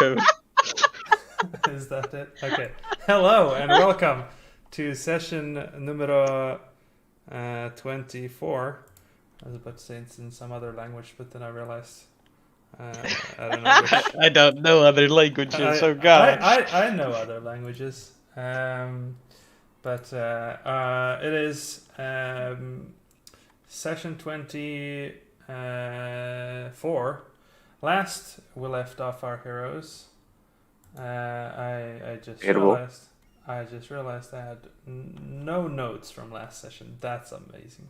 tone. Is that it? Okay. Hello and welcome to session numero 24. I was about to say it's in some other language, but then I realized I don't know which. I don't know other languages. Oh gosh. I know other languages, but it is session 24. Last we left off our heroes. I just realized I had no notes from last session. That's amazing.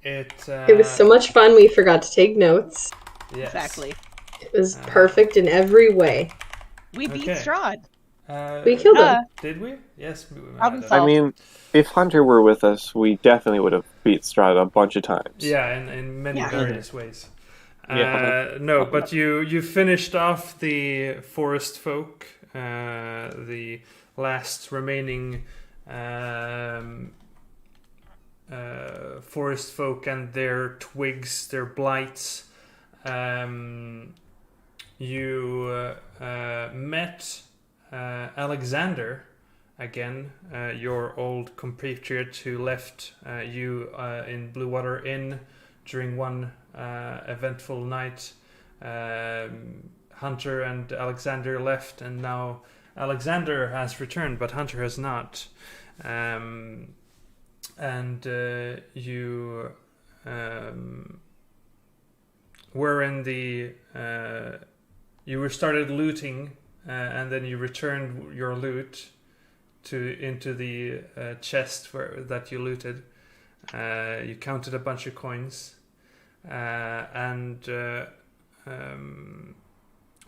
It was so much fun we forgot to take notes. Yes. Exactly. It was perfect in every way. We beat Okay. Strahd. We killed him. Did we? Yes. Problem I solved. mean, if Hunter were with us, we definitely would have beat Strahd a bunch of times. Yeah, in many Yeah. various ways. Yeah. No, but you finished off the forest folk, the last remaining forest folk and their twigs, their blights. You met Alexander again, your old compatriot who left you in Blue Water Inn during one eventful night. Hunter and Alexander left, and now Alexander has returned, but Hunter has not. And you were in the you were started looting, and then you returned your loot into the chest that you looted. You counted a bunch of coins, and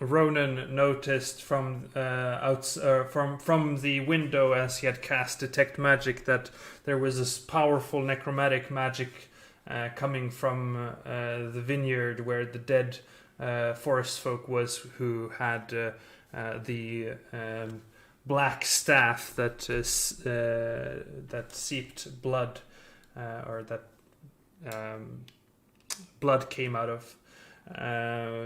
Ronan noticed from the window as he had cast detect magic that there was this powerful necromantic magic coming from the vineyard where the dead forest folk was, who had the black staff that seeped blood, or that blood came out of.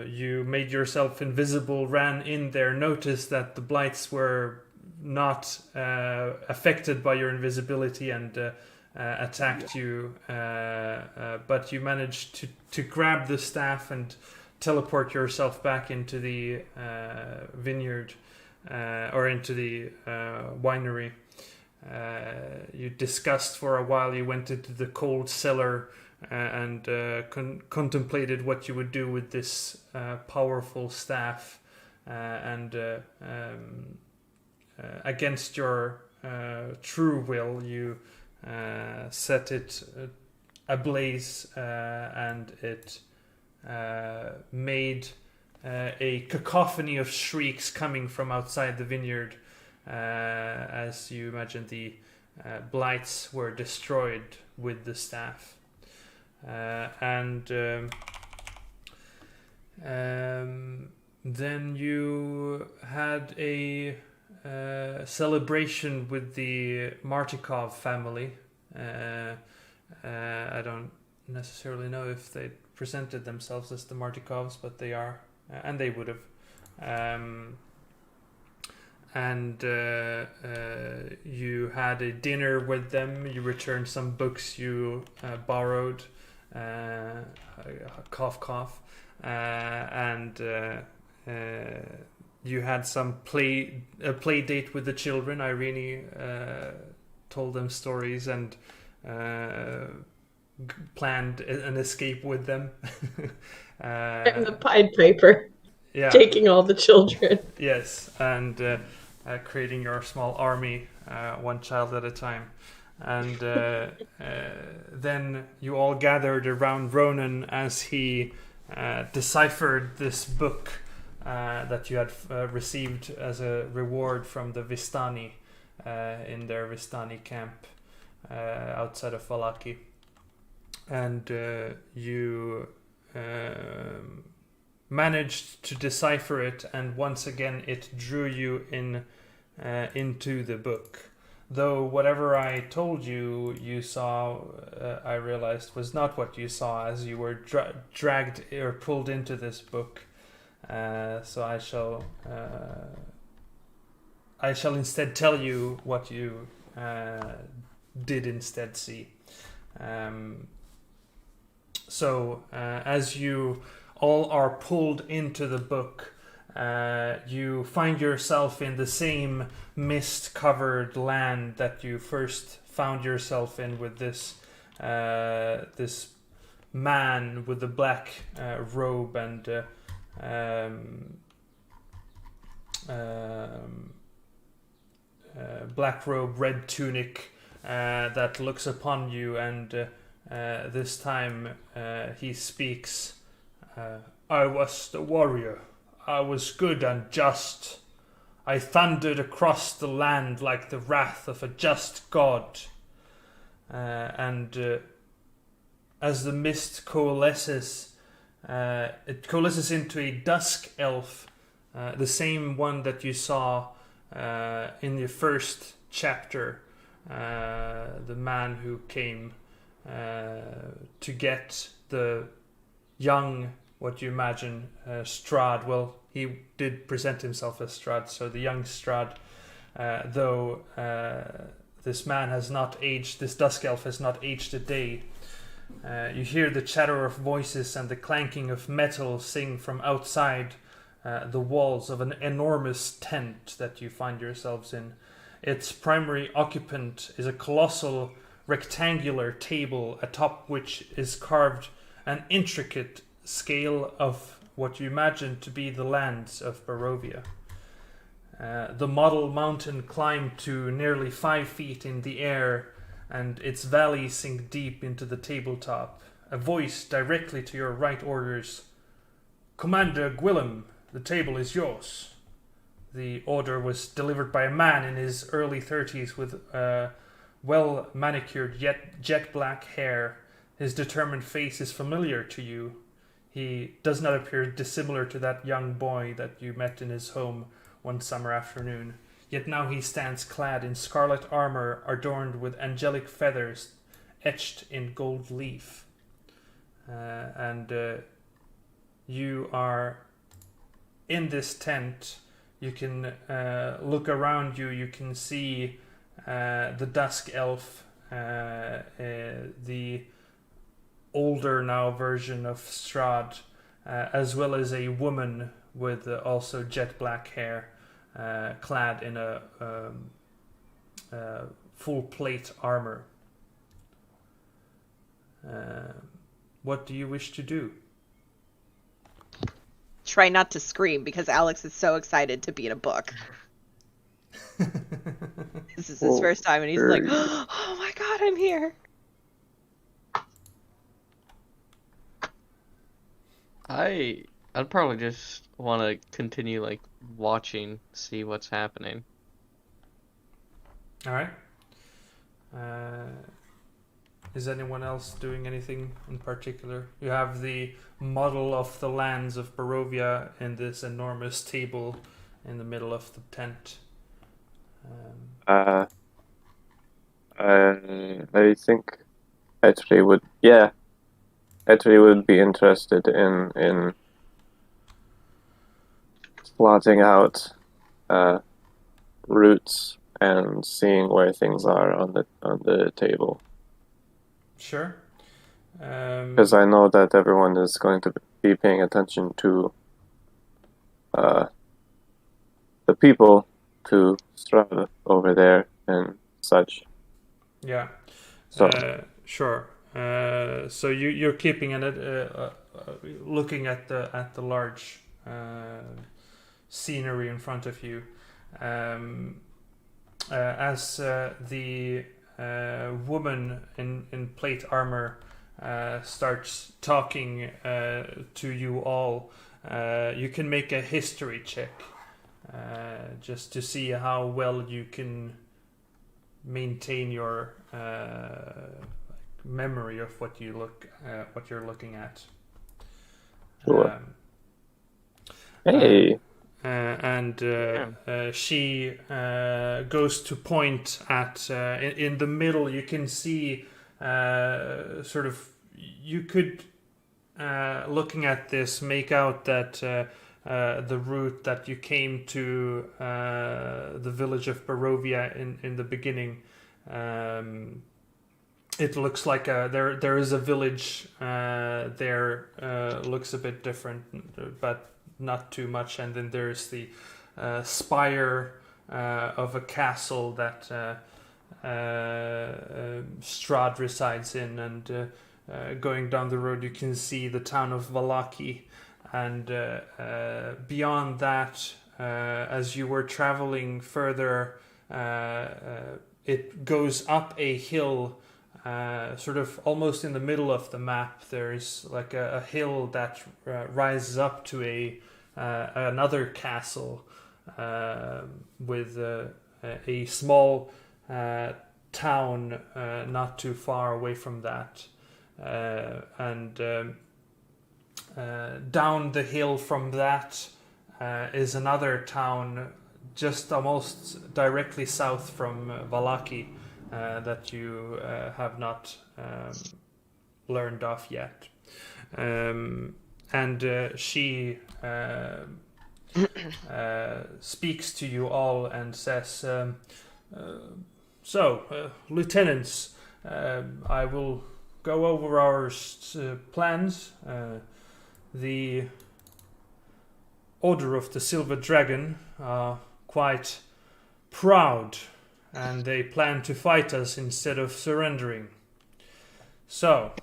You made yourself invisible, ran in there, noticed that the blights were not affected by your invisibility and attacked you, but you managed to grab the staff and teleport yourself back into the vineyard, or into the winery. You discussed for a while. You went into the cold cellar and contemplated what you would do with this powerful staff, and against your true will, you set it ablaze, and it made a cacophony of shrieks coming from outside the vineyard, as you imagine the blights were destroyed with the staff. And then you had a celebration with the Martikov family. I don't necessarily know if they presented themselves as the Martikovs, but they are, and they would have. And you had a dinner with them. You returned some books you borrowed. Cough, cough. And you had some play date with the children. Irene told them stories and planned an escape with them. And the Pied Piper, Yeah. taking all the children. Yes, and creating your small army, one child at a time. And then you all gathered around Ronan as he deciphered this book that you had received as a reward from the Vistani in their Vistani camp outside of Valaki. And you managed to decipher it, and once again it drew you into the book. Though whatever I told you, you saw, I realized was not what you saw as you were dragged or pulled into this book. So I shall instead tell you what you did instead see. As you all are pulled into the book, you find yourself in the same mist-covered land that you first found yourself in, with this man with the black robe and black robe, red tunic, that looks upon you, and this time he speaks. I was the warrior. I was good and just. I thundered across the land like the wrath of a just god. And as the mist coalesces, it coalesces into a dusk elf, the same one that you saw in the first chapter, the man who came to get the young, what you imagine, Strahd. Well, he did present himself as Strahd, so the young Strahd, though this man has not aged, this dusk elf has not aged a day. You hear the chatter of voices and the clanking of metal sing from outside the walls of an enormous tent that you find yourselves in. Its primary occupant is a colossal rectangular table atop which is carved an intricate scale of what you imagine to be the lands of Barovia. The model mountain climbed to nearly 5 feet in the air, and its valley sink deep into the tabletop. A voice directly to your right orders, "Commander Gwillem, the table is yours." The order was delivered by a man in his early 30s with well manicured yet jet black hair. His determined face is familiar to you. He does not appear dissimilar to that young boy that you met in his home one summer afternoon. Yet now he stands clad in scarlet armor adorned with angelic feathers etched in gold leaf. And you are in this tent. You can look around you. You can see the dusk elf, the older now version of Strahd, as well as a woman with also jet black hair, clad in a full plate armor. What do you wish to do? Try not to scream because Alex is so excited to be in a book. This is his first time and he's like, "Oh my god, I'm here." I'd probably just want to continue like watching, see what's happening. All right. Is anyone else doing anything in particular? You have the model of the lands of Barovia in this enormous table in the middle of the tent. I think Etri would, Etri would be interested in plotting out routes and seeing where things are on the table. Sure. Because I know that everyone is going to be paying attention to the people, to Strahd over there and such. Yeah. So sure. So you're keeping looking at the large scenery in front of you, as the woman in plate armor starts talking to you all. You can make a history check just to see how well you can maintain your memory of what you're looking at. Sure. Hey. She goes to point at in the middle. You can see you could looking at this make out that the route that you came to the village of Barovia in the beginning. It looks like there is a village there. Looks a bit different, but not too much. And then there's the spire of a castle that Strahd resides in. And going down the road, you can see the town of Vallaki. And beyond that, as you were traveling further, it goes up a hill. Sort of almost in the middle of the map, there's like a hill that rises up to another castle with a small town not too far away from that, and down the hill from that is another town just almost directly south from Vallaki. That you have not learned of yet. And she speaks to you all and says, Lieutenants, I will go over our plans. The Order of the Silver Dragon are quite proud, and they plan to fight us instead of surrendering. So,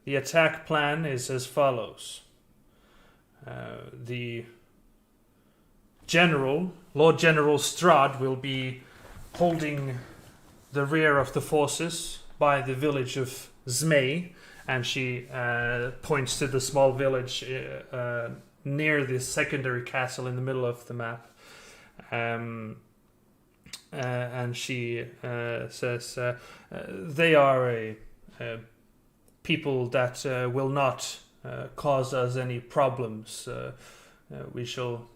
the attack plan is as follows. The General, Lord General Strahd, will be holding the rear of the forces by the village of Zmei, and she points to the small village near the secondary castle in the middle of the map. And she says they are a people that will not cause us any problems. We shall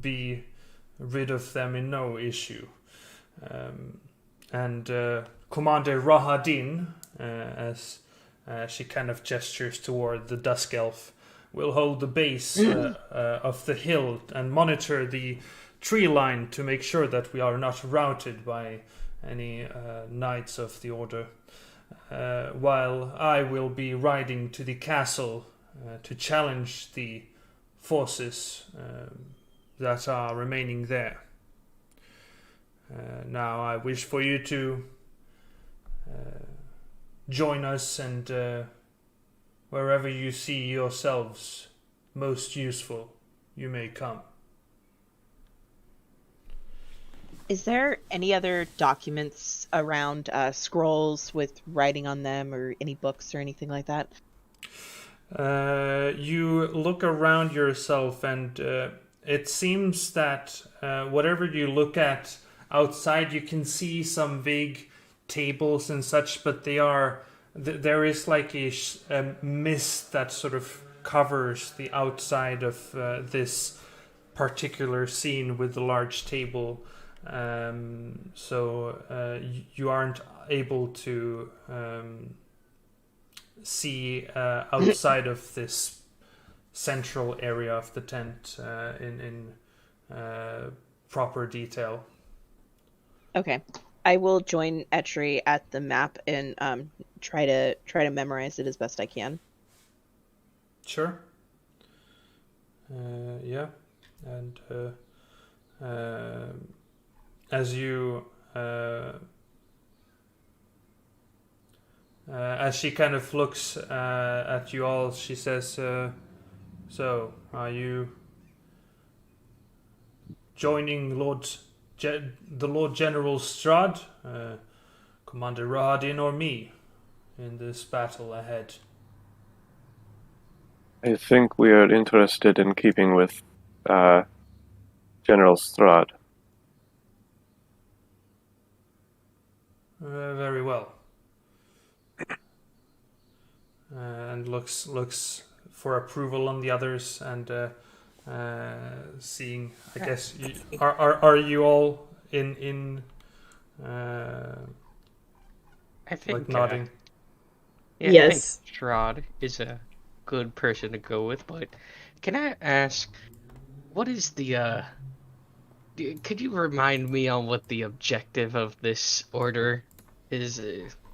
be rid of them in no issue. And Commander Rahadin, as she kind of gestures toward the Dusk Elf, will hold the base of the hill and monitor the tree line to make sure that we are not routed by any knights of the order, while I will be riding to the castle to challenge the forces that are remaining there. Now I wish for you to join us, and wherever you see yourselves most useful, you may come. Is there any other documents around, scrolls with writing on them, or any books or anything like that? You look around yourself, and it seems that whatever you look at outside, you can see some vague tables and such, but they are there is like a mist that sort of covers the outside of this particular scene with the large table. So you aren't able to see outside of this central area of the tent in proper detail. Okay, I will join Etri at the map and try to memorize it as best I can. Sure. Yeah, and as you as she kind of looks at you all, she says, so are you joining the Lord General Strahd, Commander Rahadin, or me in this battle ahead? I think we are interested in keeping with General Strahd. Very well. And looks for approval on the others, and seeing. I guess are you all in? I think like nodding. Yeah, Yes. I think Strahd is a good person to go with, but can I ask what is the could you remind me on what the objective of this order is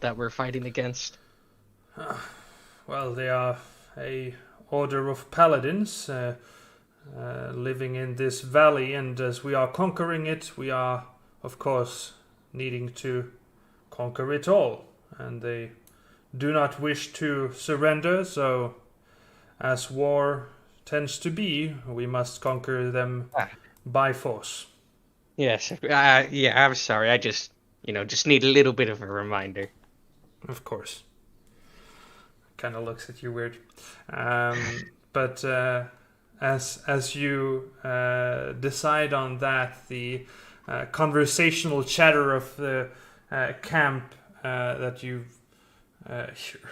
that we're fighting against? Well, they are a order of paladins living in this valley, and as we are conquering it, we are, of course, needing to conquer it all. And they do not wish to surrender, so as war tends to be, we must conquer them by force. Yes. Yeah, I'm sorry. I just need a little bit of a reminder. Of course. Kind of looks at you weird. But as you decide on that, the conversational chatter of the camp that you've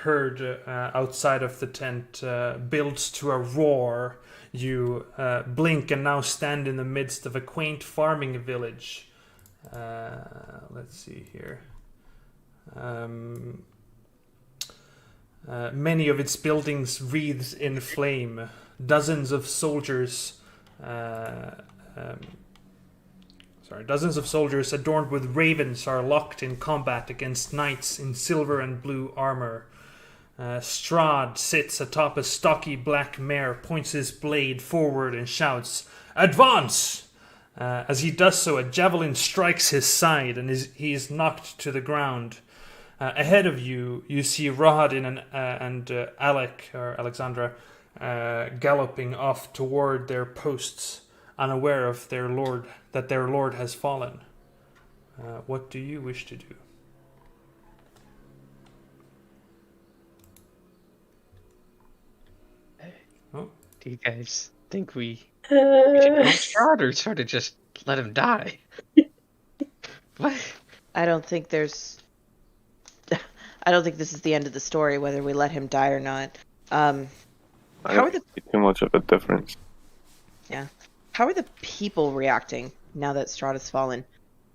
heard outside of the tent builds to a roar. You blink and now stand in the midst of a quaint farming village. Let's see here. Many of its buildings wreathed in flame. Dozens of soldiers adorned with ravens are locked in combat against knights in silver and blue armor. Strahd sits atop a stocky black mare, points his blade forward and shouts, "Advance!" As he does so, a javelin strikes his side and he is knocked to the ground. Ahead of you, you see Rahadin and Alexandra galloping off toward their posts, unaware of their lord has fallen. What do you wish to do? Do you guys think we should go Strahd or sort of just let him die? What? I don't think this is the end of the story, whether we let him die or not. I don't see too much of a difference. Yeah. How are the people reacting now that Strahd has fallen?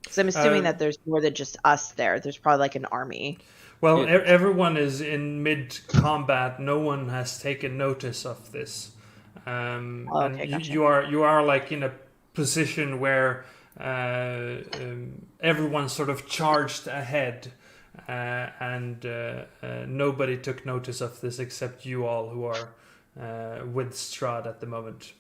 Because I'm assuming that there's more than just us there. There's probably like an army. Well, everyone is in mid-combat. No one has taken notice of this. Gotcha. You are like in a position where everyone sort of charged ahead, and nobody took notice of this except you all who are with Strahd at the moment.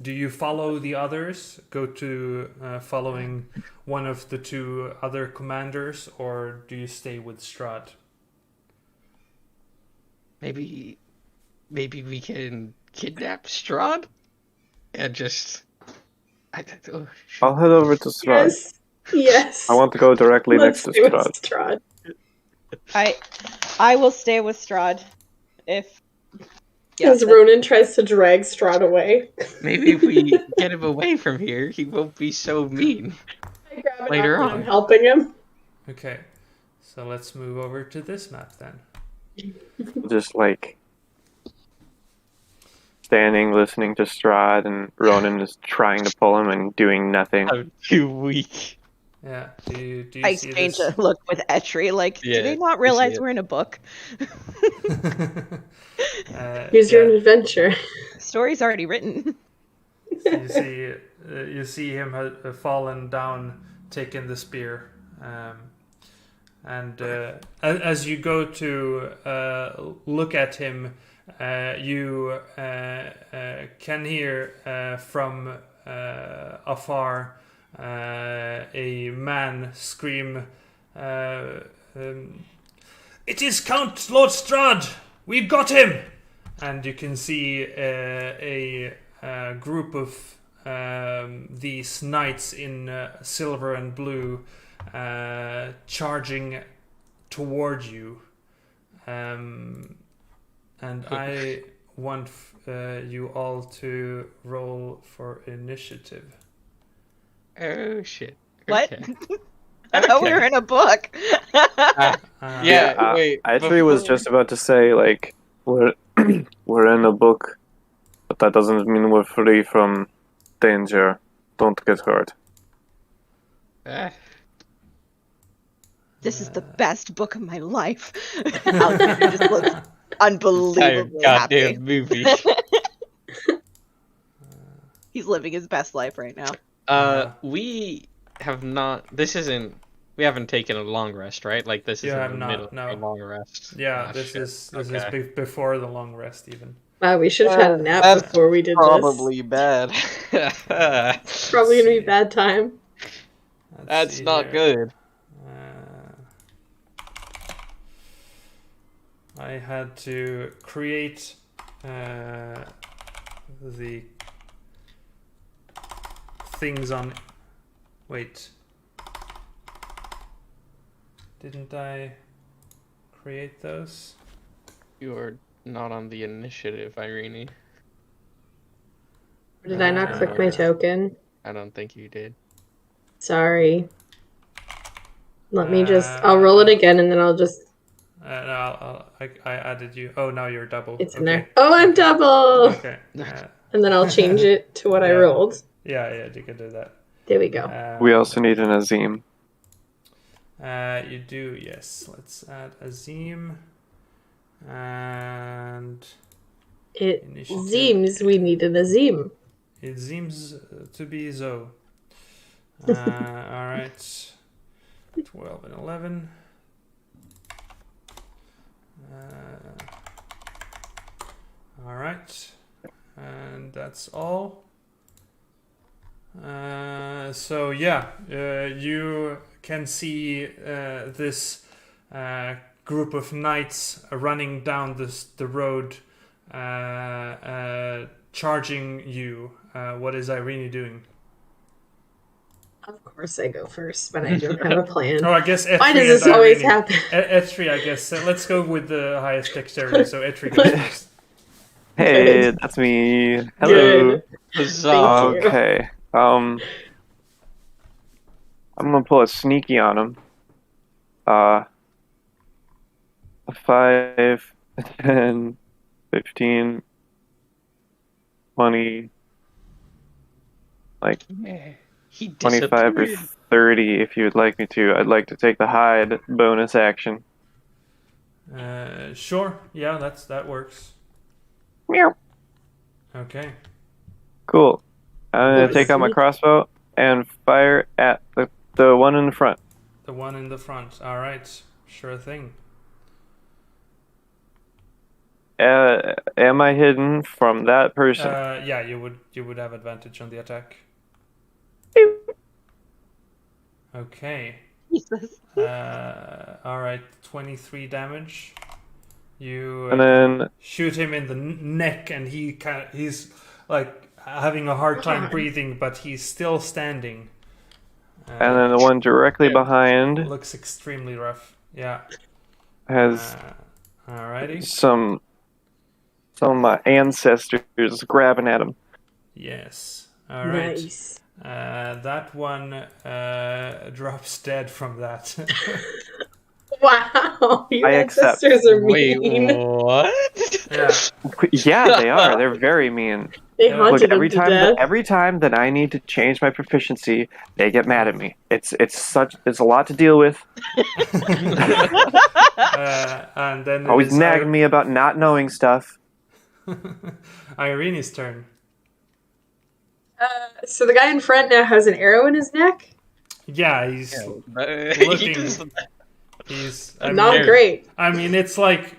Do you follow the others? Go to following one of the two other commanders, or do you stay with Strahd? Maybe we can kidnap Strahd and just. I'll head over to Strahd. Yes. I want to go directly next to Strahd. I will stay with Strahd if. As Ronan tries to drag Strahd away. Maybe if we get him away from here, he won't be so mean. I grab it Later up on. and I'm helping him. Okay, so let's move over to this map then. Just like standing, listening to Strahd, and Ronan is trying to pull him and doing nothing. I'm too weak. Yeah. Do you I see exchange this? a look with Etri, like, do they not realize we're in a book? Here's your adventure. Story's already written. You see him have fallen down, taking the spear, and as you go to look at him, you can hear from afar a man scream, "It is Count Lord Strahd! We've got him!" And you can see a group of these knights in silver and blue charging toward you. And I want you all to roll for initiative. Oh shit! What? Okay. I thought we were in a book. Yeah, wait. I actually was just about to say, like, we're in a book, but that doesn't mean we're free from danger. Don't get hurt. This is the best book of my life. Alexander just looks unbelievably goddamn happy. movie. He's living his best life right now. We have not. This isn't. We haven't taken a long rest, right? Like this You is in have the not, middle no. of a long rest. Yeah, Ah, this shit. is Okay. before the long rest even. Wow, we should have had a nap That's before we did probably bad. this. Probably gonna be a bad time. Let's That's see not here. good. I had to create the things on. Wait. Didn't I create those? You are not on the initiative, Irene. Did I not click my token? I don't think you did. Sorry. Let me I'll roll it again and then I'll just... No, I added you. Oh, now you're double. It's in there. Oh, I'm double! Okay. And then I'll change it to what I rolled. Yeah, you can do that. There we go. We also need an Azim. You do, yes. Let's add Azim. And... It initiative. seems we need an Azim. It seems to be so. Alright. 12 and 11. Alright. And that's all. So yeah, you can see this group of knights running down the road, charging you. What is Irene doing? Of course I go first, but I don't have a plan. Oh, I guess Etri. Why does this always happen? Etri, I guess. Let's go with the highest dexterity. So Etri goes first. Hey, that's me. Hello. Good. Huzzah. Thank you. Okay. I'm gonna pull a sneaky on him. A 5, 10, 15, 20, like Yeah. He 25 or disappeared. 30 if you would like me to. I'd like to take the hide bonus action. Sure. Yeah, that works. Meow. Okay. Cool. I'm gonna Cool. take out my crossbow and fire at the one in the front. The one in the front. All right. Sure thing. Am I hidden from that person? Yeah, you would have advantage on the attack. Okay. Jesus. All right. 23 damage. You And then shoot him in the neck, and he's like having a hard time breathing, but he's still standing. and then the one directly behind Looks extremely rough. Yeah. has Alrighty. some of my ancestors grabbing at him. Yes. All right. Nice. That one drops dead from that. Wow, your I accept. ancestors are Wait, mean. what? Yeah. Yeah, they are. They're very mean. They Look, haunted Look, him to death. every time that I need to change my proficiency, they get mad at me. It's a lot to deal with. And then Always it is nagging me about not knowing stuff. Irene's turn. So the guy in front now has an arrow in his neck? Yeah, he's He looking. just- He's Not great. I mean, it's like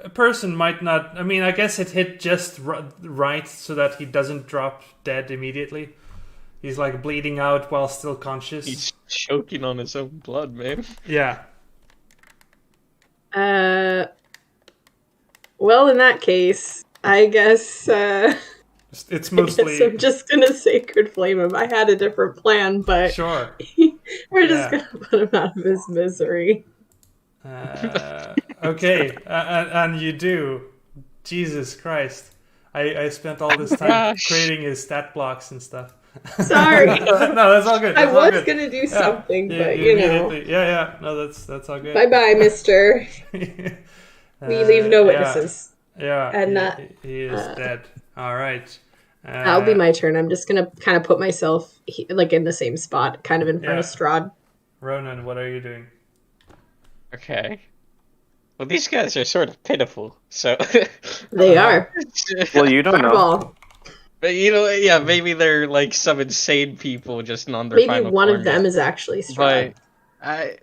a person might not. I mean, I guess it hit just right so that he doesn't drop dead immediately. He's like bleeding out while still conscious. He's choking on his own blood, man. Yeah. Well, in that case, I guess, It's I mostly. guess I'm just gonna sacred flame him. I had a different plan, but Sure. we're just Yeah. gonna put him out of his misery. Okay, and you do. Jesus Christ. I spent all this time Gosh. creating his stat blocks and stuff. Sorry. No, that's all good. I That's all was good. gonna do Yeah. something, but you know. immediately- Yeah. No, that's all good. Bye bye, mister. We leave no witnesses. Yeah. And he is dead. All right. That'll be my turn. I'm just gonna kind of put myself like in the same spot, kind of in front of Yeah. Strahd. Ronan, what are you doing? Okay. Well, these guys are sort of pitiful, so. They are. Well, you don't know. Fireball. But yeah, maybe they're like some insane people just on their Maybe final one of form them yet. is actually Strahd. But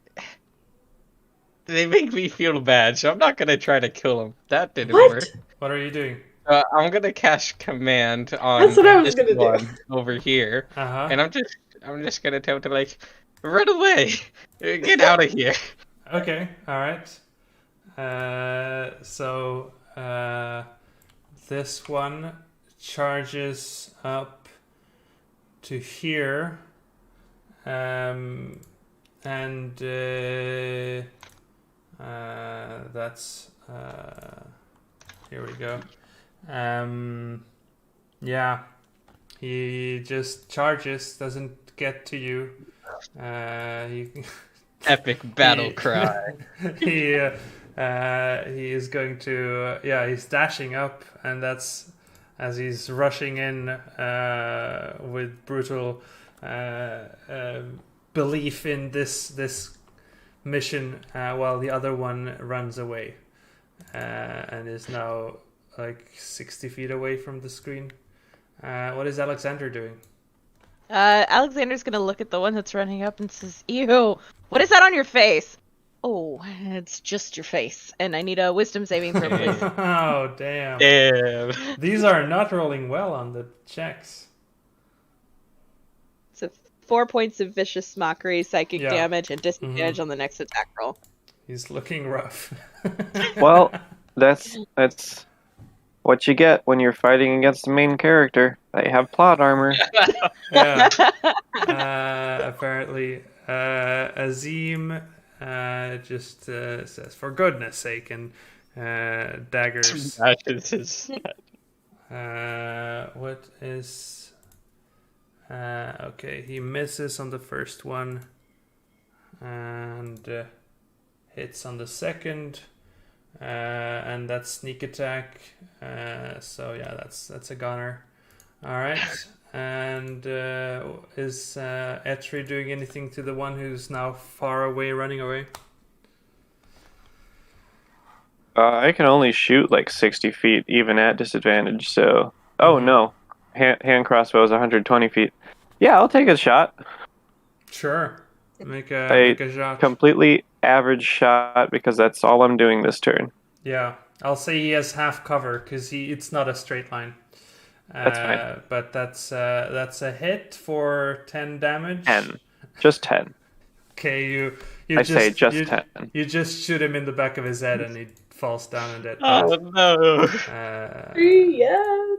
they make me feel bad, so I'm not gonna try to kill them. That didn't What? work. What are you doing? I'm gonna cast command on That's what I was this gonna do. one over here, Uh-huh. and I'm just gonna attempt to like run away, get out of here. Okay, alright. So this one charges up to here. And that's here we go. Yeah, he just charges, doesn't get to you. He Epic battle He- cry. he is going to he's dashing up, and that's as he's rushing in with brutal belief in this mission, while the other one runs away and is now like 60 feet away from the screen. What is Alexander doing? Alexander's gonna look at the one that's running up and says, "Ew, what is that on your face?" Oh, it's just your face, and I need a wisdom saving throw, please. Oh, damn. Damn. These are not rolling well on the checks. So 4 points of vicious mockery, psychic Yeah. damage, and disadvantage on the next attack roll. He's looking rough. Well, that's what you get when you're fighting against the main character. They have plot armor. Yeah. Apparently, Azim just says, "For goodness sake," and daggers. Smashes his What is? Okay, he misses on the first one, and hits on the second, and that's sneak attack. So yeah, that's a gunner. All right. And is Etri doing anything to the one who's now far away, running away? I can only shoot like 60 feet, even at disadvantage. So, no, hand crossbow is 120 feet. Yeah, I'll take a shot. Sure. Make a shot. Completely average shot because that's all I'm doing this turn. Yeah, I'll say he has half cover because it's not a straight line. That's fine. But that's a hit for 10 damage. 10, just 10. Okay, you I say just 10. You just shoot him in the back of his head and he falls down and dead. Oh no. Yeah.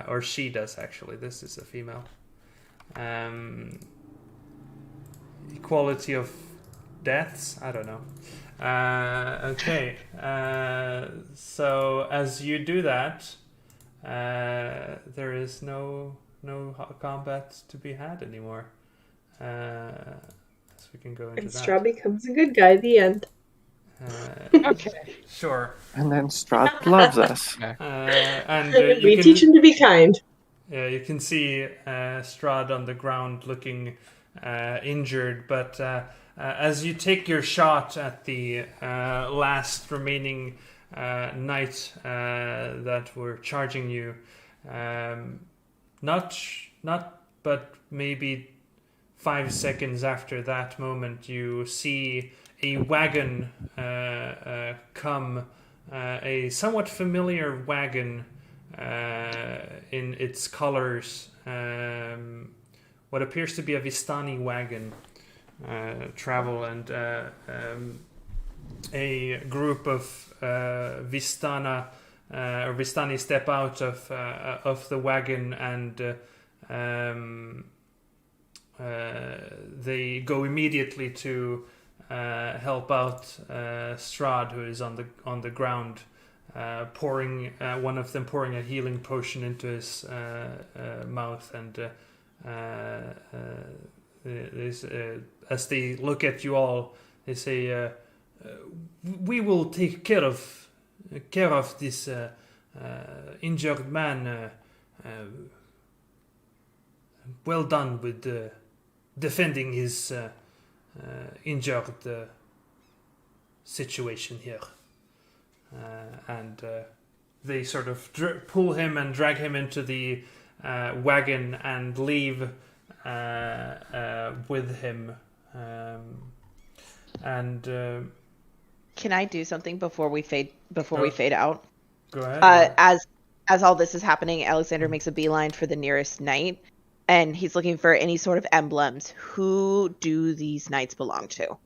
Or she does, actually. This is a female. Equality of deaths? I don't know. Okay. So as you do that, there is no combat to be had anymore. So we can go into And that. Strahd becomes a good guy at the end. Okay. Sure. And then Strahd loves us. And We teach him to be kind. you can see Strahd on the ground looking injured, but as you take your shot at the last remaining knight that were charging you, but maybe 5 seconds after that moment, you see a wagon come, a somewhat familiar wagon in its colors, what appears to be a Vistani wagon, travel, and a group of Vistani step out of the wagon, and they go immediately to help out Strahd, who is on the ground, pouring one of them pouring a healing potion into his mouth, and as they look at you all, they say, "We will take care of this injured man. Well done with defending his injured situation here. And they sort of pull him and drag him into the wagon and leave with him. Can I do something before we fade out? Go ahead. As all this is happening, Alexander makes a beeline for the nearest knight, and he's looking for any sort of emblems. Who do these knights belong to?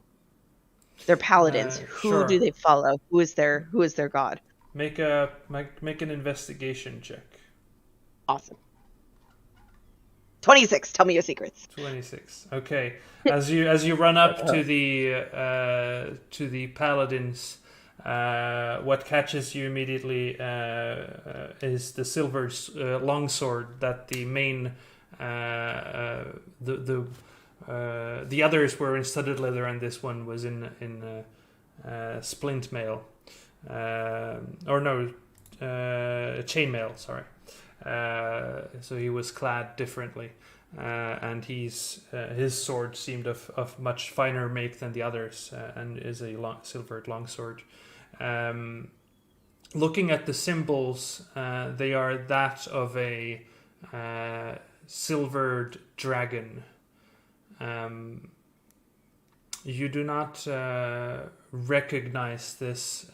They're paladins. Who Sure. do they follow? Who is their god? Make an investigation check. Awesome. 26. Tell me your secrets. 26. Okay. As you run up to the paladins, what catches you immediately is the silver longsword that the main the others were in studded leather, and this one was in splint mail, chainmail. Sorry. So he was clad differently, and his sword seemed of much finer make than the others, and is a silvered longsword. Looking at the symbols, they are that of a silvered dragon. You do not recognize this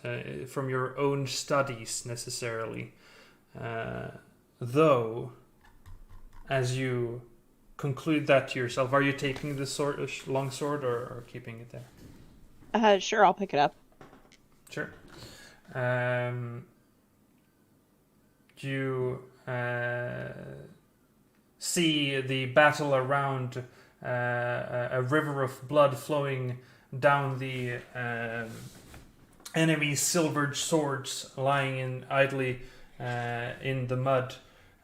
from your own studies necessarily, though, as you conclude that to yourself, are you taking the long sword or keeping it there? Sure, I'll pick it up. Sure. You see the battle around a river of blood flowing down the enemy's silvered swords lying idly in the mud.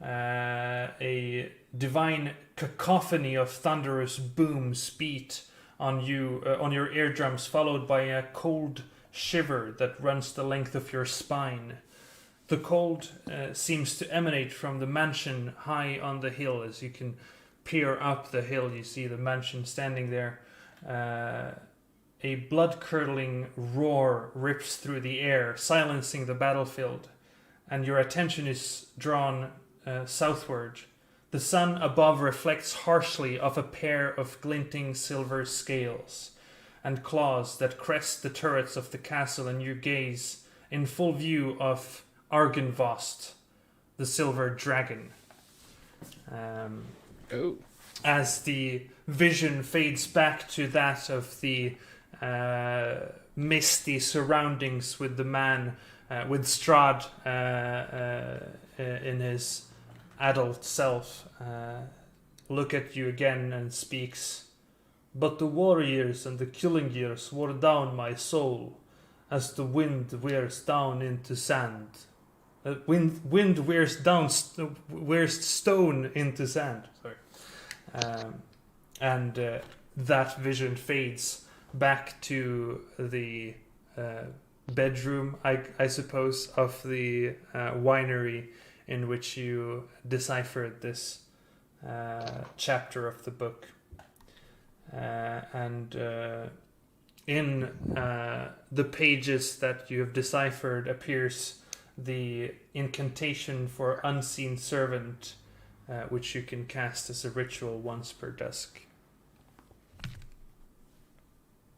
A divine cacophony of thunderous booms beat on your eardrums, followed by a cold shiver that runs the length of your spine. The cold seems to emanate from the mansion high on the hill. As you can peer up the hill, you see the mansion standing there. A blood-curdling roar rips through the air, silencing the battlefield, and your attention is drawn southward. The sun above reflects harshly off a pair of glinting silver scales and claws that crest the turrets of the castle, and you gaze in full view of Argynvost, the silver dragon. As the vision fades back to that of the misty surroundings with the man, with Strahd in his adult self, look at you again and speaks. But the war years and the killing years wore down my soul, as the wind wears down into sand. Wind wears stone into sand. Sorry. And that vision fades back to the bedroom, I suppose, of the winery in which you deciphered this chapter of the book. And in the pages that you have deciphered appears the incantation for unseen servant, which you can cast as a ritual once per dusk.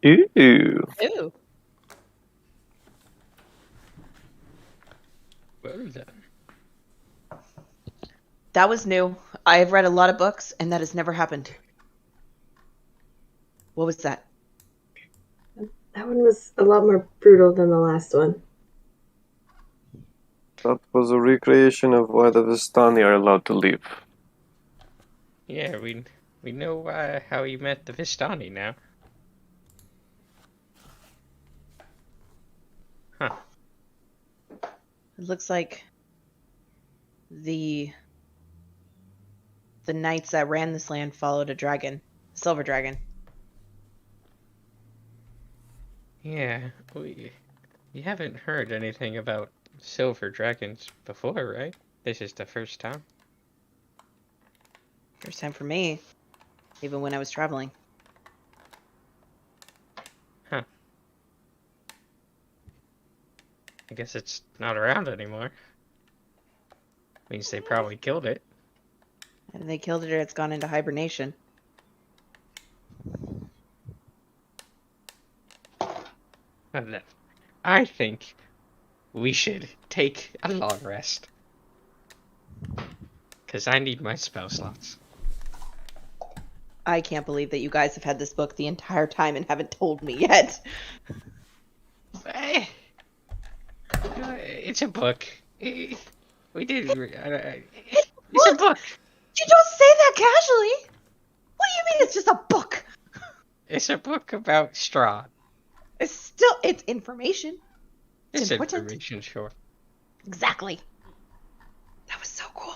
Ooh. Ooh. What was that? That was new. I've read a lot of books, and that has never happened. What was that? That one was a lot more brutal than the last one. That was a recreation of why the Vistani are allowed to leave. Yeah, we know how you met the Vistani now. Huh. It looks like the knights that ran this land followed a dragon, silver dragon. Yeah, you haven't heard anything about silver dragons before, right? This is the first time. First time for me, even when I was traveling. Huh. I guess it's not around anymore. Means they probably killed it. And they killed it or it's gone into hibernation. And then I think we should take a long rest. Because I need my spell slots. I can't believe that you guys have had this book the entire time and haven't told me yet. Eh, It's a book. We did. It's a book. You don't say that casually. What do you mean it's just a book? It's a book about Strahd. It's information. It's important. information, sure. Exactly. That was so cool.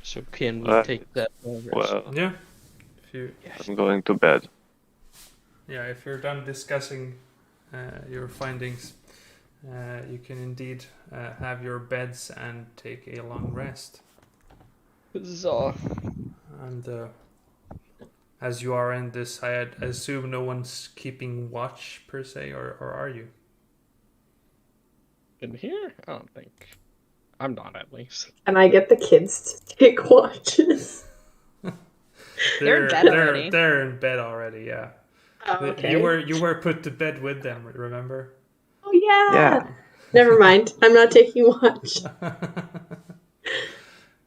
So can we take that long rest? Well, Yeah. If you, I'm going to bed. yeah, if you're done discussing your findings, you can indeed have your beds and take a long rest. Huzzah. And as you are in this, I assume no one's keeping watch per se, or are you? In here? I don't think. I'm not, at least. And I get the kids to take watches. They're in bed already. They're in bed already. Yeah. Oh, okay. You were put to bed with them. Remember? Oh, yeah. Yeah. Never mind. I'm not taking watch.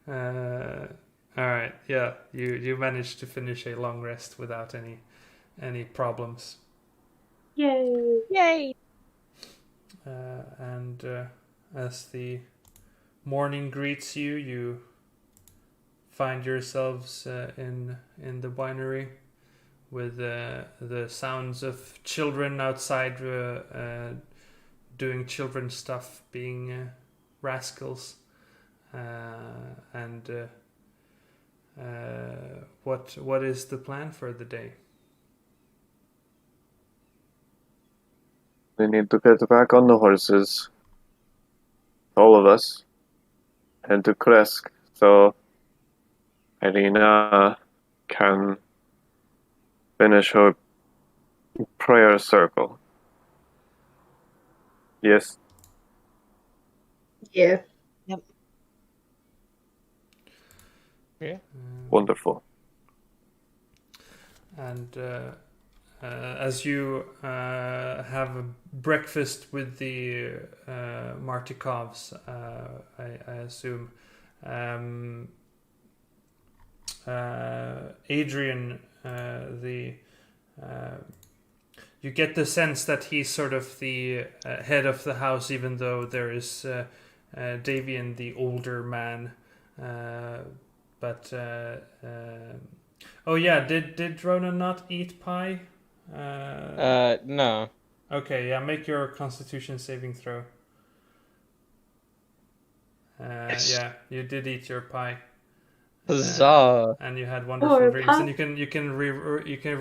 All right. Yeah. You managed to finish a long rest without any problems. Yay. Yay. And as the morning greets you, you find yourselves in the winery with the sounds of children outside doing children stuff, being rascals. And what is the plan for the day? We need to get back on the horses. All of us. And to Kresk, so Irina can finish her prayer circle. Yes. Yeah. Yeah. Wonderful. And as you have a breakfast with the Martikovs, I assume, Adrian, you get the sense that he's sort of the head of the house, even though there is Davian, the older man. But oh yeah, did Rona not eat pie? No. Okay, yeah, make your Constitution saving throw. Yes. Yeah, you did eat your pie. Huzzah. And you had wonderful Oh, dreams, pie. and you can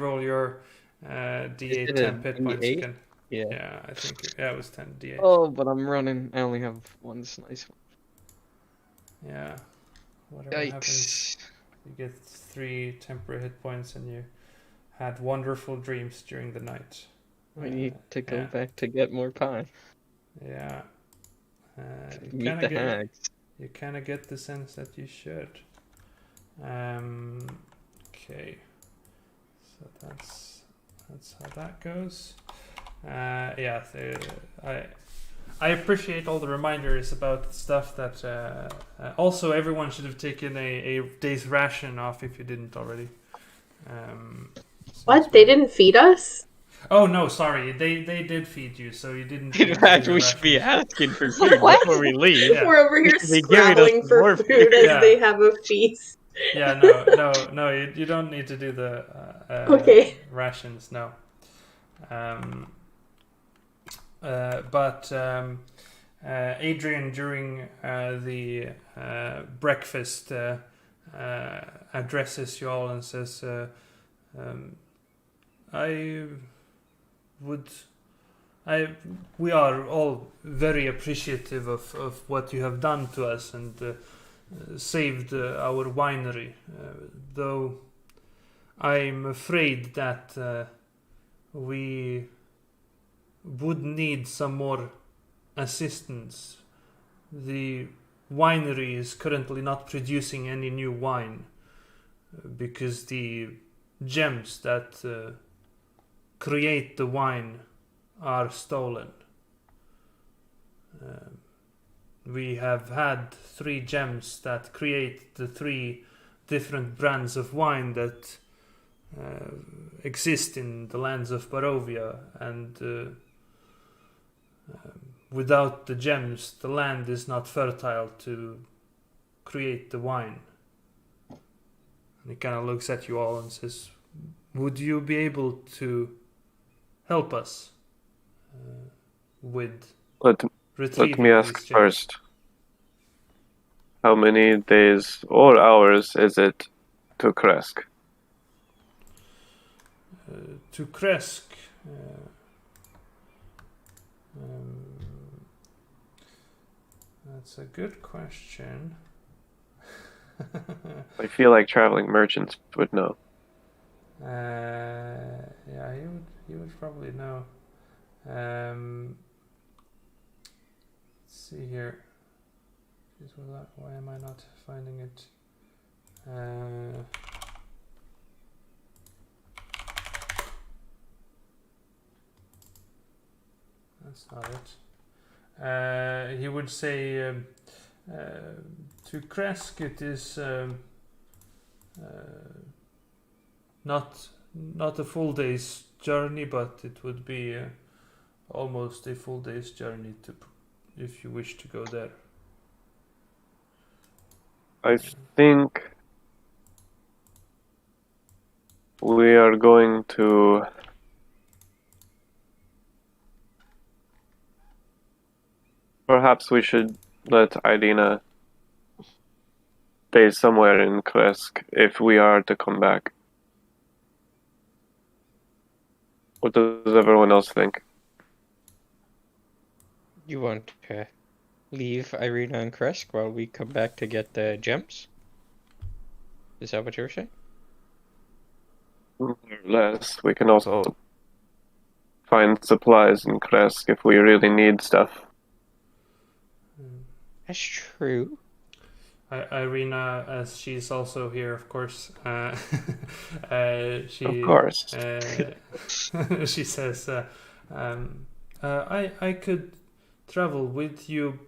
roll your D8 it 10 a hit points. You D8? can, Yeah. yeah, I think it was 10 D8. Oh, but I'm running. I only have one nice one. Yeah, whatever happens, Yikes. you get 3 temporary hit points, and you had wonderful dreams during the night. We need to go yeah. back to get more pie. Yeah. You Meet kind the of get hags. you kind of get the sense that you should. Okay. So that's how that goes. Yeah. I appreciate all the reminders about stuff that. Also, everyone should have taken a day's ration off if you didn't already. What? They didn't feed us? Oh no, sorry. They did feed you, so you didn't. In fact, we should be asking for food before we leave. Yeah. We're over here You should be giving us scrabbling for more food food. as Yeah. they have a feast. Yeah, no. You don't need to do the Okay. rations. No. But Adrian, during the breakfast, addresses you all and says, we are all very appreciative of what you have done to us and saved our winery. Though I'm afraid that we would need some more assistance. The winery is currently not producing any new wine because the gems that create the wine are stolen. We have had 3 gems that create the 3 different brands of wine that exist in the lands of Barovia, and without the gems, the land is not fertile to create the wine. And he kind of looks at you all and says, would you be able to help us with Let retrieving me ask these gems? first. How many days or hours is it to Kresk? To Kresk, that's a good question. I feel like traveling merchants would know. Yeah, he would probably know. Let's see here. Jeez, why am I not finding it? That's not it. He would say to Kresk it is not a full day's journey, but it would be almost a full day's journey if you wish to go there. I think we are going to perhaps we should let Irina stay somewhere in Kresk if we are to come back. What does everyone else think? You want to leave Irina and Kresk while we come back to get the gems? Is that what you were saying? More or less. We can also find supplies in Kresk if we really need stuff. That's true. Irina, as she's also here, of course. She, Of course. she says, I could travel with you,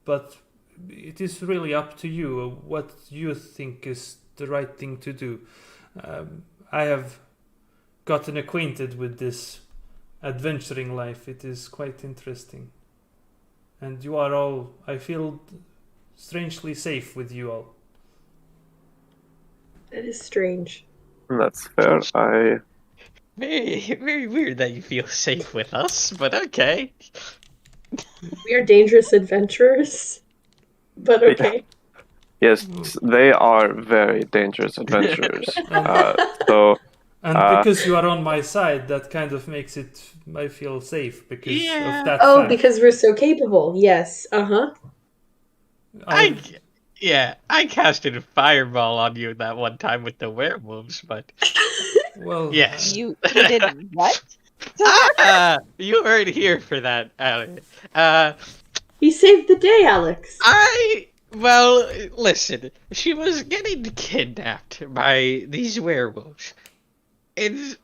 but it is really up to you what you think is the right thing to do. I have gotten acquainted with this adventuring life. It is quite interesting. And you are all, I feel, strangely safe with you all. That is strange. That's fair. Very, very weird that you feel safe with us, but okay. We are dangerous adventurers, but okay. Yes, they are very dangerous adventurers. And because you are on my side, that kind of makes it, I feel safe because of that Oh, fact. because we're so capable. Yes. Uh-huh. I casted a fireball on you that one time with the werewolves, but Well, yes. You did what? You weren't here for that, Alex. He saved the day, Alex. Well, listen. She was getting kidnapped by these werewolves. And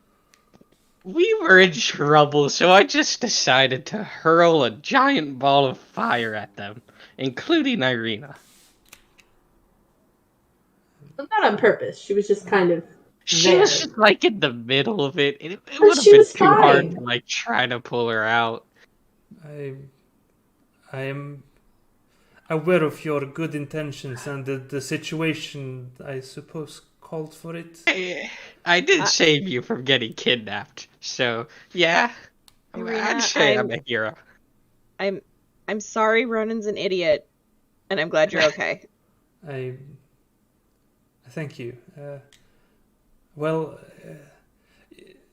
we were in trouble, so I just decided to hurl a giant ball of fire at them, including Irina. Well, not on purpose. She was just kind of She there. was just like in the middle of it, and it But would have she been was too hard fine. to like try to pull her out. I am aware of your good intentions and the situation, I suppose, called for it. I did save you from getting kidnapped, so yeah, Irina, I'd say I'm a hero. I'm sorry Ronan's an idiot, and I'm glad you're okay. I thank you.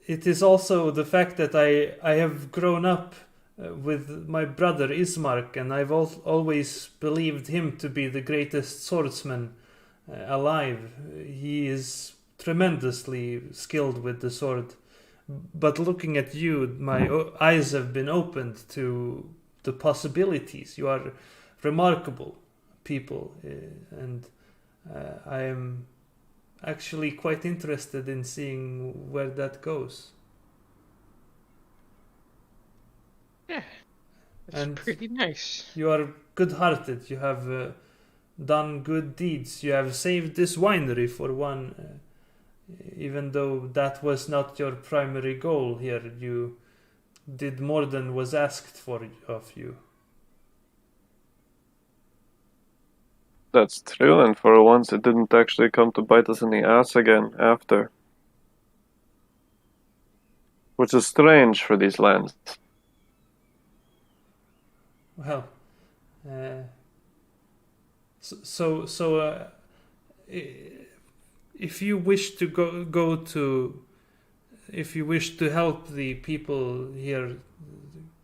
It is also the fact that I have grown up with my brother Ismark, and I've always believed him to be the greatest swordsman alive. He is tremendously skilled with the sword. But looking at you, my eyes have been opened to the possibilities. You are remarkable people, and I am actually quite interested in seeing where that goes. Yeah, it's And pretty nice. you are good-hearted. You have done good deeds. You have saved this winery for one. Even though that was not your primary goal here, you did more than was asked for of you. That's true, and for once it didn't actually come to bite us in the ass again after. Which is strange for these lands. Well, so if you wish to go to, if you wish to help the people here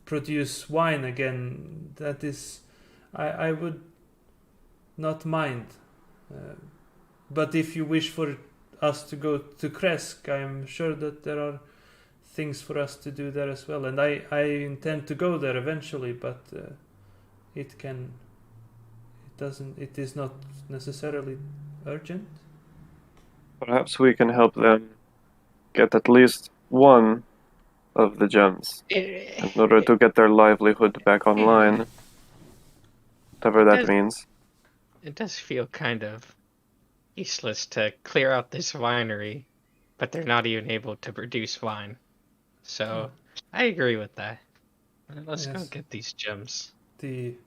produce wine again, that is, I would not mind. But if you wish for us to go to Kresk, I'm sure that there are things for us to do there as well. And I intend to go there eventually, but it is not necessarily urgent. Perhaps we can help them get at least one of the gems in order to get their livelihood back online. Whatever that means. It does feel kind of useless to clear out this winery, but they're not even able to produce wine. So I agree with that. Let's go get these gems. Me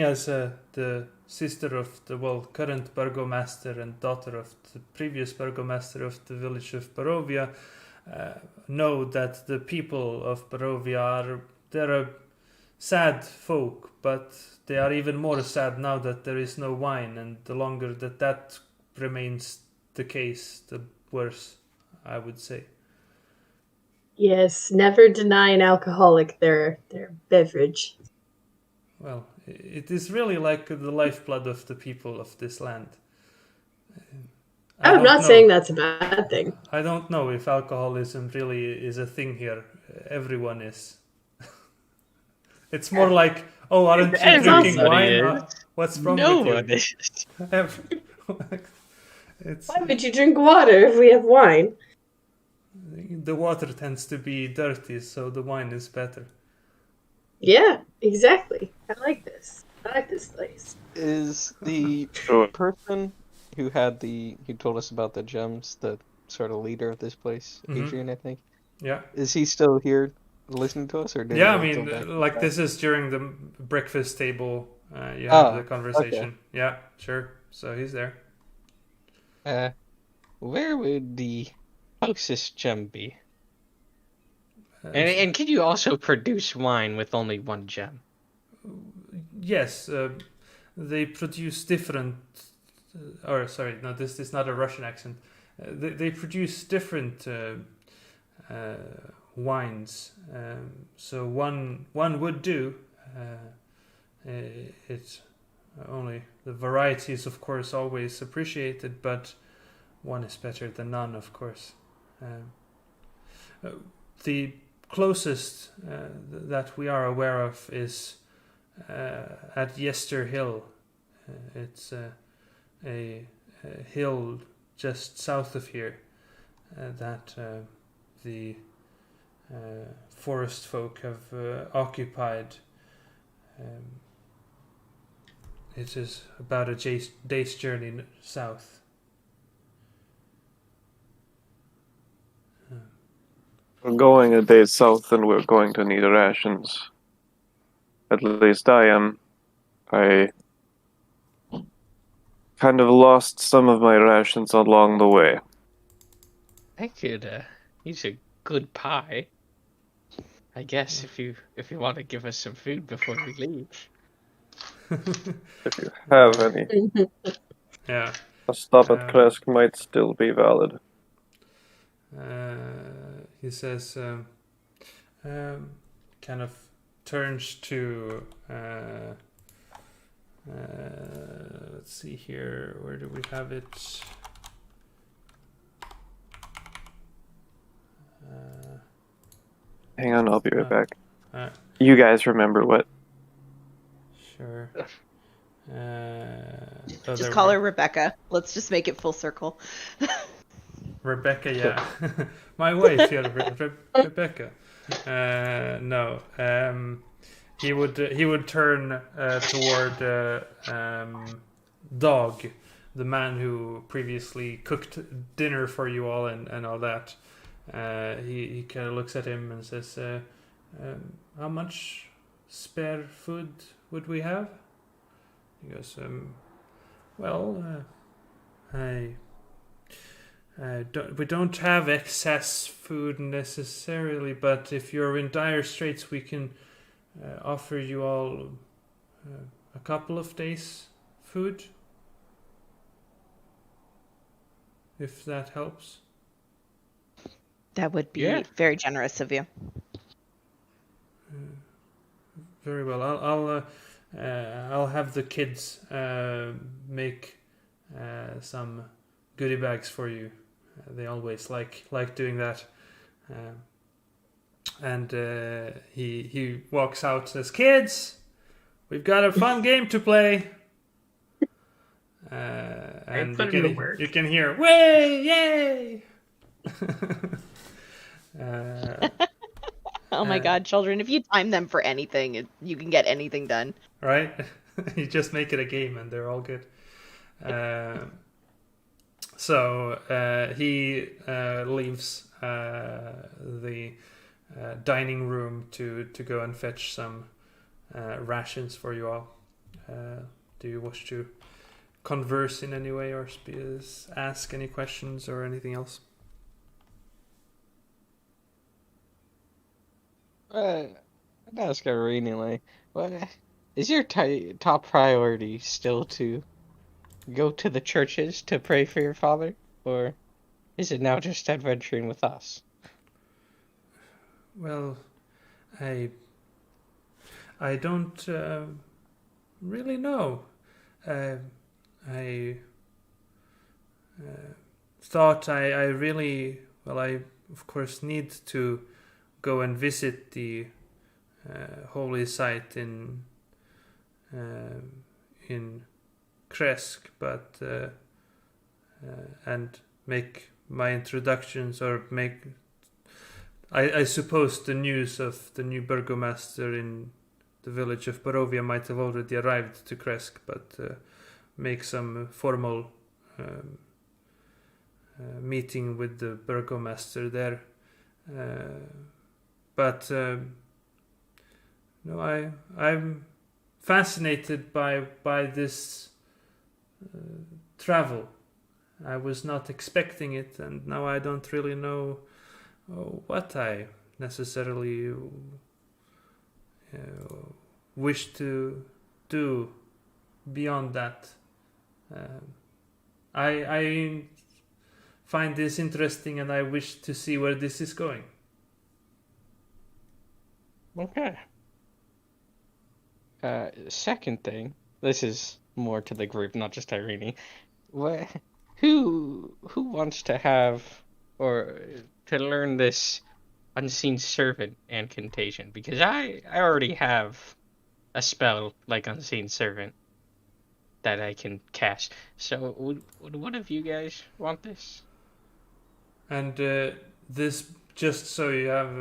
as the sister of the current burgomaster and daughter of the previous burgomaster of the village of Barovia, know that the people of Barovia they're a sad folk, but they are even more sad now that there is no wine, and the longer that remains the case, the worse, I would say. Yes, never deny an alcoholic their beverage. Well, it is really like the lifeblood of the people of this land. I'm not saying that's a bad thing. I don't know if alcoholism really is a thing here. Everyone is. It's more like, oh, aren't you drinking wine? What's wrong with you? No one is. Why would you drink water if we have wine? The water tends to be dirty, so the wine is better. Yeah, exactly. I like this. I like this place. Is the person who told us about the gems the sort of leader of this place, Adrian, I think? Yeah. Is he still here listening to us, or did I mean, like this is during the breakfast table. You have the conversation. Okay. Yeah, sure. So he's there. Where would the closest gem be? And can you also produce wine with only one gem? Yes, they produce different. Sorry, no, this is not a Russian accent. They produce different wines. So one would do. It's only the variety is of course always appreciated, but one is better than none, of course. The closest that we are aware of is at Yester Hill. It's a hill just south of here that the forest folk have occupied. It is about a day's journey south. We're going a day south and we're going to need rations. At least I am. I kind of lost some of my rations along the way. I could use a good pie. I guess if you want to give us some food before we leave. If you have any. Yeah. A stop at Kresk might still be valid. He says, kind of turns to, let's see here, where do we have it? Hang on, I'll be right back. Alright. You guys remember what? Sure. Just call her Rebecca. Let's just make it full circle. Rebecca, yeah. My wife, yeah, Rebecca. No. He would turn toward Dog, the man who previously cooked dinner for you all and all that. He kind of looks at him and says, how much spare food would we have? He goes, well, we don't have excess food necessarily, but if you're in dire straits, we can offer you all a couple of days' food, if that helps. That would be very generous of you. Very well. I'll have the kids make some goodie bags for you. They always like doing that. And he walks out and says, "Kids, we've got a fun game to play." And you can hear, "Way, yay!" Oh my god, children, if you time them for anything, you can get anything done. Right? You just make it a game and they're all good. So he leaves the dining room to go and fetch some rations for you all. Do you wish to converse in any way or ask any questions or anything else? I'd ask Irene, like, what is your top priority still to go to the churches to pray for your father, or is it now just adventuring with us? Well, I don't really know. I thought I really, well, I of course need to go and visit the holy site in Kresk, but and make my introductions or make. I suppose the news of the new burgomaster in the village of Barovia might have already arrived to Kresk, but make some formal meeting with the burgomaster there. But no, I'm fascinated by this travel. I was not expecting it, and now I don't really know what I necessarily wish to do beyond that. I find this interesting, and I wish to see where this is going. Okay. Second thing, this is more to the group, not just Irene. Who wants to have or to learn this unseen servant incantation? Because I already have a spell like unseen servant that I can cast. So would one of you guys want this? And this, just so you have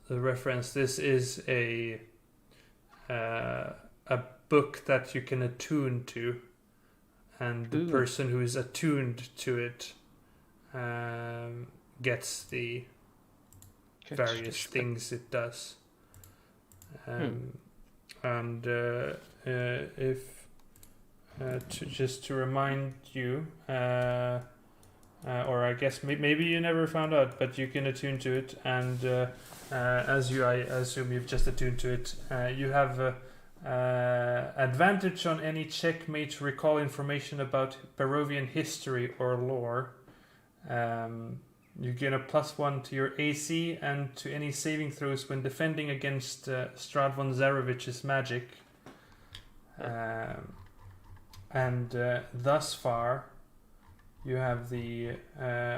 the reference, this is a book that you can attune to, and the person who is attuned to it gets the various things it does. And if just to remind you, or I guess maybe you never found out, but you can attune to it, and I assume you've just attuned to it, you have advantage on any check made to recall information about Barovian history or lore. You gain a +1 to your AC and to any saving throws when defending against Strahd von Zarevich's magic. And thus far, you have the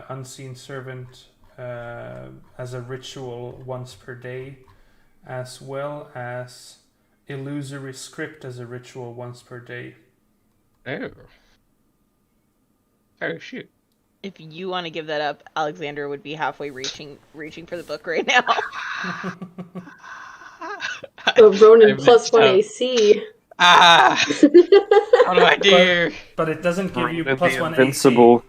unseen servant as a ritual once per day, as well as illusory script as a ritual once per day. Oh. Oh, shoot. If you want to give that up, Alexander would be halfway reaching for the book right now. But Ronan I plus missed 1 out. AC. How do I do? But it doesn't give you Ronan plus the 1 Invincible.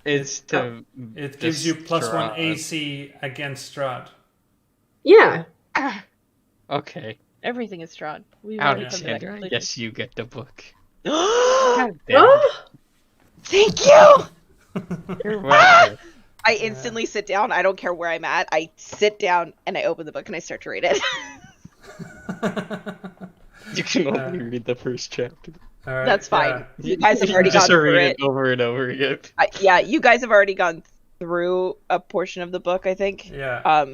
It's to. AC. It gives you plus 1 Strahd. AC against Strahd. Yeah. Okay. Everything is Strahd. We've already come to that Alexander, I conclusion. guess you get the book. God Damn. Oh! Thank you! You're welcome. I instantly sit down. I don't care where I'm at. I sit down and I open the book and I start to read it. You can only read the first chapter. All right, That's fine. yeah. You guys have already just gone through read it. over and over again. Yeah, you guys have already gone through a portion of the book, I think. Yeah.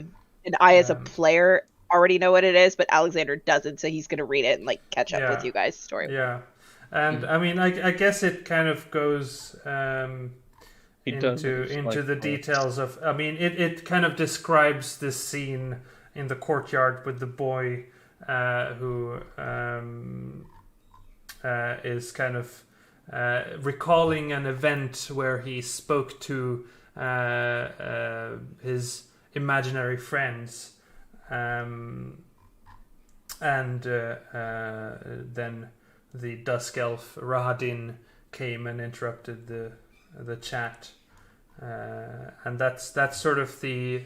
And I, as a player, already know what it is, but Alexander doesn't, so he's gonna read it and like catch up with you guys story. Yeah, and I mean, I guess it kind of goes into the details of. I mean, it kind of describes this scene in the courtyard with the boy who is kind of recalling an event where he spoke to his imaginary friends, and then the dusk elf Rahadin came and interrupted the chat, and that's sort of the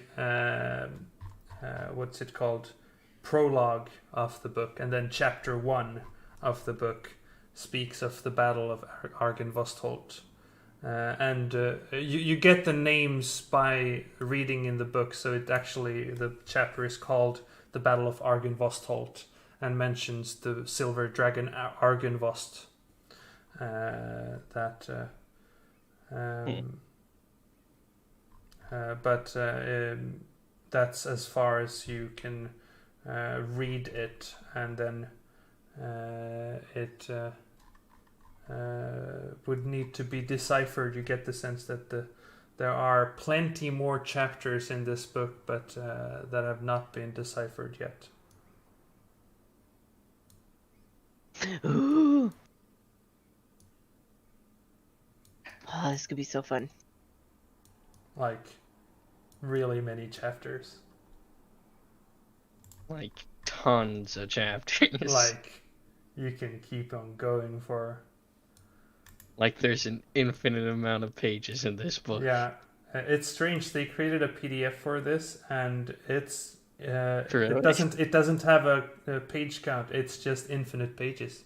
what's it called, prologue of the book, and then chapter 1 of the book speaks of the Battle of Argynvostholt. And you get the names by reading in the book, so it actually, the chapter is called The Battle of Argynvostholt and mentions the silver dragon Argynvost. But that's as far as you can read it, and then it would need to be deciphered. You get the sense that there are plenty more chapters in this book, but that have not been deciphered yet. Ooh. Oh, this could be so fun. Like, really many chapters. Like, tons of chapters. Like, you can keep on going for... Like, there's an infinite amount of pages in this book. Yeah, it's strange. They created a PDF for this, and it's Really? it doesn't have a page count. It's just infinite pages.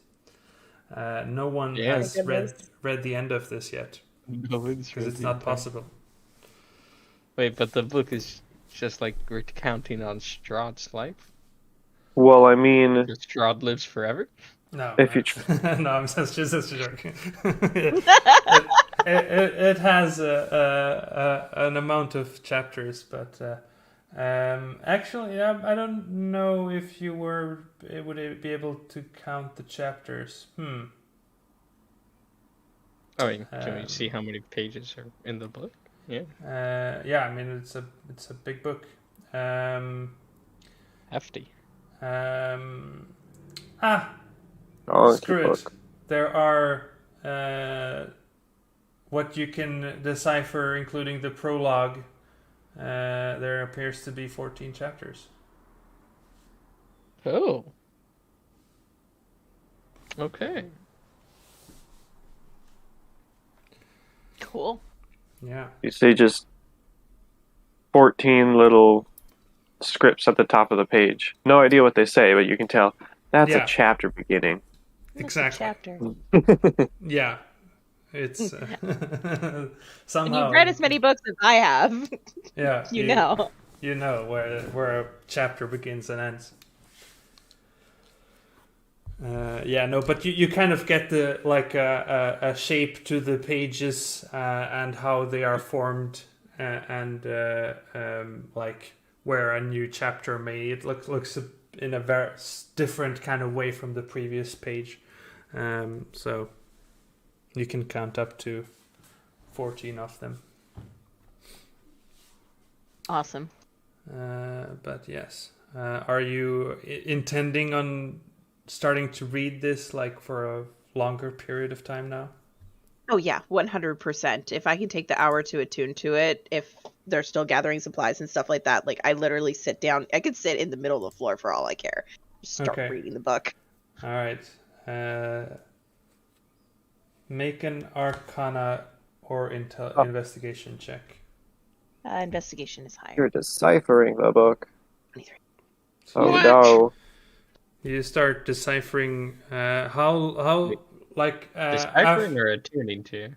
No one has read the end of this yet, No, because it's not possible. Wait, but the book is just like recounting on Strahd's life? Well, I mean, Because Strahd lives forever? No, If you no, I'm just joking. it has an amount of chapters, but actually, I don't know if you would be able to count the chapters. I mean, can we see how many pages are in the book? Yeah. Yeah, I mean it's a big book. Hefty. Screw it. book. There are what you can decipher, including the prologue. There appears to be 14 chapters. Oh. Okay. Cool. Yeah. You see just 14 little scripts at the top of the page. No idea what they say, but you can tell that's Yeah. a chapter beginning. Exactly. Chapter. Yeah. It's And somehow you've read as many books as I have. Yeah. You know. You know where a chapter begins and ends. Yeah, no, but you kind of get the a shape to the pages and how they are formed and like where a new chapter may it looks in a very different kind of way from the previous page. So you can count up to 14 of them. Awesome. But yes, are you intending on starting to read this like for a longer period of time now? Oh yeah, 100%. If I can take the hour to attune to it, if they're still gathering supplies and stuff like that, like I literally sit down. I could sit in the middle of the floor for all I care. Just start Okay. reading the book. All right. Make an Arcana or investigation check. Investigation is higher. You're deciphering the book. 23. Oh What? no. You start deciphering how like Deciphering or attuning to?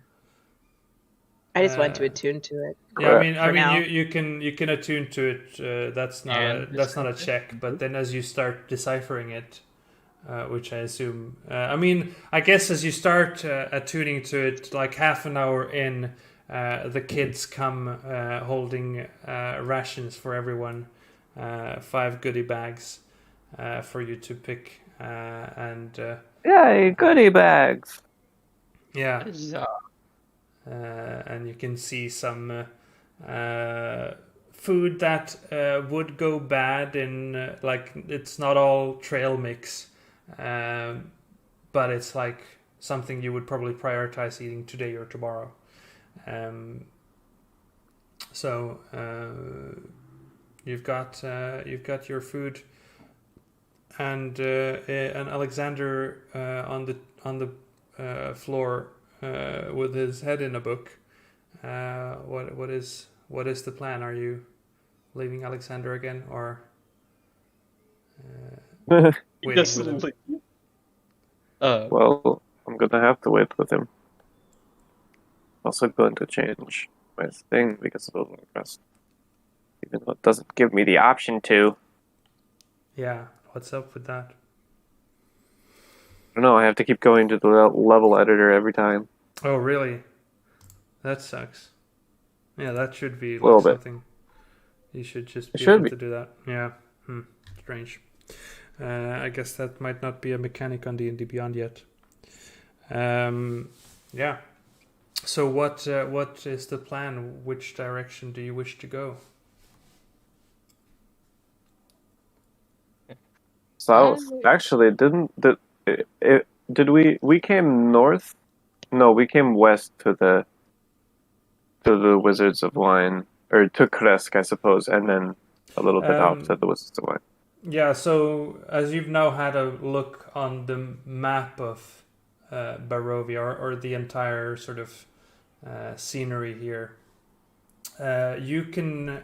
I just went to attune to it. yeah, Correct. I mean, now. you can attune to it. That's not And a check. But then as you start deciphering it, which I assume, I guess as you start attuning to it, like half an hour in, the kids come holding rations for everyone, 5 goodie bags for you to pick, and Yay, goodie bags. yeah. Huzzah. And you can see some food that would go bad in like it's not all trail mix, but it's like something you would probably prioritize eating today or tomorrow. So you've got your food, and Alexander on the floor. With his head in a book. What is the plan? Are you leaving Alexander again, or waiting Just with him? leave. Well, I'm gonna have to wait with him. Also going to change my thing because of the long rest. Even though it doesn't give me the option to. Yeah, what's up with that? I don't know, I have to keep going to the level editor every time. Oh, really? That sucks. Yeah, that should be Little like bit. something. You should just It be should able be. to do that. Yeah. Strange. I guess that might not be a mechanic on D&D Beyond yet. Yeah. So what is the plan? Which direction do you wish to go? South. Actually, did we came north? No, we came west to the Wizards of Wine, or to Kresk, I suppose, and then a little bit out to the Wizards of Wine. Yeah, so as you've now had a look on the map of Barovia, or the entire sort of scenery here, you can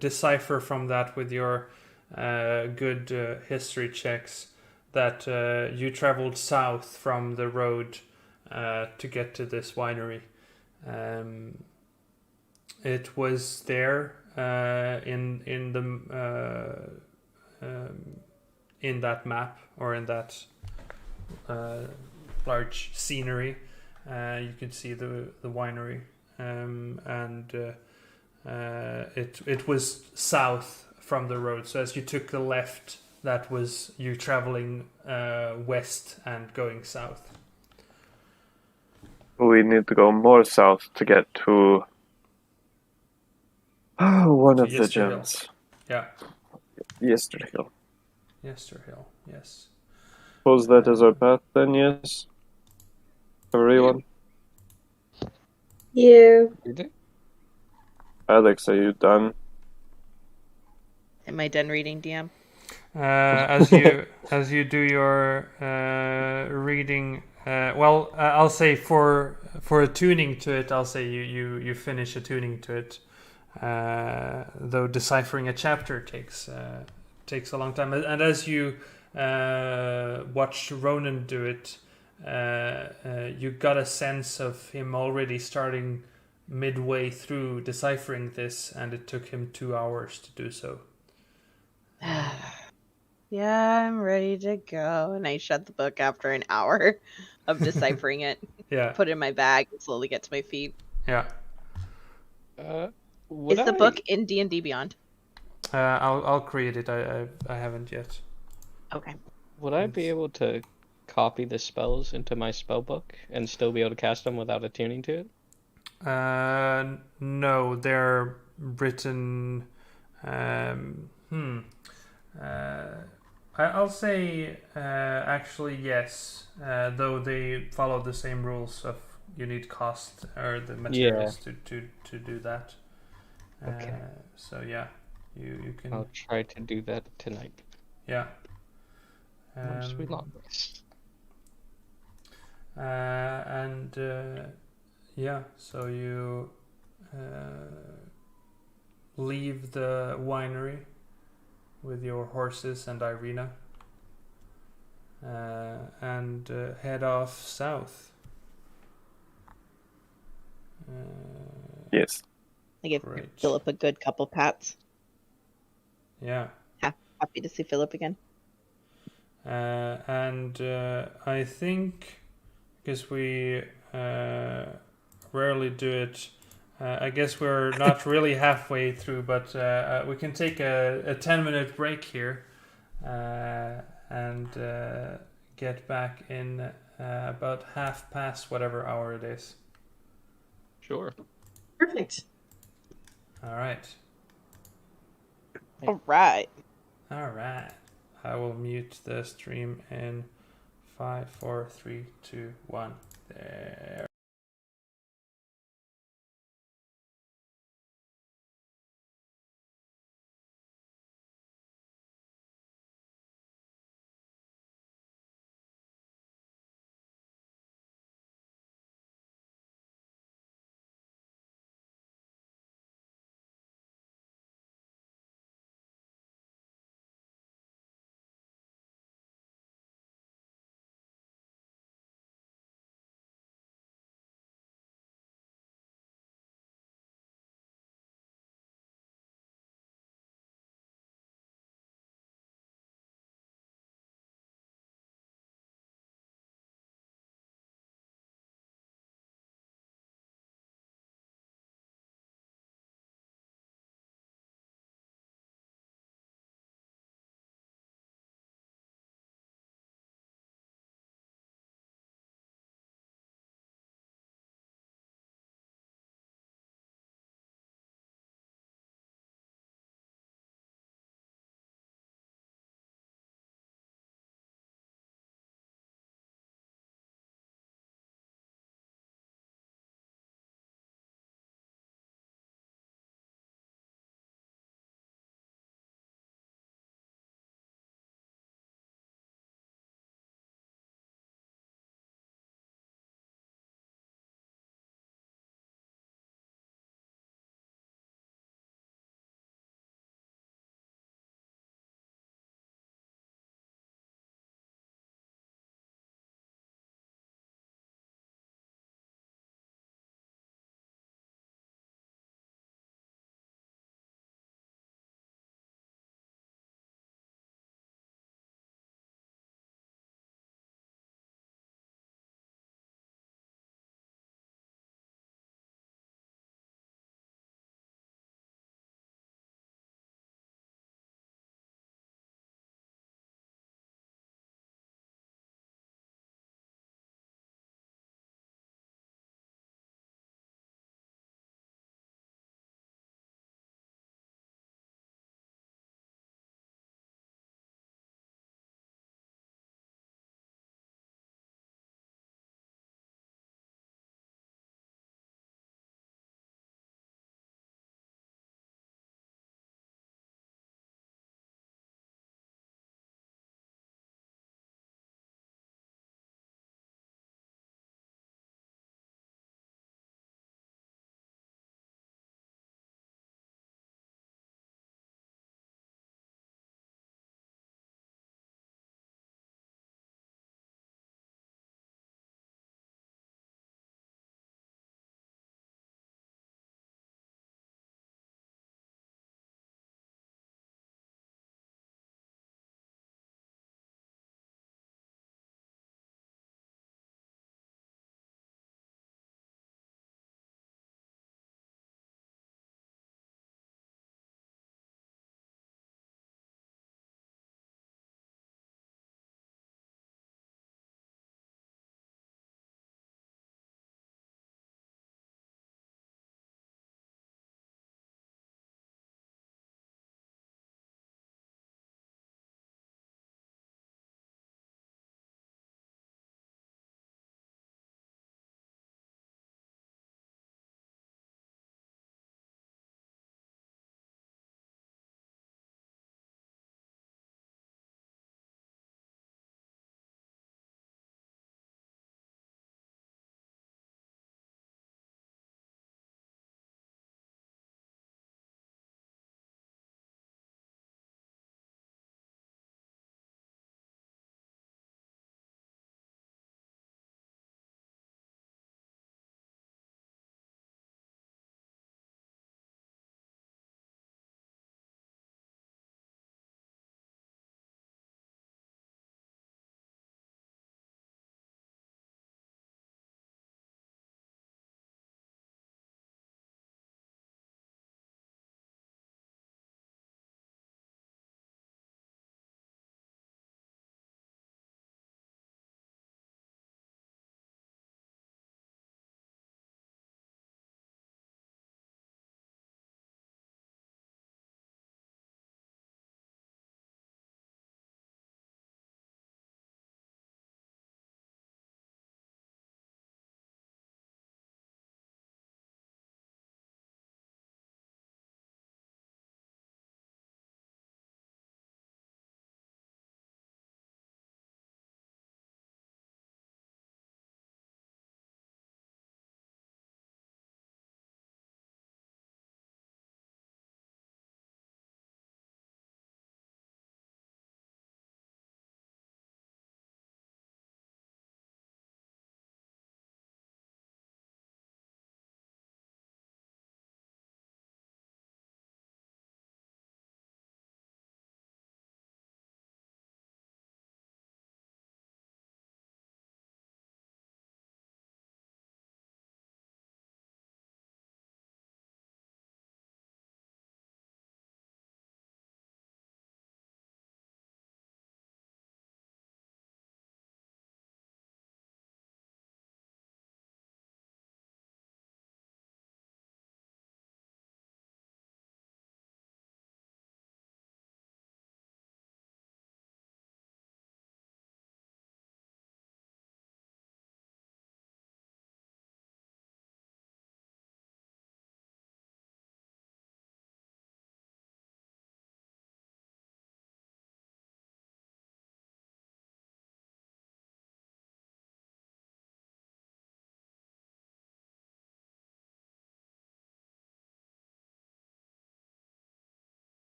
decipher from that with your good history checks that you traveled south from the road to get to this winery. It was there in that map, or in that large scenery. You can see the winery, and it was south from the road. So as you took the left, that was you traveling west and going south. We need to go more south to get to one To of the Yesterhill. gems. Yeah, Yesterhill. Yesterhill. Yes. Suppose that is our path then, yes? Everyone? Yeah. Alex, are you done? Am I done reading, DM? As you do your reading, I'll say for attuning to it, I'll say you finish attuning to it. Though deciphering a chapter takes a long time, and as you watched Ronan do it, you got a sense of him already starting midway through deciphering this, and it took him 2 hours to do so. Yeah, I'm ready to go. And I shut the book after an hour of deciphering it. Yeah. Put it in my bag and slowly get to my feet. Yeah. Is the book in D&D Beyond? I'll create it. I haven't yet. Okay. Would I be able to copy the spells into my spell book and still be able to cast them without attuning to it? No, they're Britain. I'll say actually yes, though they follow the same rules of you need cost or the materials to do that. Okay. So yeah, you can. I'll try to do that tonight. Yeah. Once we long rest. And yeah, so you leave the winery with your horses and Irina, and head off south. Yes. I give Great. Philip a good couple pats. Yeah. Happy to see Philip again. And I think, because we rarely do it, I guess we're not really halfway through, but we can take a 10-minute break here and get back in about 1/2 past whatever hour it is. Sure. Perfect. All right. All right. All right. I will mute the stream in 5, 4, 3, 2, 1. There.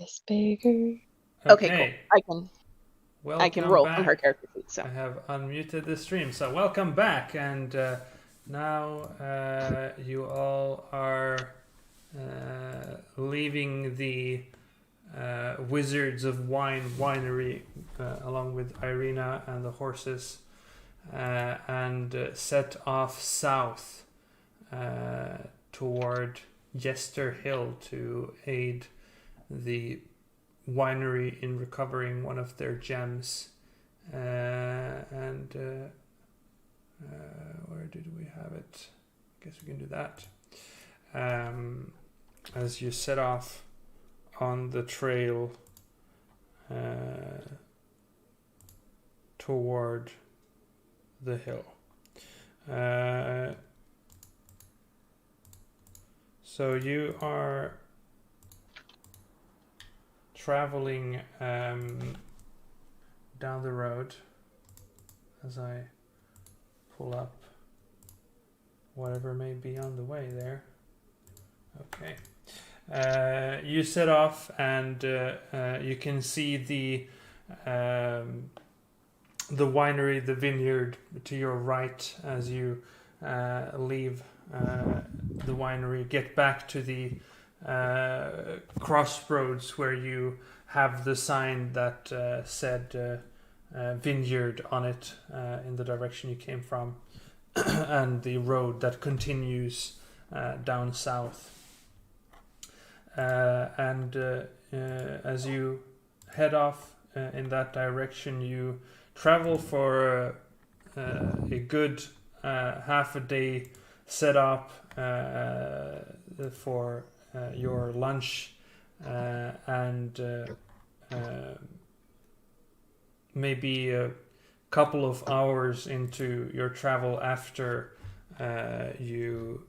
This bigger. Okay, cool. I can Welcome roll back. from her character sheet. So I have unmuted the stream. So welcome back, and now you all are leaving the Wizards of Wine winery along with Irina and the horses, and set off south toward Yester Hill to aid the winery in recovering one of their gems. And where did we have it? I guess we can do that. As you set off on the trail toward the hill. So you are traveling down the road as I pull up whatever may be on the way there. Okay. You set off, and you can see the winery, the vineyard to your right as you leave the winery, get back to the crossroads where you have the sign that said vineyard on it in the direction you came from, and the road that continues down south. And as you head off in that direction, you travel for a good half a day set up for your lunch, and maybe a couple of hours into your travel after you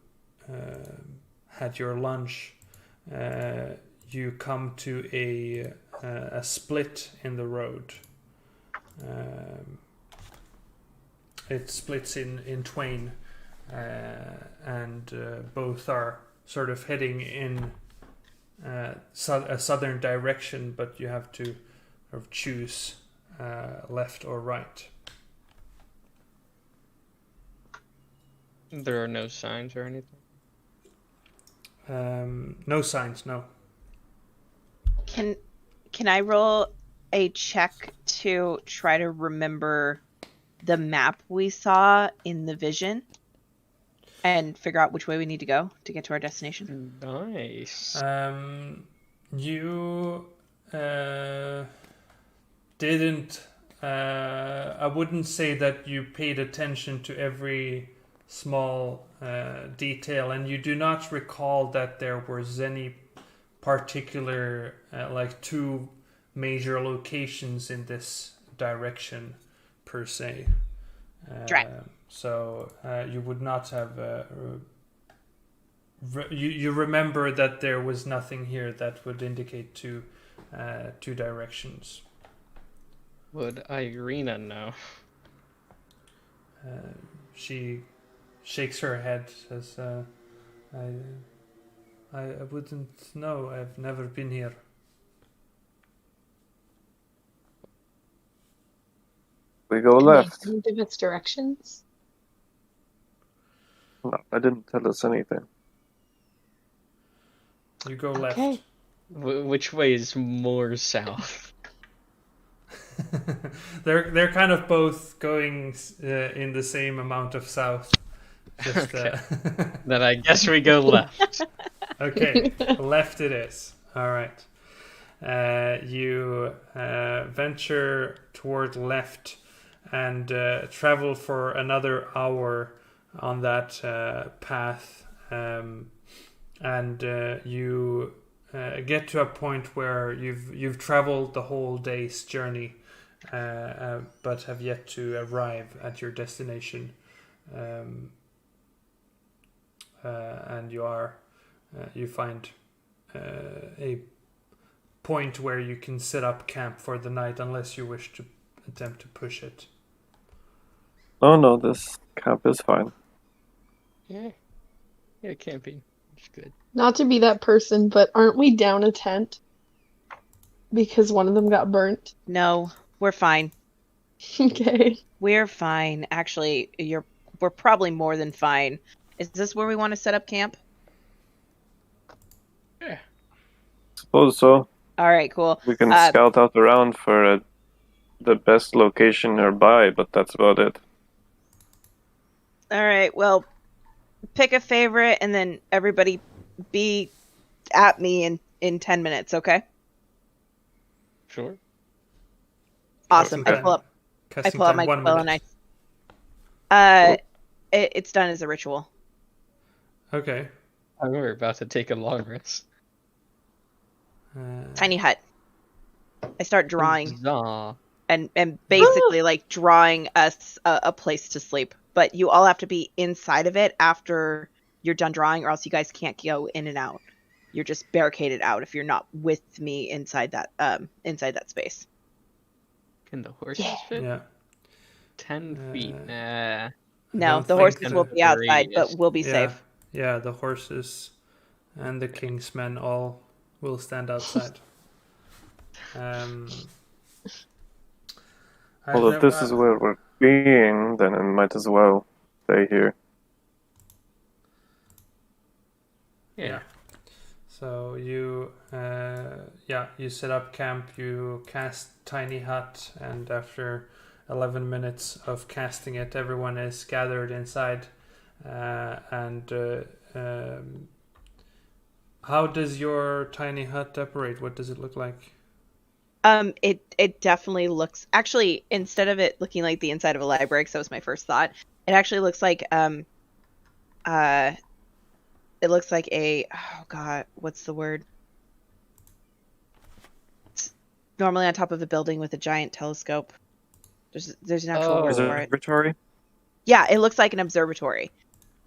had your lunch, you come to a split in the road. It splits in twain, and both are sort of heading in a southern direction, but you have to sort of choose left or right. There are no signs or anything? No signs, no. can I roll a check to try to remember the map we saw in the vision and figure out which way we need to go to get to our destination? Nice. You didn't. I wouldn't say that you paid attention to every small detail, and you do not recall that there was any particular like two major locations in this direction per se. Right. So you would not have. You remember that there was nothing here that would indicate two directions. Would Irina know? She shakes her head, says, I wouldn't know. I've never been here. We go Can left. they give us directions? No, I didn't tell us anything. You go Okay. left. Which way is more south? They're kind of both going in the same amount of south. Just, Okay. Then I guess we go left. Okay, left it is. All right. You venture toward left and travel for another hour on that path, and you get to a point where you've traveled the whole day's journey, but have yet to arrive at your destination, and you find a point where you can set up camp for the night, unless you wish to attempt to push it. Oh no, this camp is fine. Yeah. Yeah, camping. It's good. Not to be that person, but aren't we down a tent? because one of them got burnt? No, we're fine. Okay. We're fine. Actually, we're probably more than fine. Is this where we want to set up camp? Yeah. Suppose so. All right, cool. We can scout out around for the best location nearby, but that's about it. All right, well, pick a favorite and then everybody be at me in 10 minutes, okay? Sure. Awesome. I Okay. pull up Casting my time 1 quill minute. and it's done as a ritual. Okay. We're about to take a long rest. Tiny hut. I start drawing Huzzah. and basically like drawing us a place to sleep. But you all have to be inside of it after you're done drawing, or else you guys can't go in and out. You're just barricaded out if you're not with me inside that space. Can the horses fit? Yeah. 10 feet. Nah. No, don't the think horses so. will be outside, Radius. but we'll be safe. Yeah, the horses and the king's men all will stand outside. Well, if this is where we're being, then it might as well stay here. Yeah. So you you set up camp, you cast Tiny Hut, and after 11 minutes of casting it, everyone is gathered inside. How does your tiny hut operate? What does it look like? It definitely looks, actually, instead of it looking like the inside of a library, because that was my first thought, it actually looks like it looks like a, oh god, what's the word? It's normally on top of a building with a giant telescope. There's an actual word for it. Observatory? Yeah, it looks like an observatory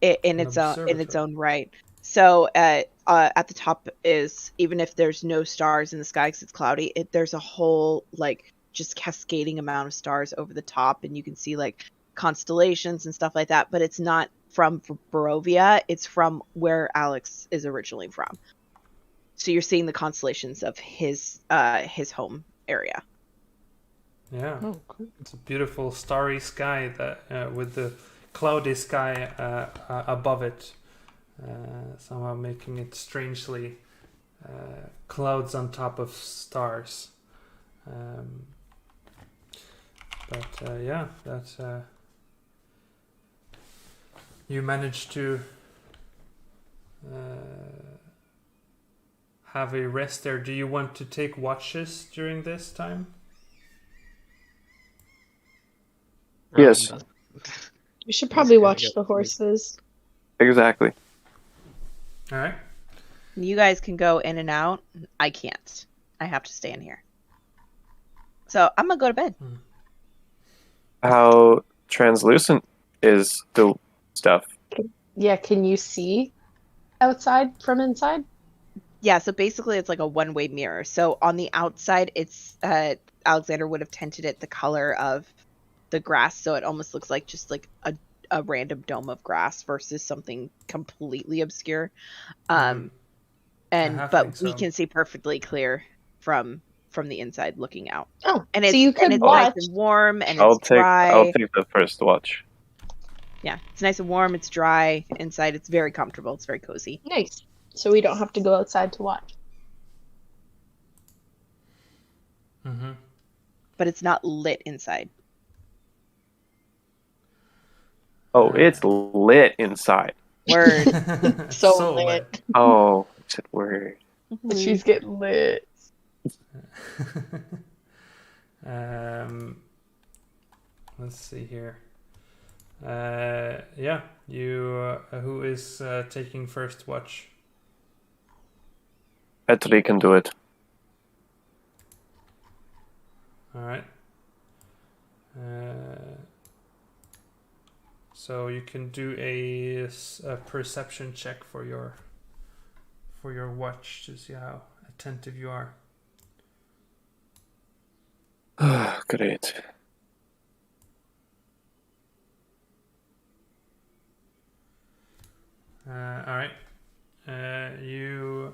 in its own right. So at the top is, even if there's no stars in the sky because it's cloudy, there's a whole like just cascading amount of stars over the top, and you can see like constellations and stuff like that. But it's not from Barovia; it's from where Alex is originally from. So you're seeing the constellations of his home area. Yeah, Oh, cool. it's a beautiful starry sky that with the cloudy sky above it, somehow making it strangely clouds on top of stars. That you managed to have a rest there. Do you want to take watches during this time? Yes. We should probably watch the horses. Exactly. All right. You guys can go in and out. I can't. I have to stay in here. So I'm gonna go to bed. How translucent is the stuff? Yeah, can you see outside from inside? Yeah, so basically it's like a one-way mirror. So on the outside, it's Alexander would have tinted it the color of the grass, so it almost looks like just like a random dome of grass versus something completely obscure. But we can see perfectly clear from the inside looking out. Oh, and so it's, you could and it's watch. nice and warm, and I'll it's dry. I'll take the first watch. Yeah, it's nice and warm. It's dry inside. It's very comfortable. It's very cozy. Nice. So we don't have to go outside to watch. Mm-hmm. But it's not lit inside. Oh, it's lit inside. Word. So lit. Oh, it's a word. She's getting lit. Let's see here. You. Who is taking first watch? Etri can do it. All right. So you can do a perception check for your watch to see how attentive you are. Great. All right. You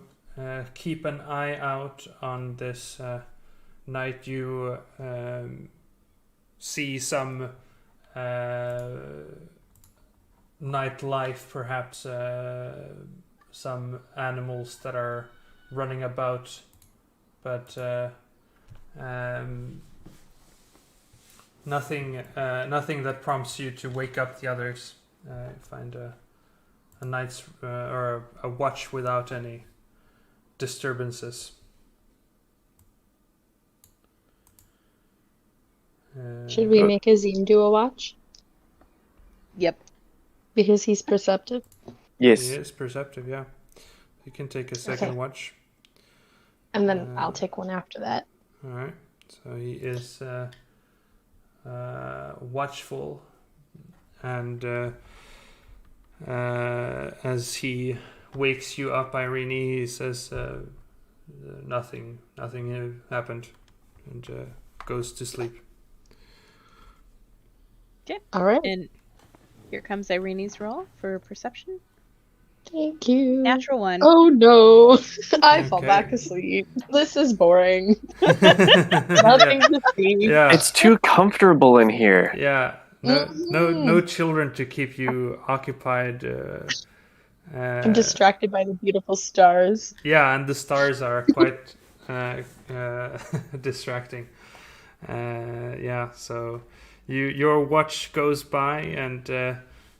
keep an eye out on this night, you see some nightlife, perhaps some animals that are running about, but nothing that prompts you to wake up the others. Find a night's or a watch without any disturbances. Should we make Azim do a watch? Yep. Because he's perceptive. Yes. He is perceptive, yeah. You can take a second watch. And then I'll take one after that. All right. So he is watchful, and as he wakes you up, Irene, he says, "Nothing happened," and goes to sleep. Okay. All right. And here comes Irene's roll for perception. Thank you. Natural one. Oh no. I fall Okay. back asleep. This is boring. Nothing to see. Yeah, It's too comfortable in here. yeah. No children to keep you occupied. I'm distracted by the beautiful stars. Yeah, and the stars are quite distracting. Yeah, so your watch goes by, and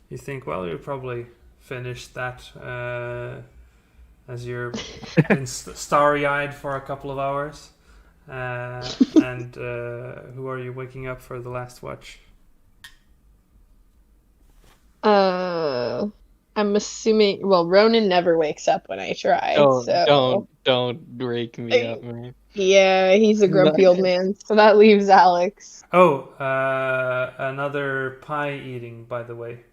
you think, well, you'll probably finish that as you're been starry-eyed for a couple of hours. And who are you waking up for the last watch? I'm assuming. Well, Ronan never wakes up when I try. Don't break me up, man. Yeah, he's a grumpy old man. So that leaves Alex. Oh, another pie eating, by the way.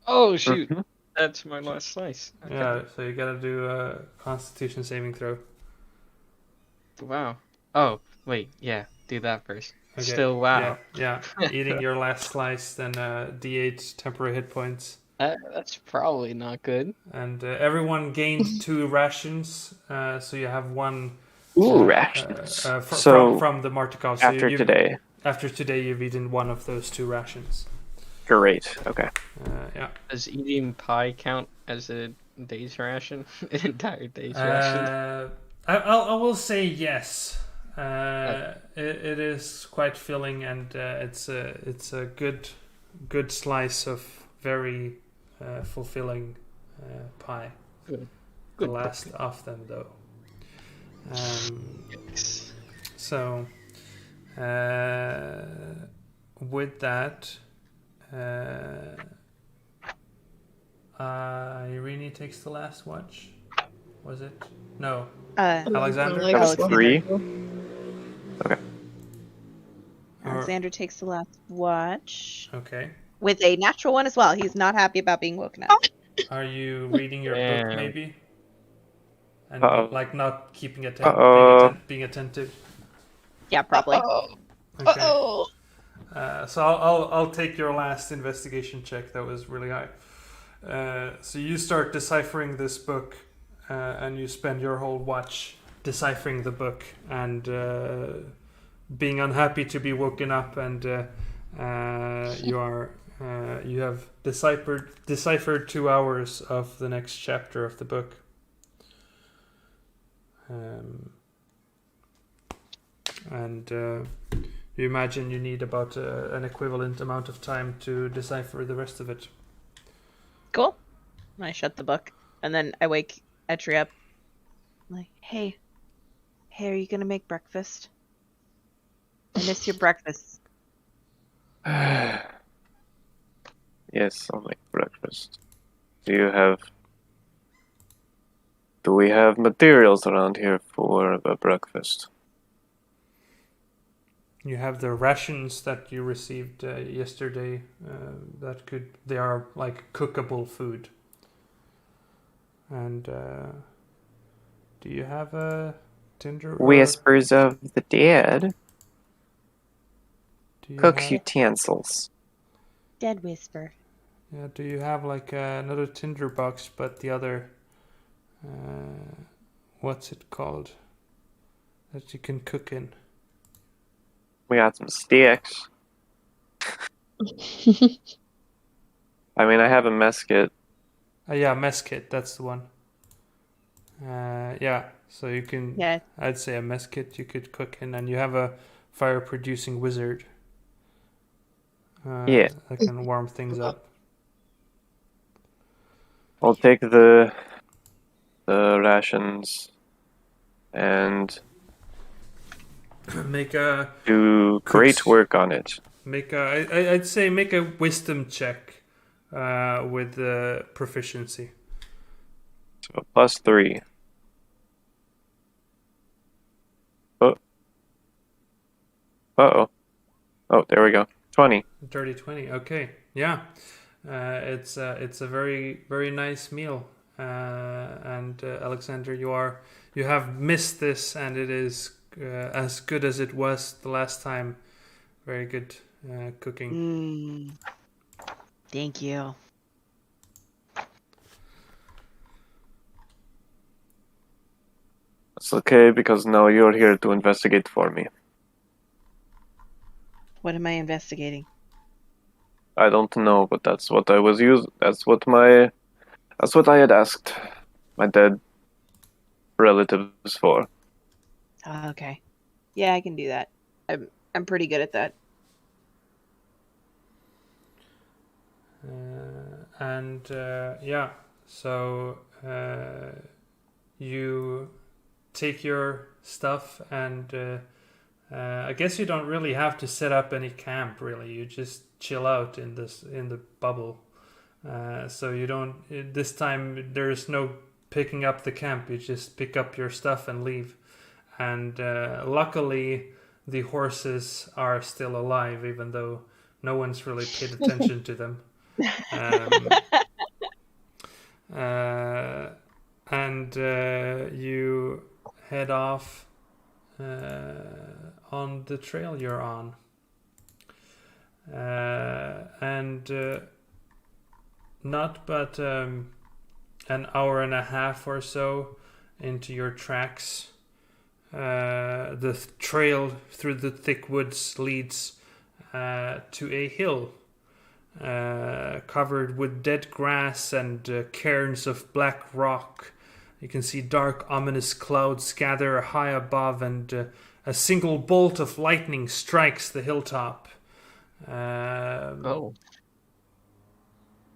Oh shoot, Mhm. that's my last slice. Okay. Yeah, so you gotta do a Constitution saving throw. Wow. Oh wait, yeah, do that first. Okay. Still wow. Yeah. Eating your last slice, then D8 temporary hit points. That's probably not good. And everyone gained 2 rations, so you have one Ooh, rations. from the Martikov. So After today. After today, you've eaten one of those 2 rations. Great. Okay. Yeah. Does eating pie count as a day's ration? An entire day's ration? I will say yes. It is quite filling, and it's a good slice of very fulfilling pie. Good. The Good. last of them, though. Yes. So, with that, Irene takes the last watch. Was it? No. Alexander? Like, Alexander. 3. Okay. Alexander takes the last watch Okay. with a natural one as well. He's not happy about being woken up. Are you reading your book, Damn. maybe? And Uh-oh. like not keeping being attentive. Yeah, probably. Okay. Oh. So I'll take your last investigation check. That was really high. So you start deciphering this book, and you spend your whole watch deciphering the book and being unhappy to be woken up, and you have deciphered 2 hours of the next chapter of the book. And you imagine you need about an equivalent amount of time to decipher the rest of it. Cool. I shut the book, and then I wake Etri up. I'm like, hey, are you gonna make breakfast? I miss your breakfast. Yes, I'll make breakfast. Do we have materials around here for the breakfast? You have the rations that you received yesterday. They are like cookable food. And do you have a tinder? Whispers of the dead. Do you Cook's have- utensils. Dead whisper. Yeah, do you have like another tinder box, but the other, what's it called? that you can cook in. We got some sticks. I mean, I have a mess kit. Yeah, mess kit. That's the one. Yeah. So you can. Yeah. I'd say a mess kit you could cook in, and you have a fire-producing wizard. Yeah. That can warm things up. I'll take the rations and Make a do great work on it. I'd say make a wisdom check with proficiency. So +3. Oh. Uh-oh. Oh, there we go. 20. Dirty 20. Okay. Yeah. It's a very, very nice meal. And Alexander, you have missed this, and it is as good as it was the last time. Very good cooking. Thank you. It's okay, because now you're here to investigate for me. What am I investigating? I don't know, but that's what I was That's what I had asked my dead relatives for. Oh, okay. Yeah, I can do that. I'm pretty good at that. Yeah, so you take your stuff, and I guess you don't really have to set up any camp. Really, you just chill out in the bubble. So you don't. This time there's no picking up the camp. You just pick up your stuff and leave. And luckily, the horses are still alive, even though no one's really paid attention to them. And you head off on the trail you're on. And not but an hour and a half or so into your tracks, the trail through the thick woods leads to a hill covered with dead grass and cairns of black rock. You can see dark, ominous clouds gather high above, and a single bolt of lightning strikes the hilltop.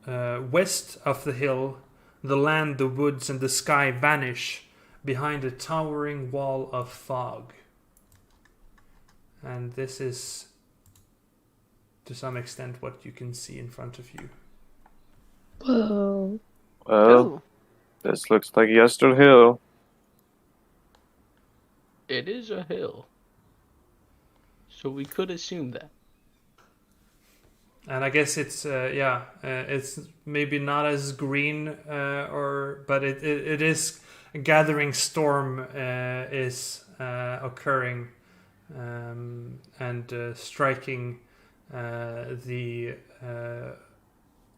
West of the hill, the land, the woods, and the sky vanish behind a towering wall of fog. And this is, to some extent, what you can see in front of you. Whoa. Well, Ooh. this looks like Yester Hill. It is a hill. So we could assume that. And I guess it's it's maybe not as green, but it is a gathering storm is occurring, and striking the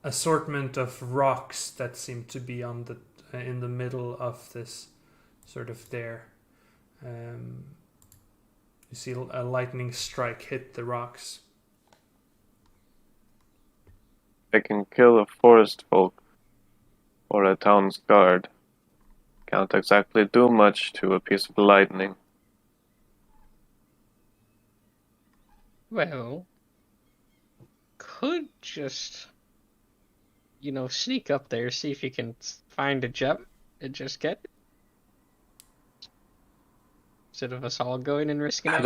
assortment of rocks that seem to be on the in the middle of this sort of there. You see a lightning strike hit the rocks. I can kill a forest folk or a town's guard. Can't exactly do much to a piece of lightning. Well, could just, sneak up there, see if you can find a gem and just get it. Instead of us all going and risking I it.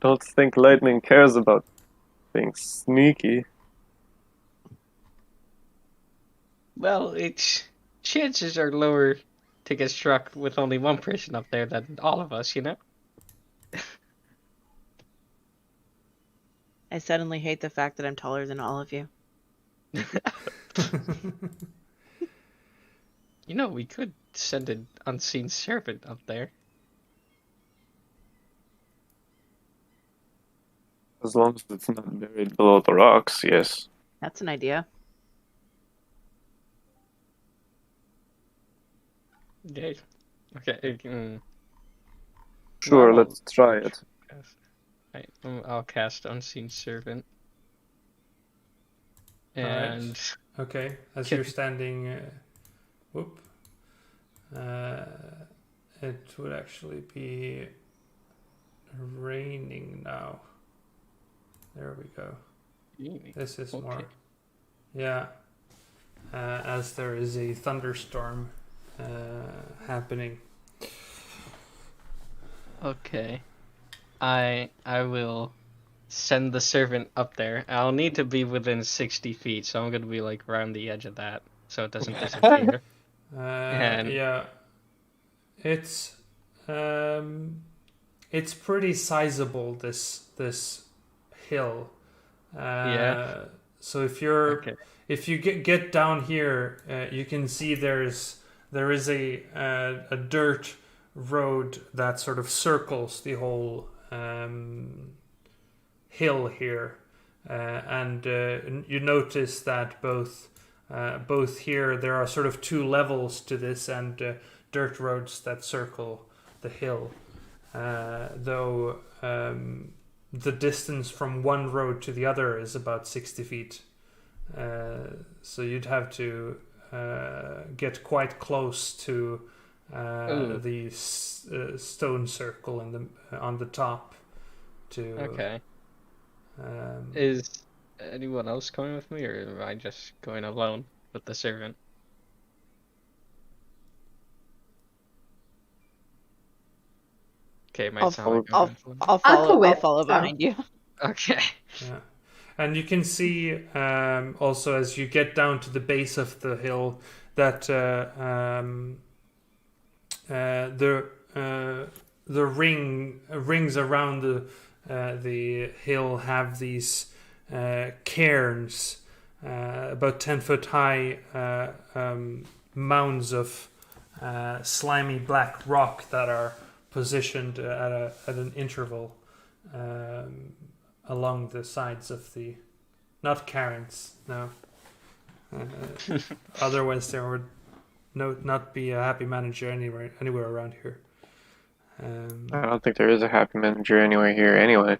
don't think lightning cares about being sneaky. Well, chances are lower to get struck with only one person up there than all of us, I suddenly hate the fact that I'm taller than all of you. We could send an unseen servant up there. As long as it's not buried below the rocks, yes. That's an idea. Okay. Sure, Well, let's try it. I'll cast Unseen Servant. And Alright. Okay, as Can- you're standing, it would actually be raining now. There we go. This is more, yeah. As there is a thunderstorm happening. Okay. I will send the servant up there. I'll need to be within 60 feet, so I'm gonna be like around the edge of that, so it doesn't disappear. And- Yeah, it's pretty sizable. This hill. Yeah. So if you're Okay. if you get down here, you can see there is a dirt road that sort of circles the whole hill here, and you notice that both here there are sort of two levels to this, and dirt roads that circle the hill, though the distance from one road to the other is about 60 feet. So you'd have to get quite close to the stone circle on the top. Okay. Is anyone else coming with me, or am I just going alone with the servant? Okay, I'll sound like I'll, I'm I'll I'll go follow. with, I'll follow so. behind you. Okay. Yeah. And you can see also as you get down to the base of the hill that the rings around the hill have these cairns, about 10 foot high, mounds of slimy black rock that are positioned at an interval along the sides of the, not cairns, no. Otherwise, there would not be a happy manager anywhere around here. I don't think there is a happy manager anywhere here anyway.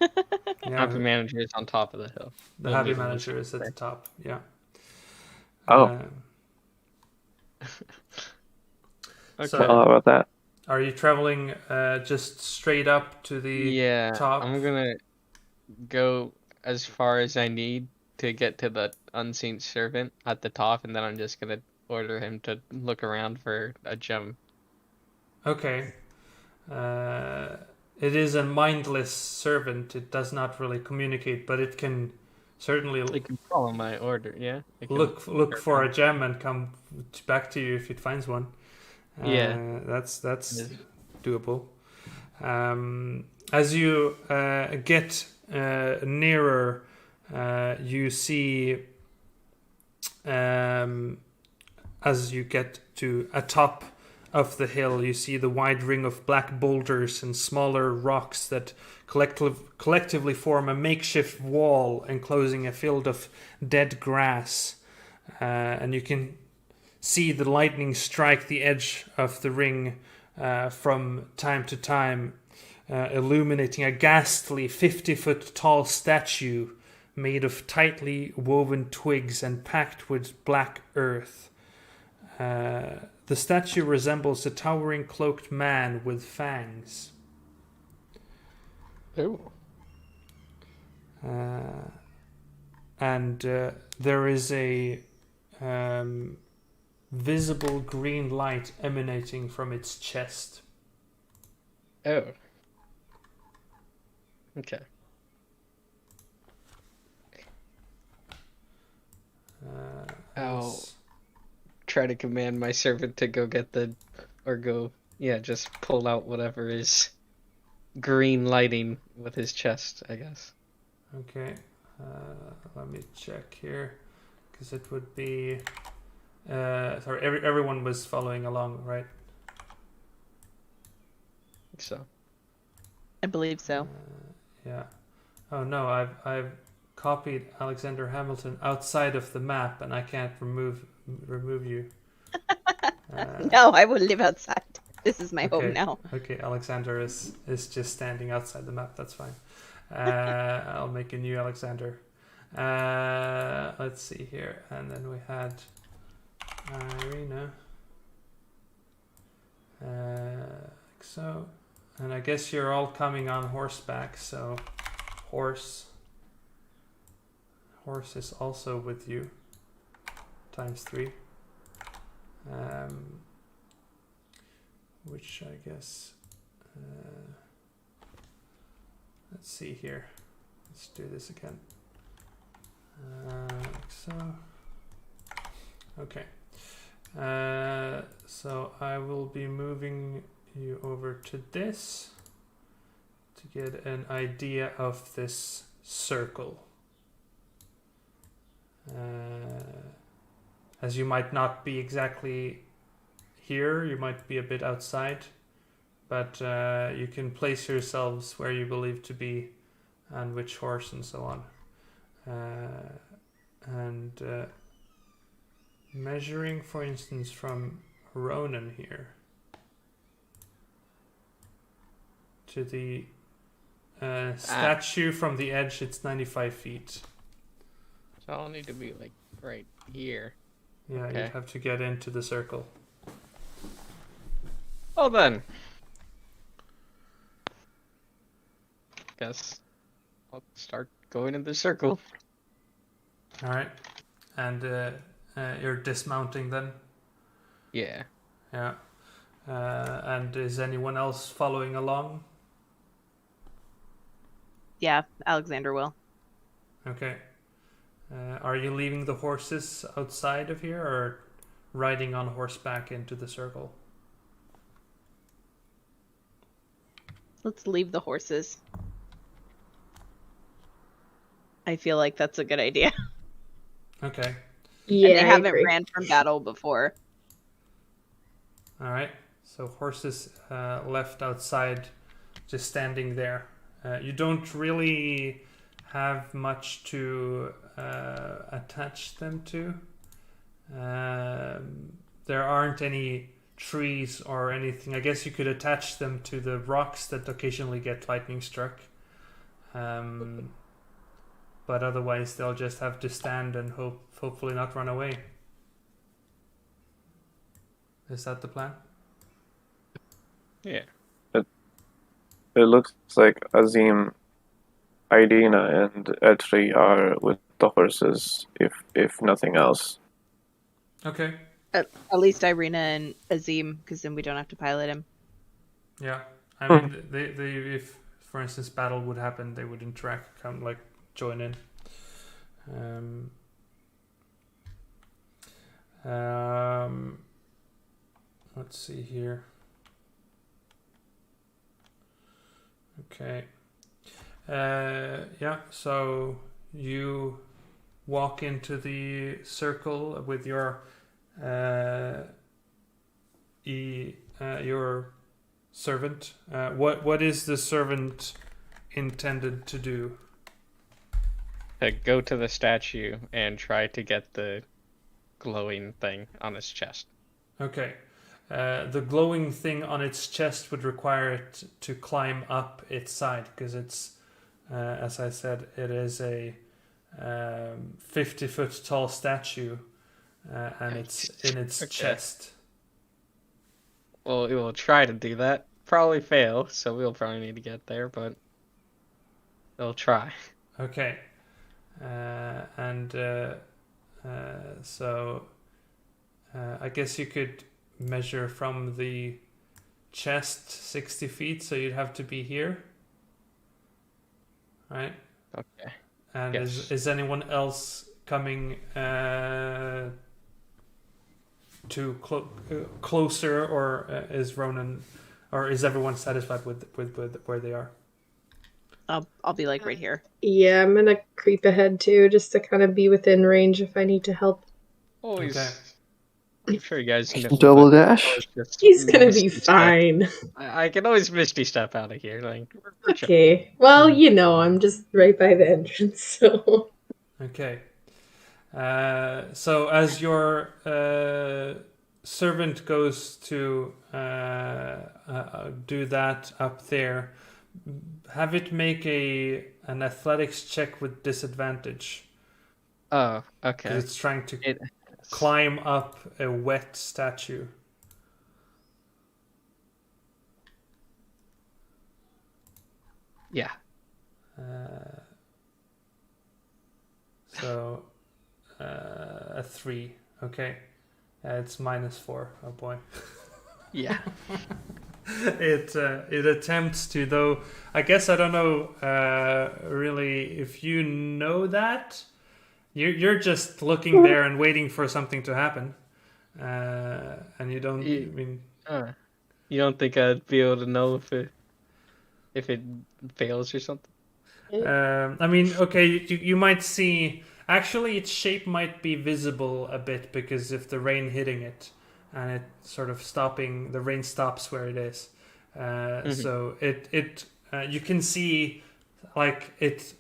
Yeah, Happy manager is on top of the hill. the We'll happy meet him manager is at there. the top. Yeah. Oh. Okay. So, Well, how about that? are you traveling just straight up to the top? I'm gonna go as far as I need to get to the unseen servant at the top, and then I'm just gonna order him to look around for a gem. Okay. It is a mindless servant. It does not really communicate, but it can certainly You can follow my order, yeah? It can look for a gem and come back to you if it finds one. Yeah. That's doable. As you get nearer, you see, as you get to atop of the hill, you see the wide ring of black boulders and smaller rocks that collectively form a makeshift wall enclosing a field of dead grass. And you can see the lightning strike the edge of the ring from time to time, illuminating a ghastly 50-foot tall statue made of tightly woven twigs and packed with black earth. The statue resembles a towering cloaked man with fangs. Oh. And there is a visible green light emanating from its chest. Oh. Okay. I'll try to command my servant to go get just pull out whatever is green lighting with his chest, I guess. Okay, let me check here, because it would be. Sorry, everyone was following along, right? So. I believe so. Yeah. Oh no, I've copied Alexander Hamilton outside of the map, and I can't remove you. No, I will live outside. This is my home now. Okay, Alexander is just standing outside the map. That's fine. I'll make a new Alexander. Let's see here, and then we had Irina. Like so, and I guess you're all coming on horseback. So, horse is also with you. ×3. Which I guess. Let's see here. Let's do this again. Like so. Okay. So I will be moving you over to this to get an idea of this circle. As you might not be exactly here, you might be a bit outside, but you can place yourselves where you believe to be and which horse and so on. Measuring, for instance, from Ronan here to the statue from the edge, it's 95 feet. So I'll need to be like right here. Yeah, Okay. you'd have to get into the circle. Well then. Guess I'll start going in the circle. All right, and you're dismounting then. Yeah. Yeah. And is anyone else following along? Yeah, Alexander will. Okay. Are you leaving the horses outside of here or riding on horseback into the circle? Let's leave the horses. I feel like that's a good idea. Okay. Yeah, And they I haven't agree. ran from battle before. All right. So horses left outside, just standing there. You don't really have much to attach them to. There aren't any trees or anything. I guess you could attach them to the rocks that occasionally get lightning struck. But otherwise they'll just have to stand and hopefully not run away. Is that the plan? Yeah. It looks like Azim, Irina, and Etri are with the horses, if nothing else. Okay. At least Irina and Azim, because then we don't have to pilot him. Yeah. I mean, they if, for instance, battle would happen, they would interact, come, like, join in. Let's see here. Okay. Yeah, so you walk into the circle with your your servant. What is the servant intended to do? To go to the statue and try to get the glowing thing on his chest. Okay. The glowing thing on its chest would require it to climb up its side because it's, as I said, it is a 50-foot tall statue, and it's in its chest. Well, we will try to do that. Probably fail, so we'll probably need to get there, but we'll try. Okay. So I guess you could measure from the chest 60 feet, so you'd have to be here, right? Okay. And Yes. is anyone else coming closer, or is Ronan, or is everyone satisfied with where they are? I'll be like right here. Yeah, I'm gonna creep ahead too, just to kind of be within range if I need to help. Always. Okay. I'm sure you guys know. Double but dash? always just He's gonna be misty step. fine. I can always misty step out of here. Like, we're chill. Okay. Well, you know, I'm just right by the entrance, so. Okay. So as your servant goes to do that up there, have it make an athletics check with disadvantage. Oh, Because okay. it's trying to It, climb up a wet statue. yeah. So a 3. Okay. It's -4. Oh boy. Yeah. It attempts to, though. I guess I don't know really if you know that. You're just looking there and waiting for something to happen, and you don't. I mean, You don't think I'd be able to know if it fails or something? I mean, okay, you might see. Actually, its shape might be visible a bit because if the rain hitting it, and it sort of stopping, the rain stops where it is. So it you can see like it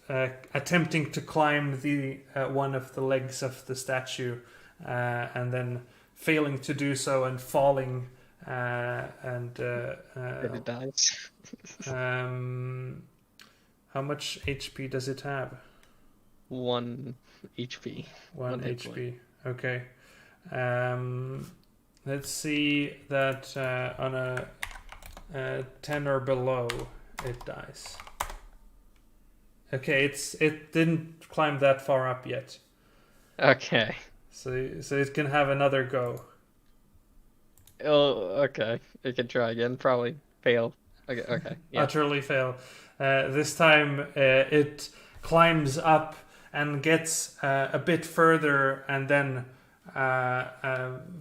attempting to climb the one of the legs of the statue, and then failing to do so and falling, and It dies. how much HP does it have? 1 HP. 1 hit HP. Okay. Let's see that on a 10 or below, it dies. Okay, it didn't climb that far up yet, Okay. so it can have another go. Oh, okay. It can try again. Probably fail. Okay. Yeah. Utterly fail. This time it climbs up and gets a bit further and then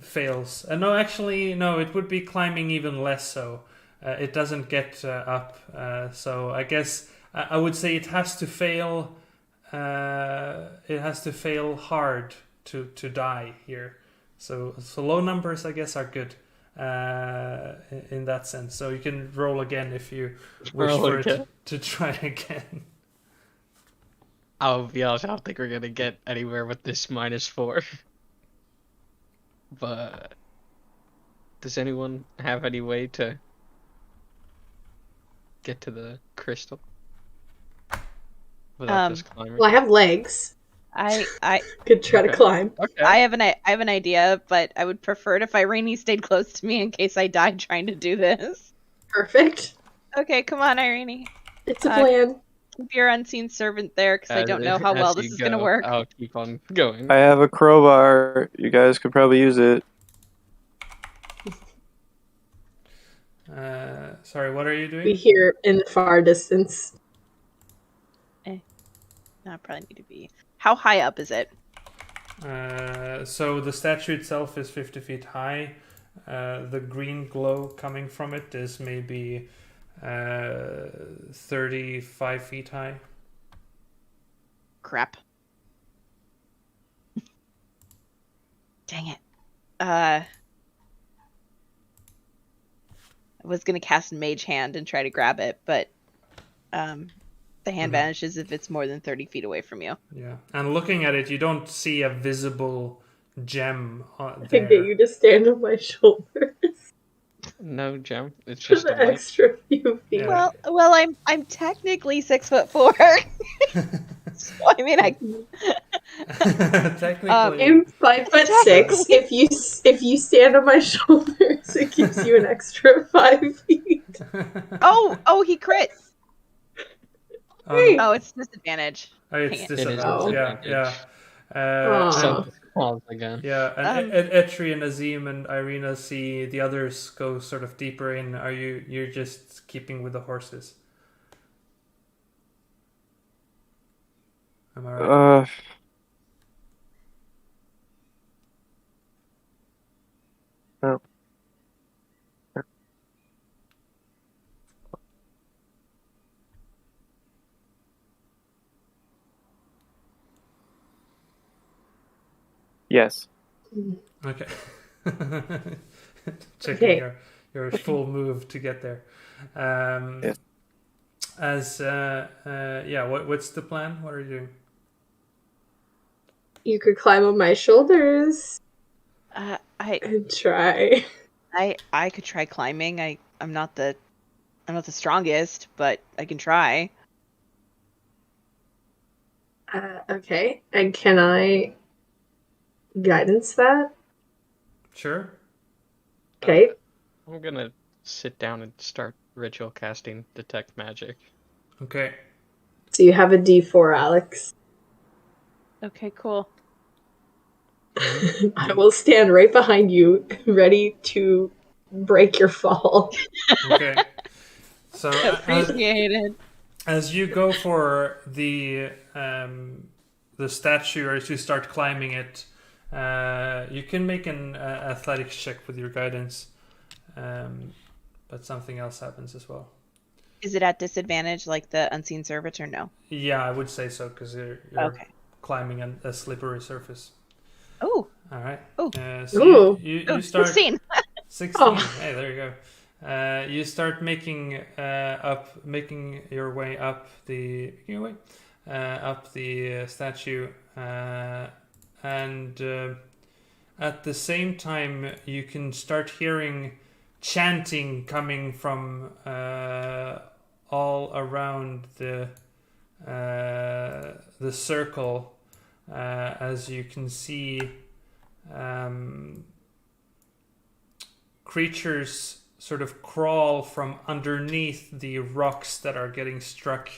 fails. No, actually, no. It would be climbing even less so. It doesn't get up. So I guess I would say it has to fail. It has to fail hard to die here. So low numbers, I guess, are good in that sense. So you can roll again if you wish Roll for again? it to try again. I'll be honest, I don't think we're gonna get anywhere with this -4. But does anyone have any way to get to the crystal without just climbing? Well, I have legs. I Could try to Okay. climb. Okay. I have an idea, but I would prefer it if Irene stayed close to me in case I died trying to do this. Perfect. Okay, come on, Irene. It's a plan. Keep your unseen servant there, because I don't know how As well you this is going to go, work. I'll keep on going. I have a crowbar. You guys could probably use it. Sorry, what are you We doing? hear in the far distance. I probably need to be. How high up is it? So the statue itself is 50 feet high. The green glow coming from it is maybe 35 feet high. Crap. Dang it. I was gonna cast Mage Hand and try to grab it, but the hand vanishes if it's more than 30 feet away from you. Yeah, and looking at it, you don't see a visible gem I can there. get you to stand on my shoulders No gem. It's for just a the light. extra few feet. Yeah. Well, I'm technically 6'4". So I mean, Technically, I'm 5'6". If you stand on my shoulders, it gives you an extra 5 feet. oh, he crit. Hey. Oh, it's disadvantage. it's Dang it. disadvantage. It is Yeah. Aw. So falls again. Yeah, and Etri and Azim and Irina see the others go sort of deeper in. You're just keeping with the horses? Am I right? No. Yes. Okay. Checking Okay. your full move to get there. Yes. As what's the plan? What are you doing? You could climb on my shoulders. And try. I could try climbing. I'm not the strongest, but I can try. Okay. And can I guidance that? Sure. Okay. I'm gonna sit down and start ritual casting detect magic. Okay. So you have a D4, Alex. Okay, cool. I will stand right behind you, ready to break your fall. Okay. So Appreciated. as you go for the statue, or as you start climbing it, you can make an athletics check with your guidance, but something else happens as well. Is it at disadvantage like the unseen servitor? No. Yeah, I would say so because you're Okay. climbing a slippery surface. Oh. All right. Oh. So Ooh. you start 16. 16. Oh. Hey, there you go. You start making your way up the statue, and at the same time you can start hearing chanting coming from all around the circle, as you can see. Creatures sort of crawl from underneath the rocks that are getting struck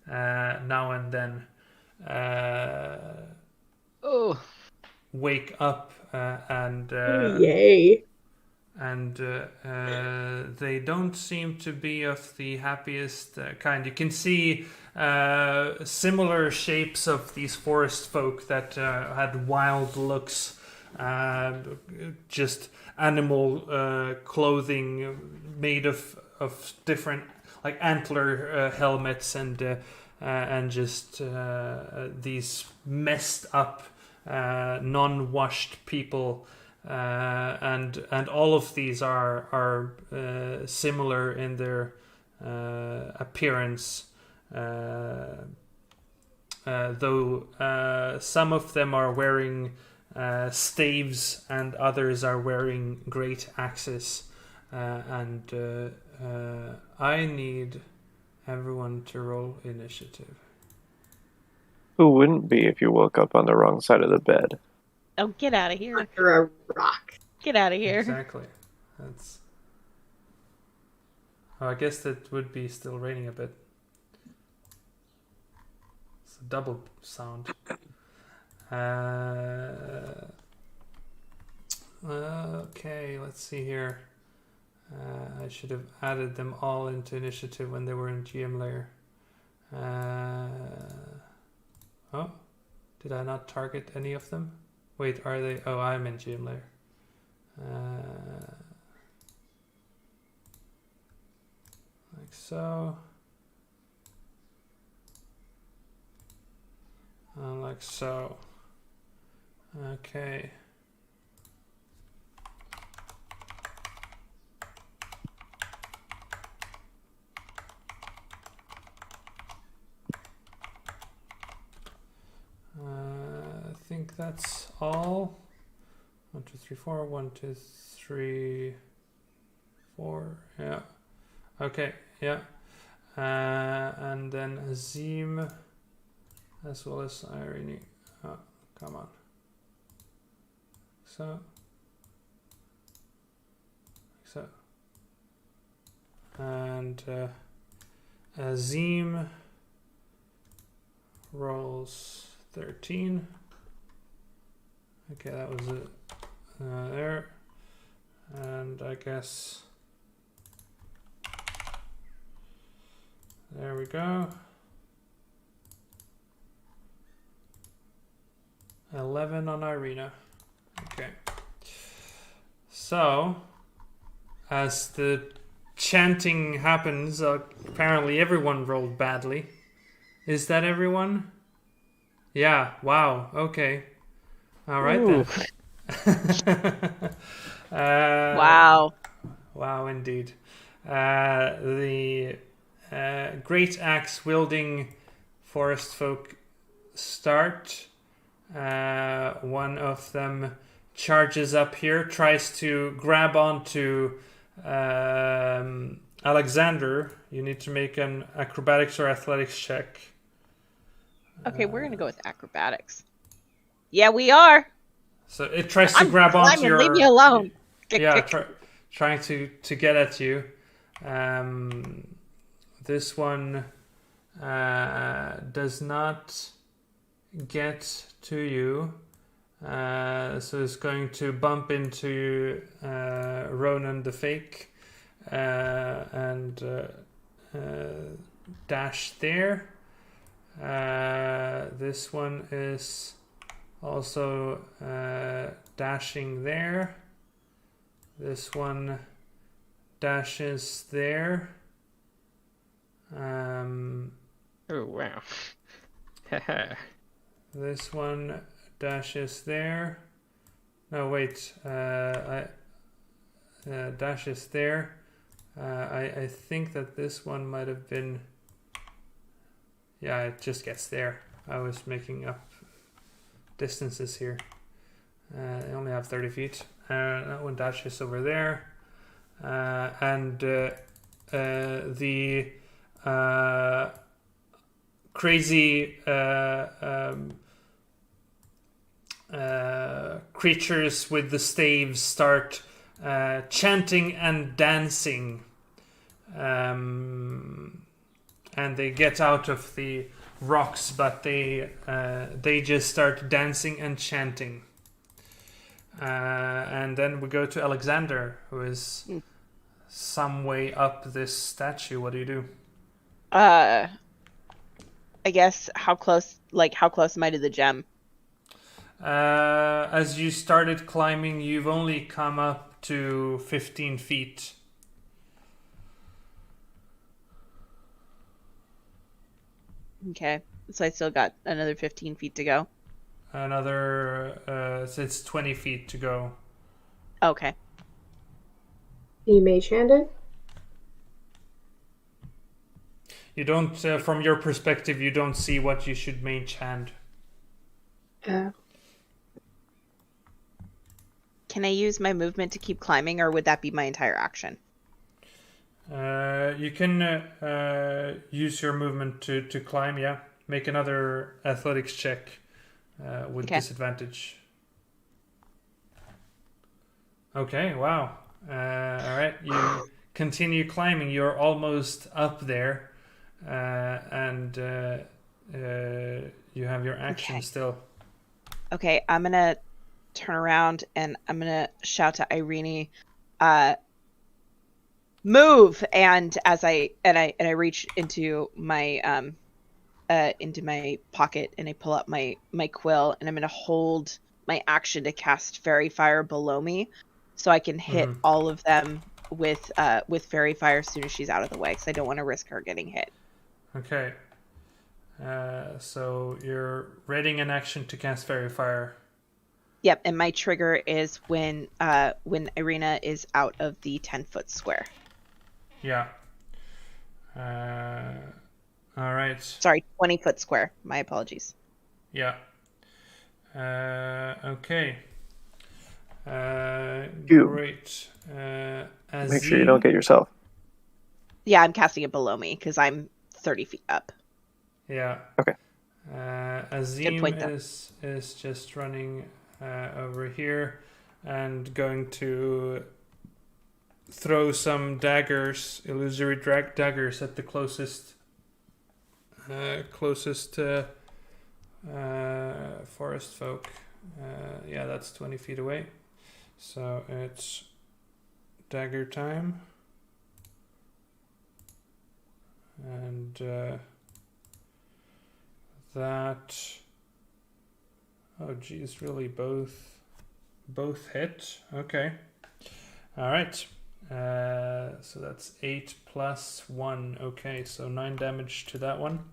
now and then. Wake up and Yay. and they don't seem to be of the happiest kind. You can see similar shapes of these forest folk that had wild looks, just animal clothing made of different, like antler helmets, and just these messed up non-washed people, and all of these are similar in their appearance, though some of them are wearing staves and others are wearing great axes, and I need everyone to roll initiative. Who wouldn't be if you woke up on the wrong side of the bed? Oh, get out of here. Under a rock. Get out of here. Exactly. That's. Oh, I guess that would be still raining a bit. It's a double sound. Okay, let's see here. I should have added them all into initiative when they were in GM layer. Oh, did I not target any of them? Wait, are they? Oh, I'm in GM layer. Like so. Like so. Okay. I think that's all. 1, 2, 3, 4. 1, 2, 3, 4. Yeah. Okay. Yeah. And then Azim, as well as Irene. Oh, come on. So. And Azim rolls 13. Okay, that was it. There. And I guess there we go. 11 on Irina. Okay. So, as the chanting happens, apparently everyone rolled badly. Is that everyone? Yeah, wow, okay. All right then. Wow. Wow, indeed. The great axe wielding forest folk start. One of them charges up here, tries to grab onto Alexander. You need to make an acrobatics or athletics check. Okay, we're gonna go with acrobatics. Yeah, we are. So it tries to grab onto climbing, your. leave me alone. Yeah, trying to get at you. This one does not get to you. So it's going to bump into Ronan the Fake and dash there. This one is also dashing there. This one dashes there. Oh wow. This one dashes there. No, wait. Dashes there. I think that this one might have been. Yeah, it just gets there. I was making up distances here. I only have 30 feet. That one dashes over there. And the crazy creatures with the staves start chanting and dancing. And they get out of the rocks, but they just start dancing and chanting. And then we go to Alexander, who is some way up this statue. What do you do? I guess how close am I to the gem? As you started climbing, you've only come up to 15 feet. Okay, so I still got another 15 feet to go. So it's 20 feet to go. Okay. Can you mage hand it? You don't, from your perspective, you don't see what you should mage hand. Yeah. Can I use my movement to keep climbing, or would that be my entire action? You can use your movement to climb, yeah. Make another athletics check with disadvantage. Okay, wow. Alright, you continue climbing. You're almost up there. And you have your action still. Okay, I'm gonna turn around and I'm gonna shout to Irene, move! And as I reach into my pocket and I pull up my quill and I'm gonna hold my action to cast Fairy Fire below me, so I can hit all of them with Fairy Fire as soon as she's out of the way, because I don't want to risk her getting hit. Okay. So you're readying an action to cast Fairy Fire. Yep, and my trigger is when Irina is out of the 10-foot square. Yeah. All right. Sorry, 20-foot square. My apologies. Yeah. Okay. You. Great. Make sure you don't get yourself. Yeah, I'm casting it below me because I'm 30 feet up. Yeah. Okay. Good point, Azim is just running over here and going to throw some daggers, illusory daggers, at the closest forest folk. Yeah, that's 20 feet away. So it's dagger time. And that... Oh geez, really both hit? Okay. Alright. So that's 8 plus 1. Okay, so 9 damage to that one.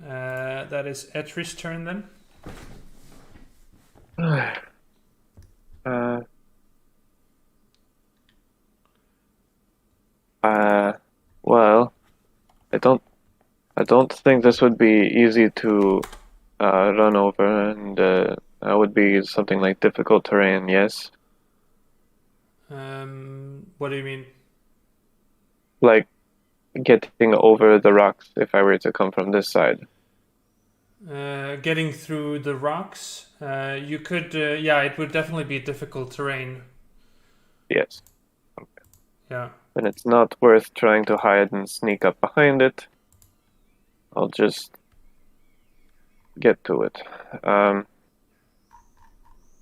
That is Etri's turn then. Well, I don't think this would be easy to run over and That would be something like difficult terrain, yes? What do you mean? Like getting over the rocks if I were to come from this side. Getting through the rocks, you could, yeah, it would definitely be difficult terrain. Yes. Yeah. Then it's not worth trying to hide and sneak up behind it. I'll just get to it.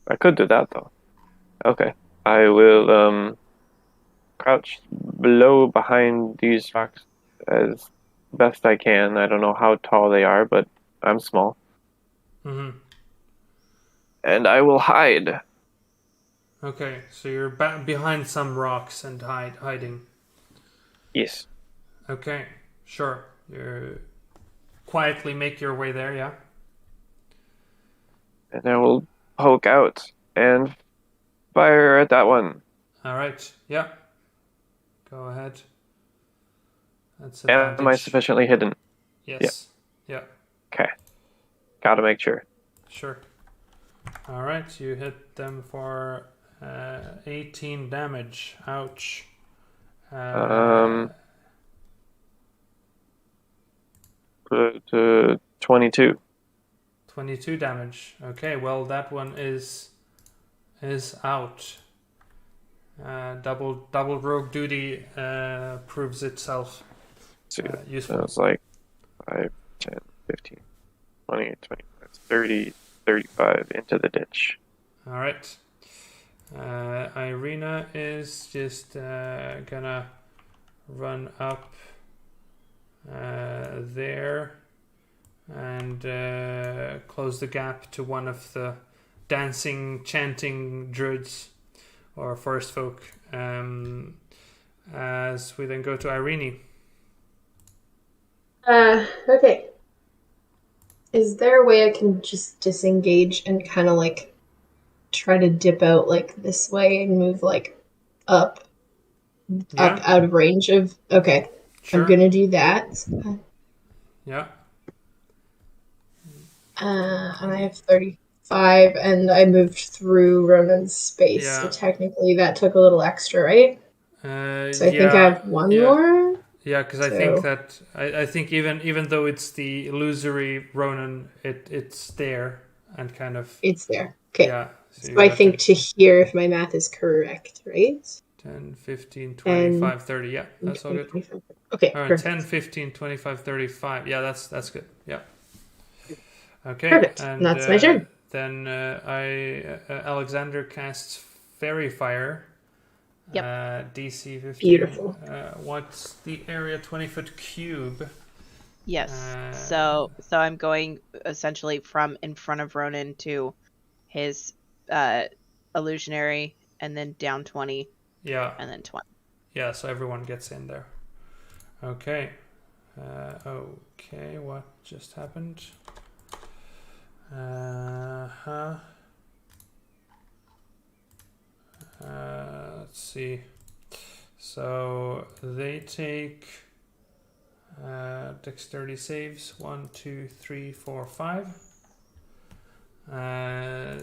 I could do that though. Okay. I will crouch below behind these rocks as best I can. I don't know how tall they are, but I'm small. Mm-hmm. And I will hide. Okay, so you're behind some rocks and hiding. Yes. Okay, sure. You quietly make your way there, yeah? And I will poke out and fire at that one. All right, yeah. Go ahead. That's Am I advantage. sufficiently hidden? Yes. Yeah. Okay. Gotta make sure. Sure. All right, you hit them for 18 damage. Ouch. To 22. 22 damage. Okay, well that one is out. Double rogue duty proves itself So useful. it's like 5, 10, 15, 20, 25, 30, 35 into the ditch. All right. Irina is just gonna run up there and close the gap to one of the dancing, chanting druids or forest folk. As we then go to Irene. Okay. Is there a way I can just disengage and kind of like try to dip out like this way and move like up out of range of? Okay. Sure. I'm gonna do that. Yeah. And I have 35, and I moved through Ronan's space, Yeah. so technically that took a little extra, right? So I think I have one more. Yeah, because I think that I think even though it's the illusory Ronan, it's there and kind of It's there. Okay. Yeah. So I think to here, if my math is correct, right? 10, 15, 25, 30. Yeah, that's all good. 25. Okay. All right, Perfect. 10, 15, 25, 35. Yeah, that's good. Yeah. Okay. Perfect. And that's my turn. Then Alexander casts Fairy Fire. Yep. DC 15. Beautiful. What's the area? 20-foot cube. Yes. So I'm going essentially from in front of Ronan to his illusionary, and then down 20. Yeah. And then 20. Yeah. So everyone gets in there. Okay. Okay. What just happened? Let's see. So they take dexterity saves 1, 2, 3, 4, 5.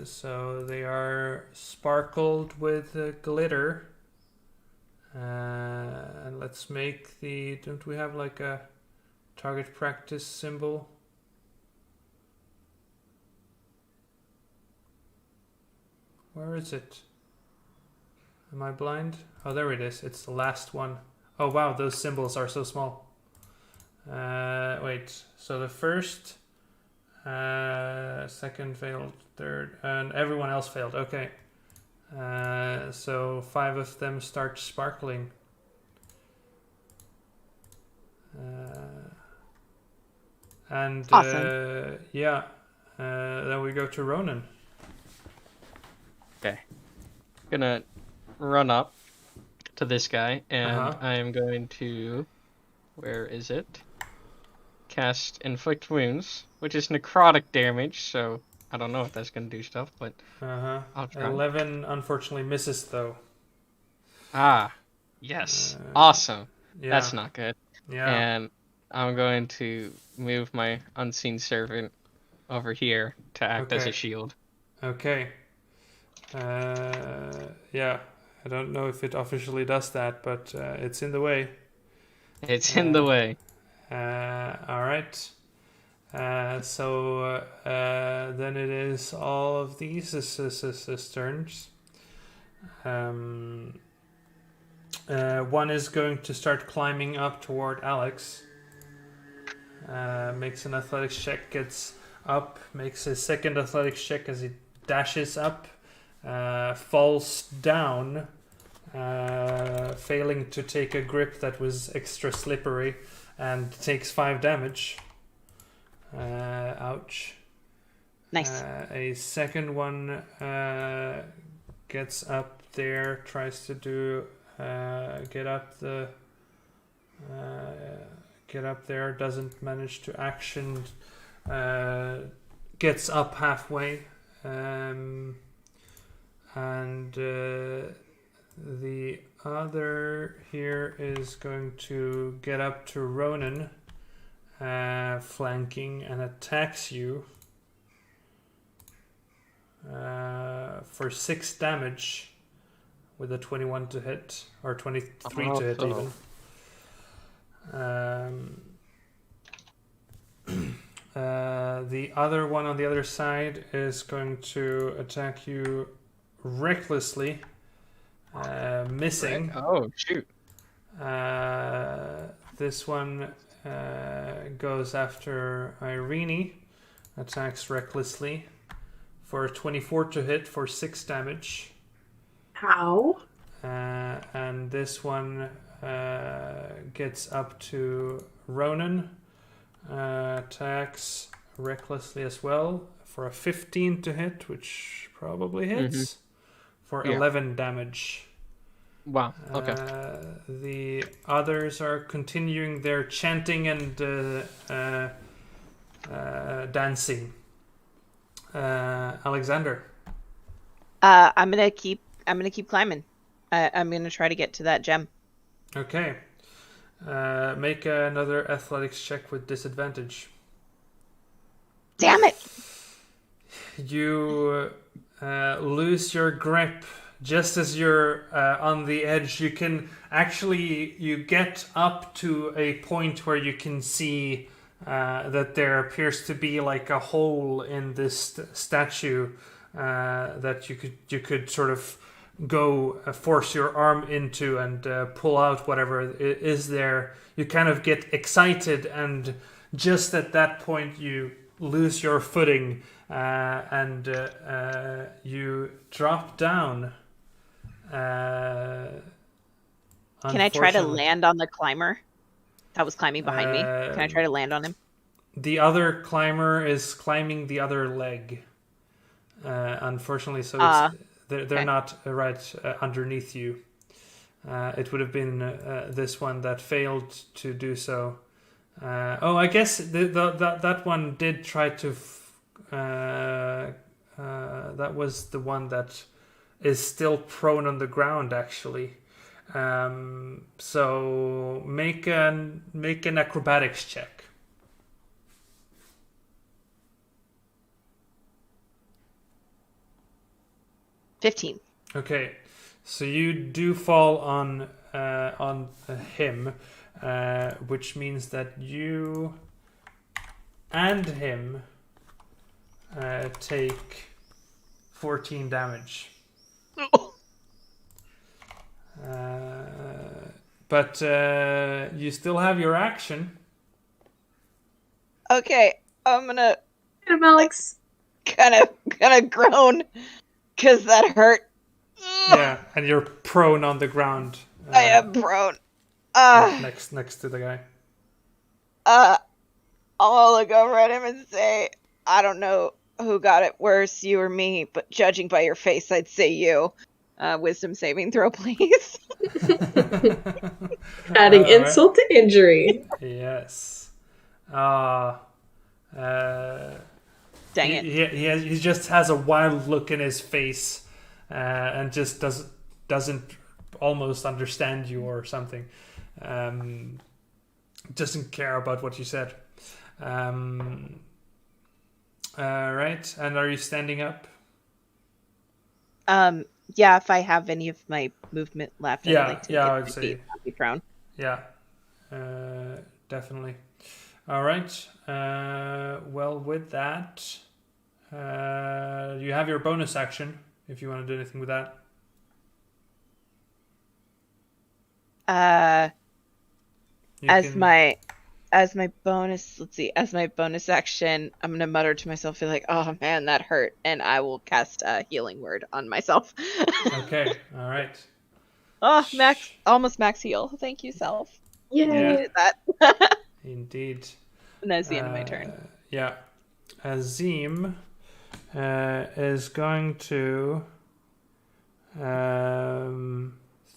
So they are sparkled with glitter. And let's make the. Don't we have like a target practice symbol? Where is it? Am I blind? Oh, there it is. It's the last one. Oh, wow, those symbols are so small. Wait, so the first, second failed, third, and everyone else failed. Okay. So 5 of them start sparkling. And awesome. Yeah, then we go to Ronan. Okay. Gonna run up to this guy, and I am going to, where is it? Cast Inflict Wounds, which is necrotic damage, so I don't know if that's gonna do stuff, but I'll try. 11 unfortunately misses though. Ah, yes. Awesome. Yeah. That's not good. Yeah. And I'm going to move my unseen servant over here to act as a shield. Okay. Yeah, I don't know if it officially does that, but it's in the way. It's in the way. All right. So then it is all of these turns. One is going to start climbing up toward Alex. Makes an athletics check, gets up, makes a second athletics check as he dashes up, falls down, failing to take a grip that was extra slippery, and takes 5 damage. Ouch. Nice. A second one gets up there, tries to do get up there, doesn't manage to action, gets up halfway, and the other here is going to get up to Ronan, flanking, and attacks you for 6 damage with a 21 to hit, or 23 to hit even. The other one on the other side is going to attack you recklessly, missing. Oh, shoot. This one goes after Irene, attacks recklessly for 24 to hit for 6 damage. How? And this one gets up to Ronan, attacks recklessly as well for a 15 to hit, which probably hits, for 11 damage. Wow, okay. The others are continuing their chanting and dancing. Alexander. I'm gonna keep climbing. I'm gonna try to get to that gem. Okay. Make another athletics check with disadvantage. Damn it! You lose your grip just as you're on the edge. You get up to a point where you can see that there appears to be like a hole in this statue that you could sort of go force your arm into and pull out whatever is there. You kind of get excited, and just at that point you lose your footing and you drop down. Can I try to land on the climber that was climbing behind me? Can I try to land on him? The other climber is climbing the other leg. Unfortunately, so they're not right underneath you. It would have been this one that failed to do so. I guess that one did try to. That was the one that is still prone on the ground, actually. So make an acrobatics check. $15. Okay, so you do fall on him, which means that you and him take 14 damage. But you still have your action. Okay, I'm gonna Get him, Alex. kind of groan because that hurt. Yeah, and you're prone on the ground. I am prone. Next to the guy. I'll look over at him and say, I don't know who got it worse, you or me, but judging by your face, I'd say you. Wisdom saving throw, please. Adding insult to injury. Yes. Dang it. He just has a wild look in his face, and just doesn't almost understand you or something. Doesn't care about what you said. Right, and are you standing up? Yeah, if I have any of my movement left, I'd like to Yeah, get I would my say. feet on the ground. Yeah, definitely. All right. Well, with that, you have your bonus action if you want to do anything with that. As my bonus, let's see, as my bonus action, I'm gonna mutter to myself, feel like, oh man, that hurt, and I will cast a healing word on myself. Okay. All right. Oh, almost max heal. Thank you, self. Yay! Yeah. Needed that. Indeed. And that's the end of my turn. Yeah. Azim is going to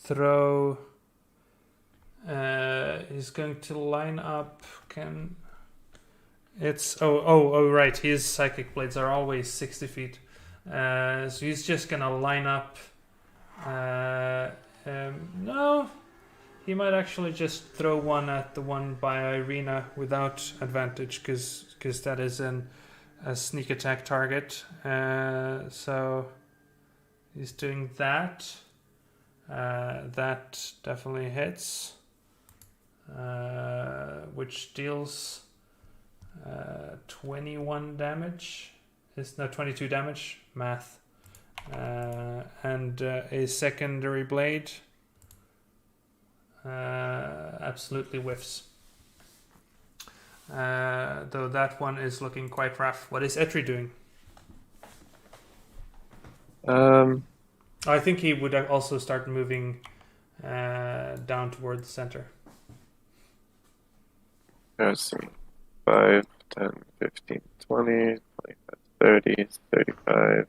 throw. He's going to line up. Right. His psychic blades are always 60 feet. So he's just gonna line up. No, he might actually just throw one at the one by Irina without advantage, because that is a sneak attack target. So he's doing that. That definitely hits. Which deals 21 damage. It's no 22 damage. Math. And a secondary blade absolutely whiffs. Though that one is looking quite rough. What is Etri doing? I think he would also start moving down toward the center. Let's see. 5, 10, 15, 20, 25, 30, 35.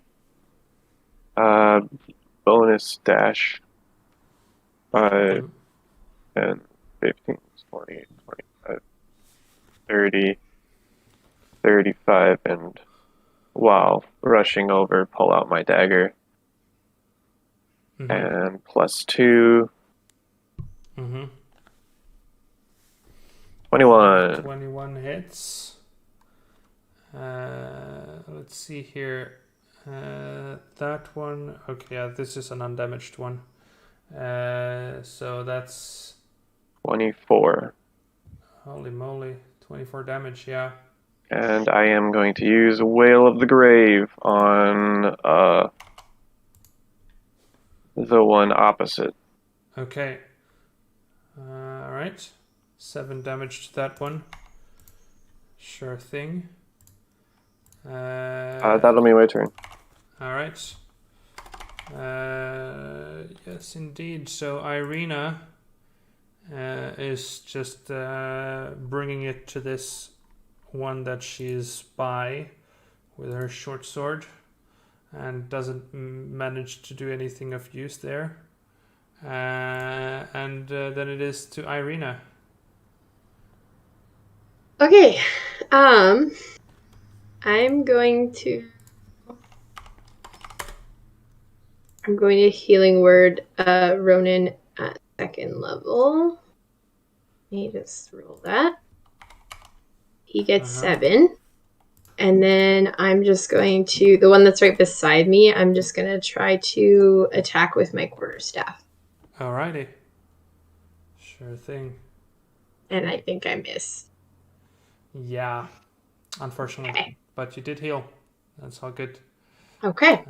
Bonus dash. 5, 10, 15, 20, 25, 30, 35, and while rushing over, pull out my dagger. Mm-hmm. And +2. Mm-hmm. 21. 21 hits. Let's see here. That one. Okay, yeah, this is an undamaged one. So that's 24. Holy moly, 24 damage. Yeah. And I am going to use Wail of the Grave on the one opposite. Okay. All right. 7 damage to that one. Sure thing. That'll be my turn. All right. Yes, indeed. So Irina is just bringing it to this one that she's by with her short sword, and doesn't manage to do anything of use there. And then it is to Irina. Okay. I'm going to healing word Ronan at 2nd level. Let me just roll that. He gets 7. And then I'm just going to, the one that's right beside me, I'm just going to try to attack with my quarterstaff. Alrighty. Sure thing. And I think I miss. Yeah, unfortunately. Okay. But you did heal. That's all good. Okay.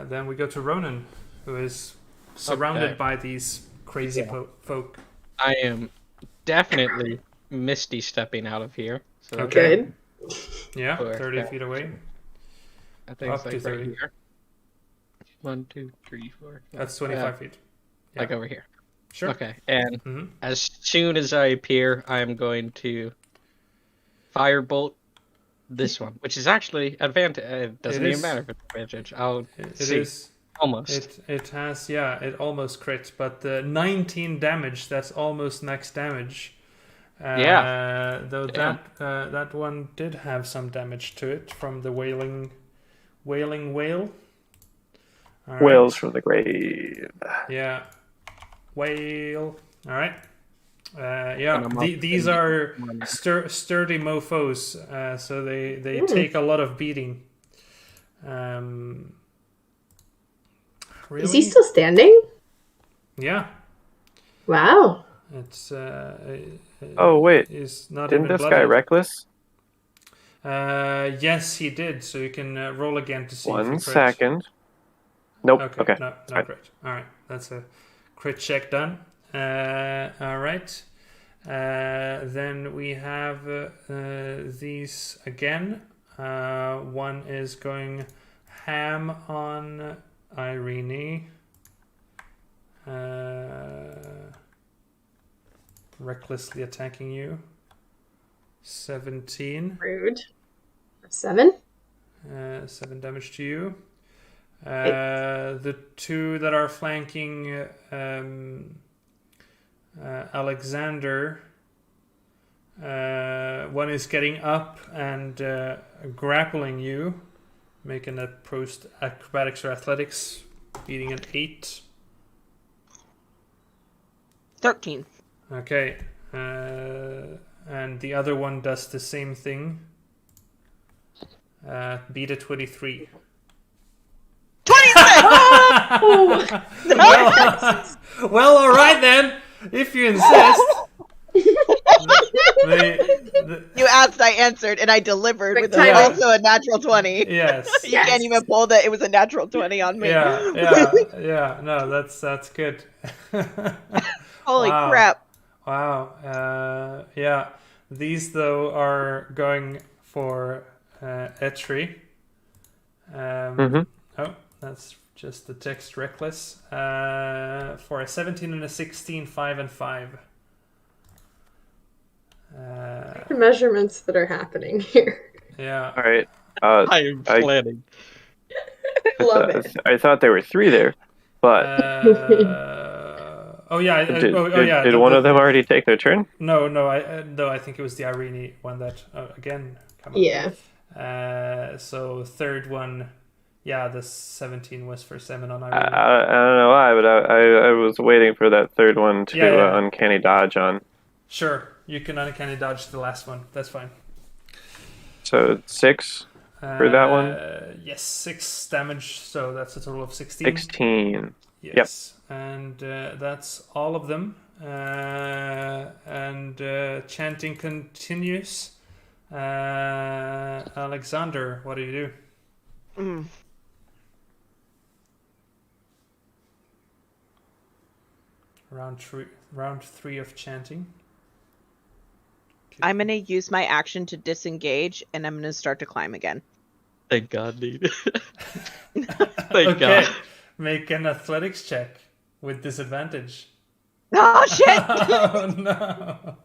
Then we go to Ronan, who is surrounded by these crazy folk. I am definitely misty stepping out of here. So Okay. Good. Yeah, 30 feet away. I think it's Up to like right 30. here. 1, 2, 3, 4. That's 25 feet. Yeah. Like over here. Sure. Okay, and Mm-hmm. as soon as I appear, I am going to firebolt this one, which is actually advantage. It doesn't even matter if it's advantage. It see. is. Almost. It has, yeah, it almost crits, but the 19 damage, that's almost max damage. Though that one did have some damage to it from the wailing wail. All right. Wails from the grave. Yeah. Wail. All right. These are sturdy mofos, so they take a lot of beating. Really? Is he still standing? Yeah. Wow. It's Oh wait, is not didn't even this guy bloodied. reckless? Yes, he did. So you can roll again to see if you One crit. second. Nope. Okay. Okay. No fine. crit. All right. That's a crit check done. All right. Then we have these again. One is going ham on Irene. Recklessly attacking you. 17. Rude. 7. 7 damage to you. The two that are flanking Alexander, one is getting up and grappling you, making a post acrobatics or athletics, beating an 8. 13. Okay. And the other one does the same thing. Beat a 23. 26! Well, all right then. If you insist. You asked, I answered, and I delivered with Timing. also a natural 20. Yes. You can't even pull that it was a natural 20 on me. Yeah. No, that's good. Holy Wow. crap. Wow. Yeah. These though are going for Etri. Oh, that's just the text reckless. For a 17 and a 16, 5 and 5. The measurements that are happening here. Yeah. All right. I am I- planning. Love it. I thought there were 3 there, but Oh yeah. did one of them already take their turn? No. I think it was the Irene one that again. Come on. Yeah. So third one. Yeah, the 17 was for 7 on Irene. I don't know why, but I was waiting for that third one to Yeah. uncanny dodge on. Sure, you can uncanny dodge the last one. That's fine. So 6 for that one. Yes, 6 damage. So that's a total of 16. 16. Yes, and that's all of them. And chanting continues. Alexander, what do you do? Round 3 of chanting. I'm going to use my action to disengage, and I'm going to start to climb again. Thank God, dude. Thank Okay, God. make an athletics check with disadvantage. Oh, shit! Oh no.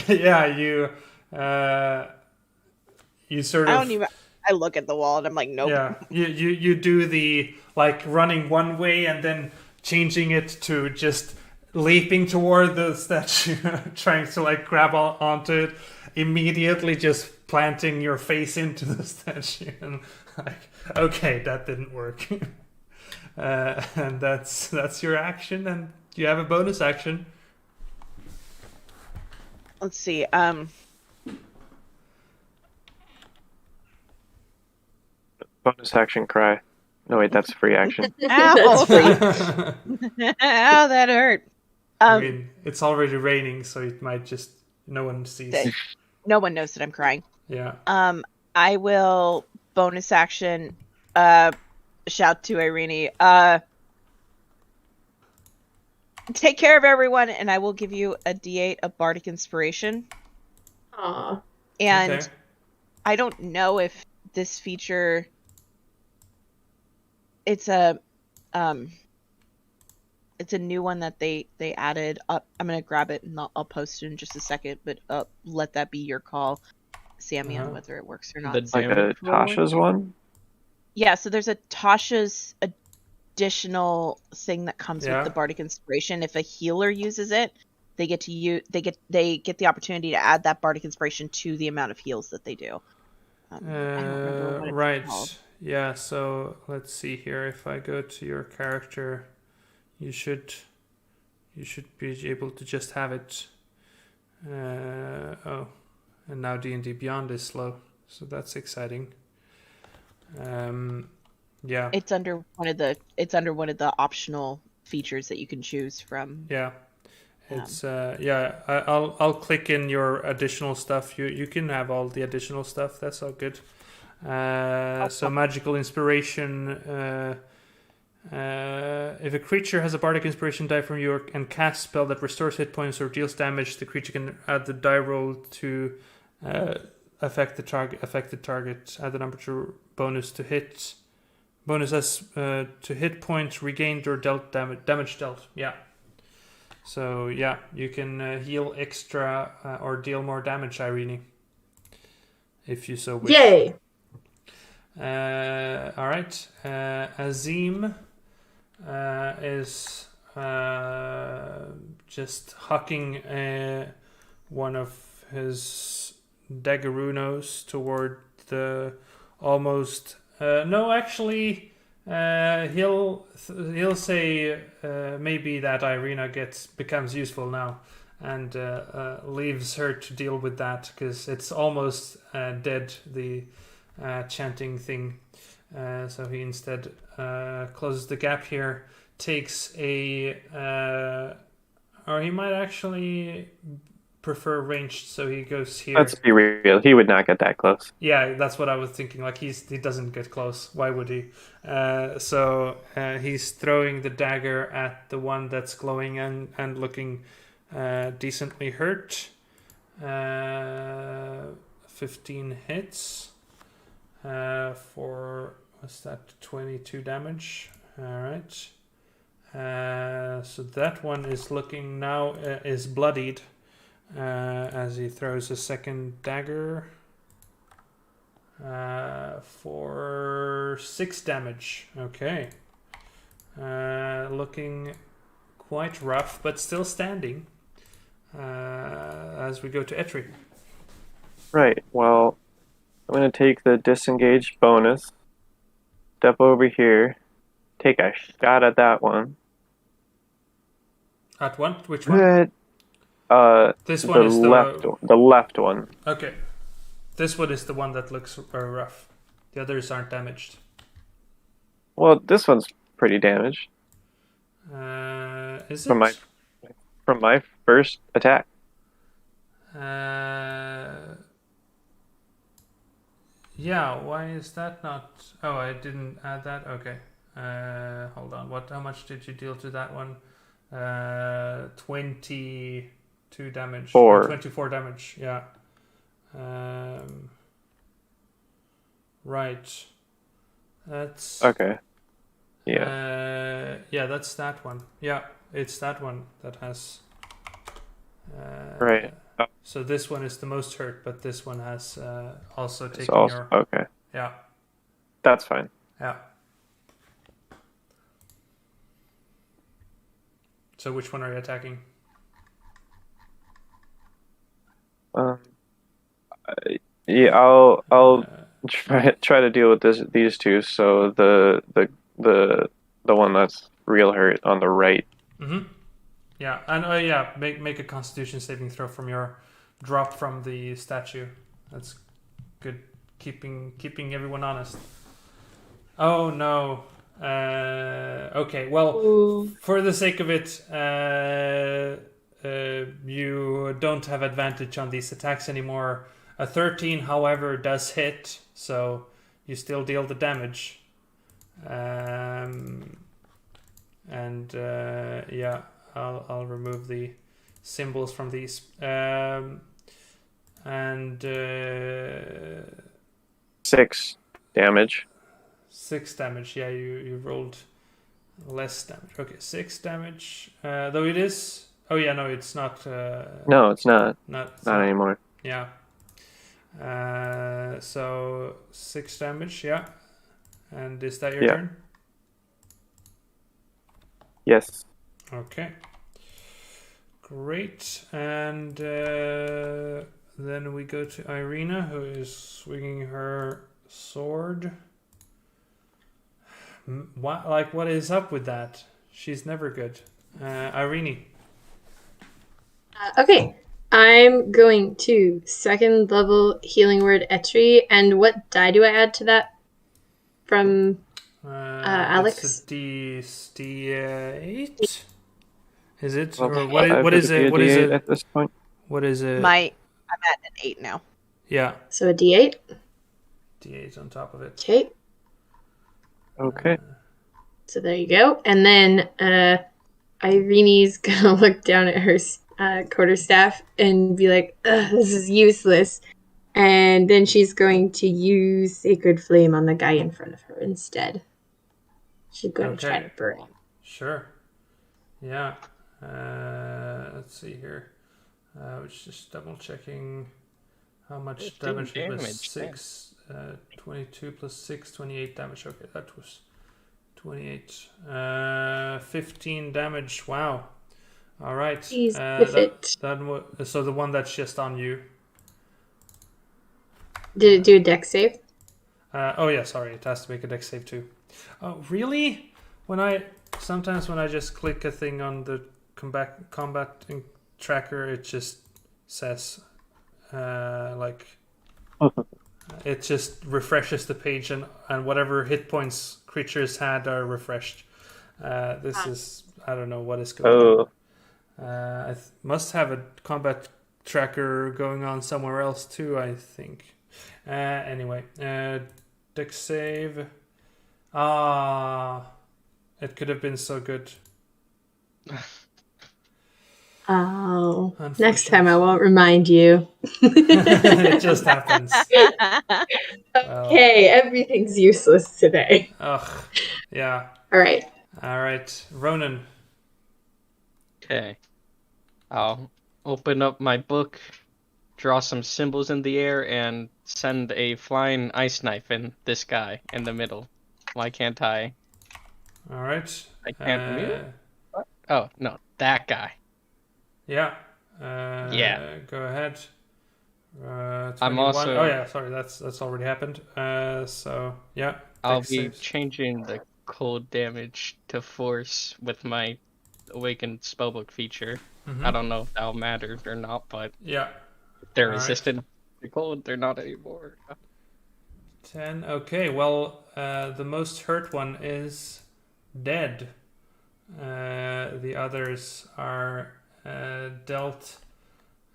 Yeah, you sort of. I look at the wall and I'm like, nope. Yeah, you do the like running one way and then changing it to just leaping toward the statue, trying to like grab onto it, immediately just planting your face into the statue, and like, okay, that didn't work. And that's your action, and you have a bonus action. Let's see. Bonus action cry. No, wait, that's free action. Ow! Ow, that hurt. I mean, it's already raining, so it might just no one sees. No one knows that I'm crying. Yeah. I will bonus action shout to Irene. Take care of everyone, and I will give you a D8 of Bardic Inspiration. Aw. And Okay. I don't know if this feature. It's a new one that they added. I'm gonna grab it and I'll post it in just a second. But let that be your call, Sammy, on whether it works or not. Like a Tasha's one? Yeah, so there's a Tasha's additional thing that comes with the Bardic Inspiration. If a healer uses it, they get the opportunity to add that Bardic Inspiration to the amount of heals that they do. I don't remember what it's Right. called. Yeah, so let's see here. If I go to your character, you should be able to just have it. And now D&D Beyond is slow, so that's exciting. Yeah. It's under one of the optional features that you can choose from. Yeah. It's I'll click in your additional stuff. You can have all the additional stuff. That's all good. So magical inspiration. If a creature has a bardic inspiration die from you and casts a spell that restores hit points or deals damage, the creature can add the die roll to affect the target. Add the number to bonus to hit. Bonus as to hit points regained or dealt damage dealt. Yeah. So yeah, you can heal extra or deal more damage, Irene, if you so wish. Yay! All right. Azim is just hucking one of his daggerunos toward the almost. No, actually, he'll say maybe that Irina becomes useful now, and leaves her to deal with that because it's almost dead. The chanting thing. So he instead closes the gap here, takes or he might actually prefer ranged, so he goes here. Let's be real, he would not get that close. Yeah, that's what I was thinking. Like he doesn't get close. Why would he? So he's throwing the dagger at the one that's glowing and looking decently hurt. 15 hits. For what's that? 22 damage. All right. So that one is looking now is bloodied as he throws a second dagger for 6 damage. Okay. Looking quite rough, but still standing. As we go to Etri. Right. Well, I'm going to take the disengage bonus, step over here, take a shot at that one. At one? Which one? This one is the left one. Okay. This one is the one that looks very rough. The others aren't damaged. Well, this one's pretty damaged. Is it? From my first attack. Yeah, why is that not... Oh, I didn't add that? Okay. Hold on. How much did you deal to that one? 22 damage. 24 damage, yeah. Right. That's... Okay. Yeah. Yeah, that's that one. Yeah, it's that one that has... right. So this one is the most hurt, but this one has also taken your... Okay. Yeah. That's fine. Yeah. So which one are you attacking? Yeah, I'll try to deal with these two. So the one that's real hurt on the right. Mm-hmm. Yeah, and make a Constitution saving throw from your drop from the statue. That's good. Keeping everyone honest. Oh no. Okay. Well, Ooh. for the sake of it, you don't have advantage on these attacks anymore. A 13, however, does hit, so you still deal the damage. I'll remove the symbols from these. 6 damage. 6 damage. Yeah, you rolled less damage. Okay, 6 damage. Though it is. Oh yeah, no, it's not. No, it's not. Not Anymore. Yeah. So 6 damage. Yeah. And is that your turn? Yes. Okay. Great. And then we go to Irina, who is swinging her sword. What is up with that? She's never good. Irene. Okay. I'm going to 2nd level healing word Etri, and what die do I add to that? From Alex? It's a D8. Is it? Well, Or I what would is be a it? What is D8 it? at this point. What is it? I'm at an 8 now. Yeah, So a D8. D8 on top of it. Okay. Okay. So there you go. And then Irene's gonna look down at her quarterstaff and be like, "Ugh, this is useless." And then she's going to use Sacred Flame on the guy in front of her instead. She's going to try Okay. to burn him. Sure. Yeah. Let's see here. I was just double checking how much 15 damage it was. damage, 6. 22 plus 6, 28 damage. Okay, that was 28. 15 damage. Wow. All right. Please if it. So the one that's just on you. Did it do a dex save? Oh yeah, sorry. It has to make a dex save too. Oh really? Sometimes when I just click a thing on the combat tracker, it just says it just refreshes the page and whatever hit points creatures had are refreshed. This is I don't know what is going on. I must have a combat tracker going on somewhere else too. I think. Anyway, dex save. It could have been so good. Oh, next time I won't remind you. It just happens. Okay, everything's useless today. Ugh. Yeah. All right. Ronan. Okay. I'll open up my book, draw some symbols in the air, and send a flying ice knife in this guy in the middle. Why can't I? All right. I can't move? What? Oh, no. That guy. Yeah. Yeah. Go ahead. 21. I'm also... Oh yeah, sorry, that's already happened. So yeah. I'll dex be saves. changing the cold damage to force with my awakened spellbook feature. Mhm. I don't know if that'll matter or not, but Yeah. they're All right. resistant to cold. They're not anymore. 10. Okay. Well, the most hurt one is dead. The others are dealt.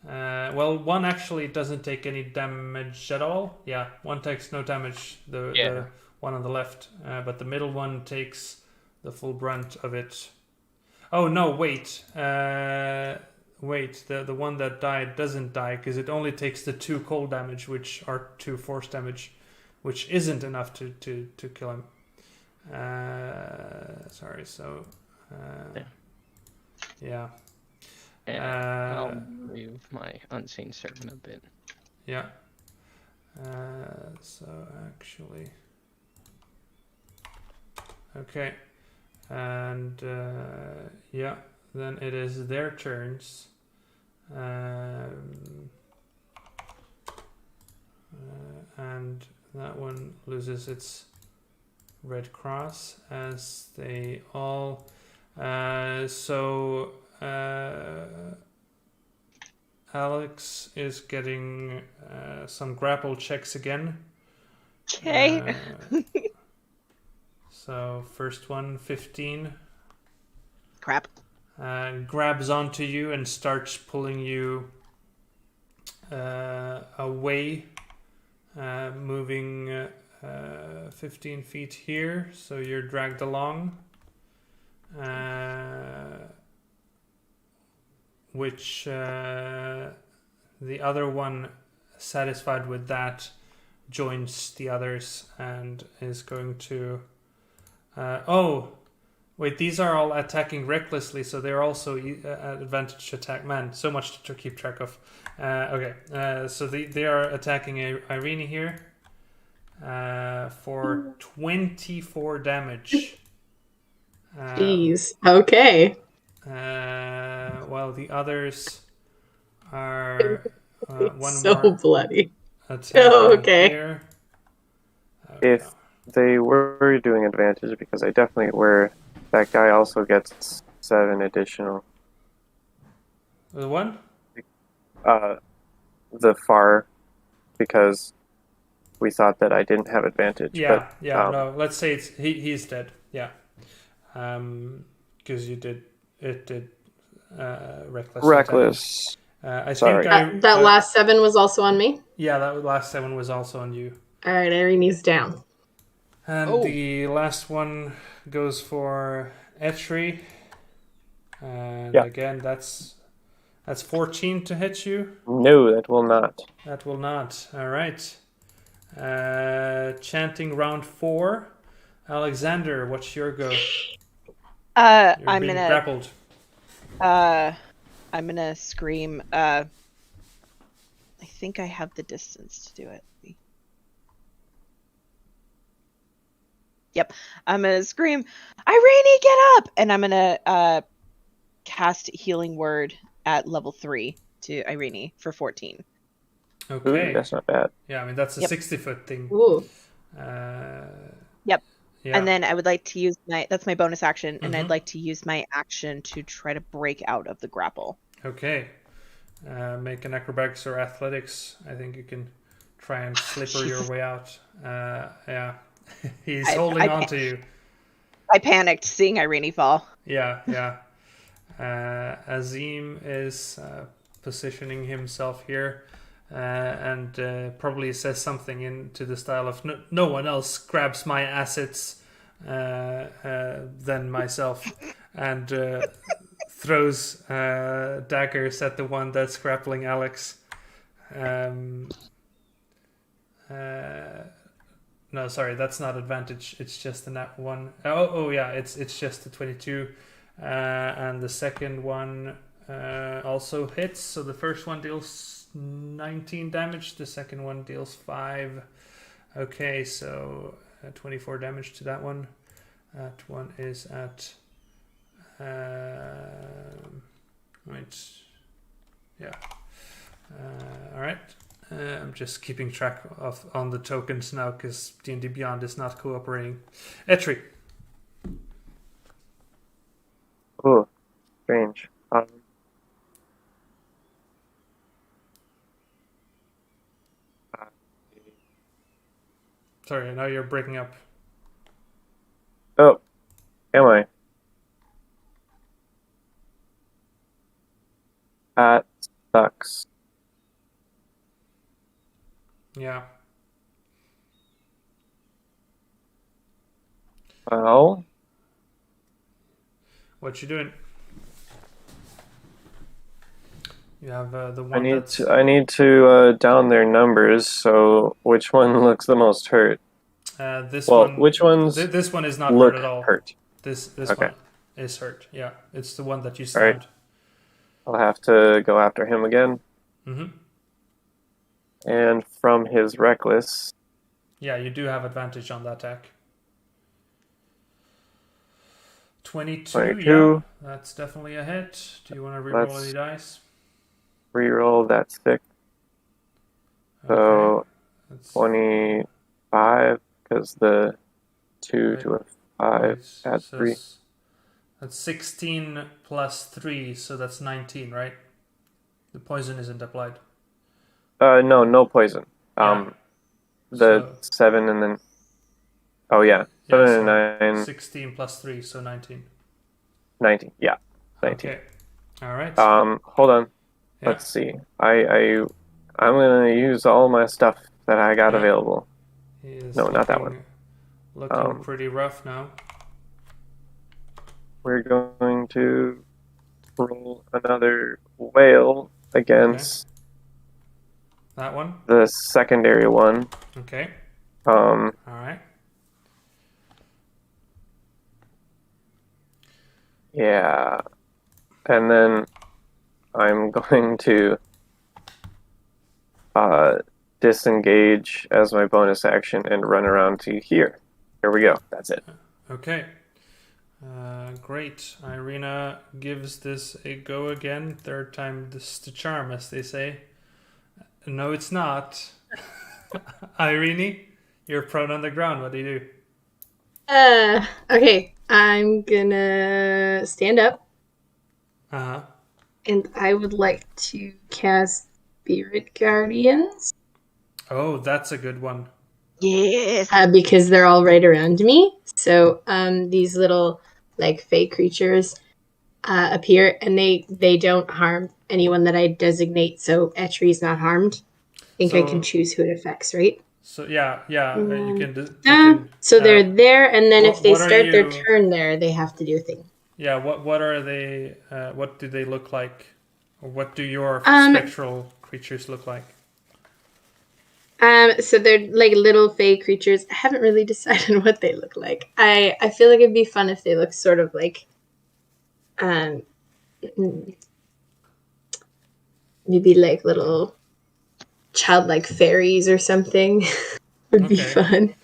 Well, one actually doesn't take any damage at all. Yeah, one takes no damage. The one on the left, but the middle one takes the full brunt of it. Oh no! Wait. Wait. The one that died doesn't die because it only takes the 2 cold damage, which are 2 force damage, which isn't enough to kill him. Sorry. So. Yeah. And I'll move my unseen servant a bit. Yeah. So actually. Okay. And yeah, then it is their turns. And that one loses its red cross as they all. So Alex is getting some grapple checks again. Okay. So first one, 15. Crap. Grabs onto you and starts pulling you away, moving 15 feet here, so you're dragged along. Which the other one, satisfied with that, joins the others and is going to... oh, wait, these are all attacking recklessly, so they're also at advantage to attack. Man, so much to keep track of. Okay, so they are attacking Irene here for 24 damage. Jeez. Okay. While the others are one So more bloody. attacking okay. here. If they were doing advantage, because I definitely were, that guy also gets 7 additional. The one? The far, because we thought that I didn't have advantage. Yeah, but, no, let's say he's dead. Yeah. Because you did reckless. Reckless. I Sorry. think That last 7 was also on me. Yeah, that last 7 was also on you. All right, Irene's down. And the last one goes for Etri. And again, that's 14 to hit you. No, that will not. That will not. All right. Chanting round 4. Alexander, what's your go? I'm being gonna grappled. I'm gonna scream. I think I have the distance to do it. Yep. I'm gonna scream, Irene, get up! And I'm gonna cast Healing Word at level 3 to Irene for 14. Okay. Ooh, that's not bad. Yeah, I mean, that's a 60-foot thing. Ooh. Yep. Yeah. And then I would like to use that's my bonus action, and I'd like to use my action to try to break out of the grapple. Okay. Make an acrobatics or athletics. I think you can try and slipper your way out. Yeah. He's holding on to you. I panicked seeing Irene fall. Yeah. Azim is positioning himself here and probably says something into the style of no one else grabs my assets than myself, and throws daggers at the one that's grappling Alex. No, sorry, that's not advantage. It's just a nat 1. Oh yeah, it's just a 22. And the second one also hits. So the first one deals 19 damage. The second one deals 5. Okay, so 24 damage to that one. That one is at... right. Yeah. Alright. I'm just keeping track of on the tokens now because D&D Beyond is not cooperating. Etri. Oh, strange. Sorry, now you're breaking up. Oh, am I? That sucks. Yeah. Well, What you doing? You have the one I need to down their numbers. So which one looks the most hurt? This well, one. Which ones? This one is not look hurt at all. Hurt. This Okay. one is hurt. Yeah, it's the one that you All right. stabbed. I'll have to go after him again. Mm-hmm. And from his reckless. Yeah, you do have advantage on that attack. 22. 22. Yeah, that's definitely a hit. Do you want to reroll any dice? Reroll, that's 6. So That's 25, because the 2 Wait, to a 5 adds so 3. That's 16 plus 3, so that's 19, right? The poison isn't applied. No poison. Yeah. The 7 and then... Oh, yeah. 7 and 9. 16 plus 3, so 19. 19, yeah. 19. Okay. All right. Hold on. Yeah. Let's see. I'm gonna use all my stuff that I got available. He is No, not that one. Looking pretty rough now. We're going to roll another whale against that one. The secondary one. Okay. All right. Yeah. And then I'm going to disengage as my bonus action and run around to here. Here we go. That's it. Okay. Great. Irina gives this a go again. Third time this the charm, as they say. No, it's not. Irene, you're prone on the ground. What do you do? Okay. I'm gonna stand up. Uh-huh. And I would like to cast Spirit Guardians. Oh, that's a good one. Yes. because they're all right around me. So these little like fey creatures appear, and they don't harm anyone that I designate. So Etri's not harmed. I think I can choose who it affects, right? So yeah, you can. You So they're there, and then if they what are start their you- turn there, they have to do a thing. Yeah, what are they? What do they look like? Or what do your spectral creatures look like? So they're like little fey creatures. I haven't really decided what they look like. I feel like it'd be fun if they look sort of like, maybe like little childlike fairies or something. Would be fun.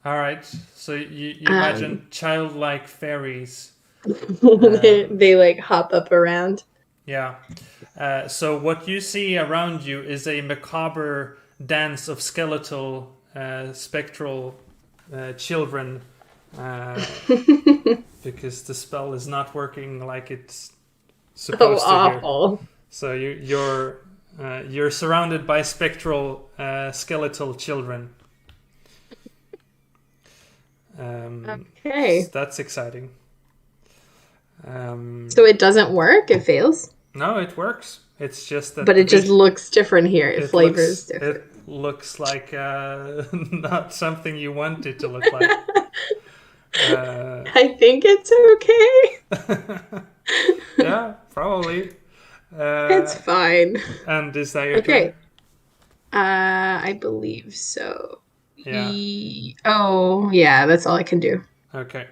All right. So you imagine childlike fairies. They like hop up around. Yeah. So what you see around you is a macabre dance of skeletal, spectral children, because the spell is not working like it's supposed to. Awful. Here. So you're surrounded by spectral, skeletal children. Okay. So that's exciting. So it doesn't work. It fails. No, it works. It's just that. But it just looks different here. It flavors different. It looks like not something you want it to look like. I think it's okay. Yeah, probably. It's fine. And is that your turn? I believe so. Yeah. Oh, yeah, that's all I can do. Okay.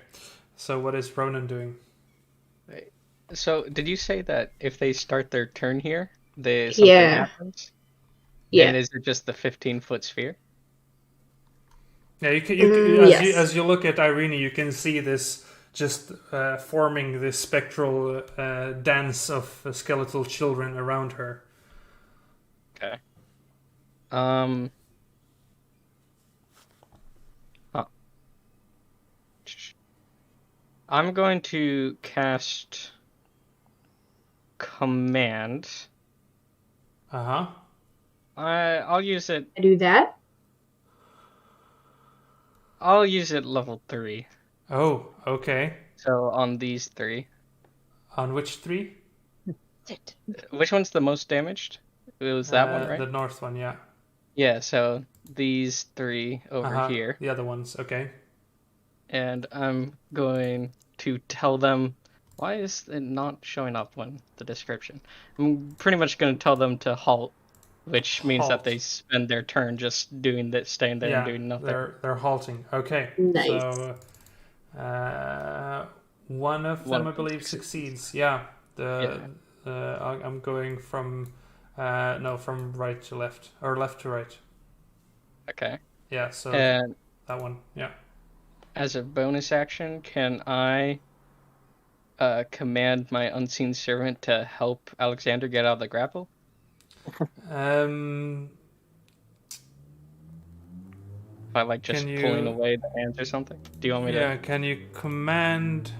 So what is Ronan doing? So, did you say that if they start their turn here, something happens? Yeah. And is it just the 15-foot sphere? Yeah, you can yes. as you look at Irene, you can see this just forming this spectral dance of skeletal children around her. Okay. I'm going to cast Command. Uh-huh. I'll use it. I do that? I'll use it level 3. Oh, okay. So on these 3. On which 3? Which one's the most damaged? It was that one, right? The north one, yeah. Yeah, so these 3 over here. The other ones, okay. And I'm going to tell them... Why is it not showing up on the description? I'm pretty much going to tell them to halt, which means that they spend their turn just doing that, staying there and doing nothing. They're halting. Okay. Nice. So one of them, I believe, succeeds. Yeah. I'm going from from right to left or left to right. Okay. Yeah. So and that one. Yeah. As a bonus action, can I command my unseen servant to help Alexander get out of the grapple? If I like just pulling away the hands or something? Do you want me to? Yeah, can you command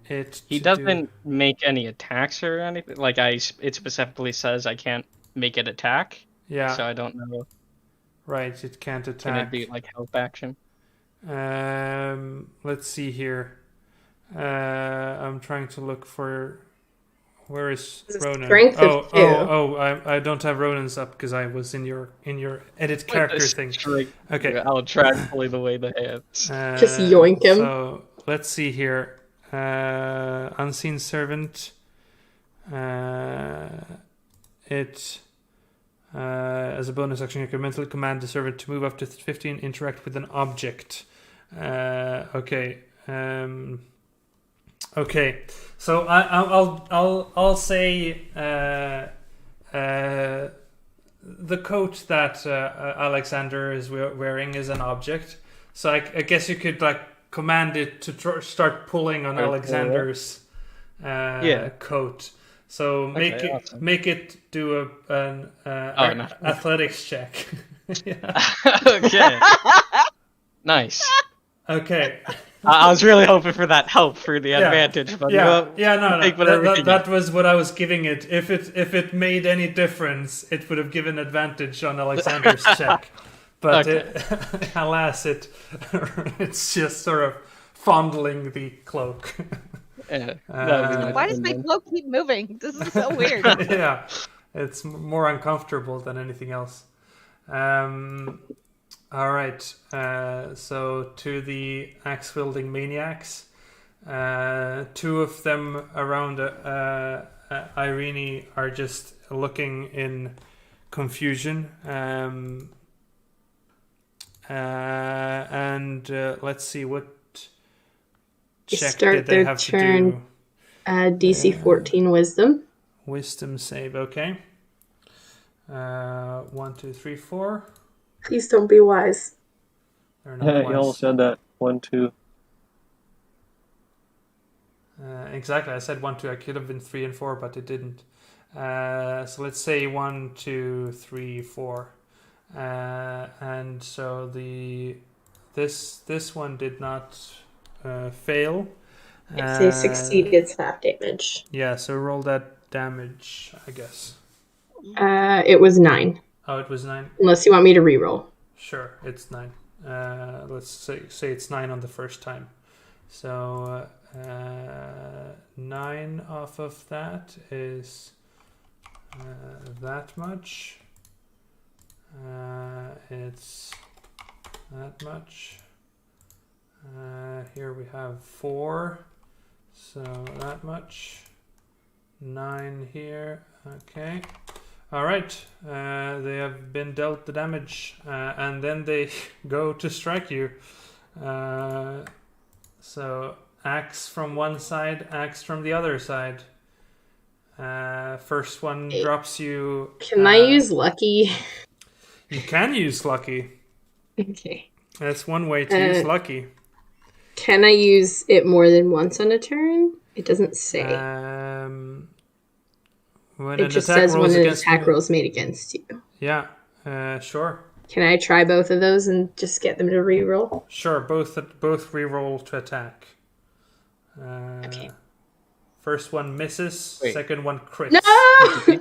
it? He doesn't make any attacks or anything. Like it specifically says I can't make it attack. Yeah. So I don't know. Right, it can't attack. Can it be like help action? Let's see here. I'm trying to look for. Where is Ronan? I don't have Ronan's up because I was in your edit character thing. Okay, I'll try pulling away the hands. Just yoink him. So let's see here. Unseen servant. As a bonus action, you can mentally command the servant to move up to 15, interact with an object. Okay. Okay, so I'll say the coat that Alexander is wearing is an object. So I guess you could like command it to start pulling on Alexander's coat. So make it do an athletics check. Okay. Nice. Okay. I was really hoping for that help for the advantage, but that was what I was giving it. If it made any difference, it would have given advantage on Alexander's check. But Okay. alas, it's just sort of fondling the cloak. Yeah, that'd be nice. Why does my And then- cloak keep moving? This is so weird. Yeah, it's more uncomfortable than anything else. All right, so to the axe-wielding maniacs, two of them around Irene are just looking in confusion. And let's see, what They check start did they their have turn. to do? DC 14 Wisdom. Wisdom save, okay. 1, 2, 3, 4. Please don't be wise. They're not Yeah, you wise. almost said that. 1, 2. Exactly, I said 1, 2. I could have been 3 and 4, but it didn't. So let's say 1, 2, 3, 4. And so this one did not fail. If they succeed, it's half damage. Yeah, so roll that damage, I guess. It was 9. Oh, it was 9. Unless you want me to reroll. Sure, it's 9. Let's say it's 9 on the first time. So 9 off of that is that much. It's that much. Here we have 4, so that much. 9 here. Okay. All right. They have been dealt the damage, and then they go to strike you. So axe from one side, axe from the other side. First one drops you. Can I use Lucky? You can use lucky. Okay. That's one way to use lucky. Can I use it more than once on a turn? It doesn't say. When It an just attack says rolls when an against attack you. roll is made against you. Yeah, sure. Can I try both of those and just get them to reroll? Sure, both reroll to attack. Okay. First one misses, Wait. second one crits. No!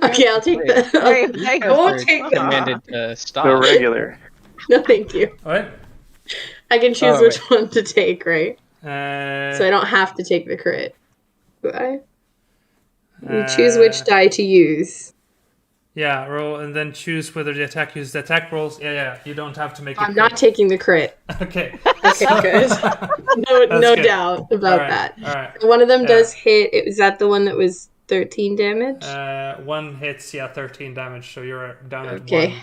Okay, I'll take that. Right, there you I go. won't take that. Commanded to stop. The regular. No, thank you. What? I can choose Oh, which one to take, right? Uh, So I don't have to take the crit. Do I? You choose which die to use. Yeah, roll and then choose whether the attack uses the attack rolls. Yeah, you don't have to make it. I'm not taking the crit. Okay. Okay, good. No good. doubt about All right, that. all right. One of them Yeah. does hit. Is that the one that was 13 damage? One hits, 13 damage, so you're down at Okay. 1.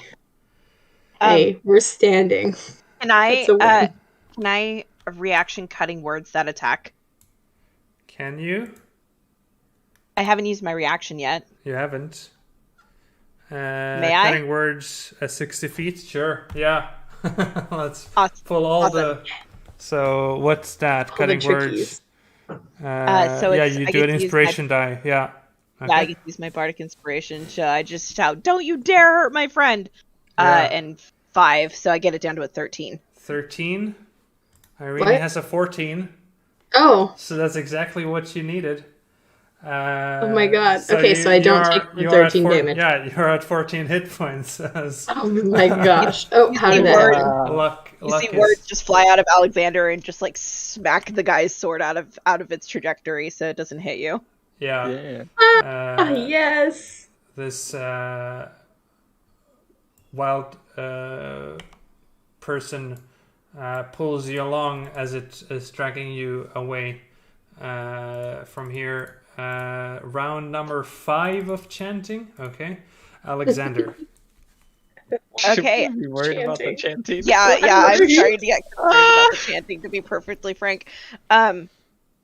Hey, we're standing. Can I That's a win. can I reaction cutting words that attack? Can you? I haven't used my reaction yet. You haven't. May I? Cutting words at 60 feet? Sure, yeah. Let's Awesome. pull all Awesome. the... So, what's that? All Cutting the words. trickies. So yeah, it's- you I do get an to use inspiration die. Yeah. Yeah, I Okay. get to use my bardic inspiration. So I just shout, "Don't you dare hurt my friend!" Yeah. And 5, so I get it down to a 13. 13. Irene What? has a 14. Oh, So that's exactly what you needed. Oh my god. Okay, so I don't take the 13 damage. Yeah, you're at 14 hit points. As oh my gosh. Oh, how did see that words- happen? luck You see is... words just fly out of Alexander and just like smack the guy's sword out of its trajectory, so it doesn't hit you. Yeah. Yeah. Ah, yes. This wild person pulls you along as it is dragging you away from here. Round number 5 of chanting. Okay. Alexander. Okay. Should we be worried about the chanting? Yeah, I'm starting to get concerned about the chanting, to be perfectly frank.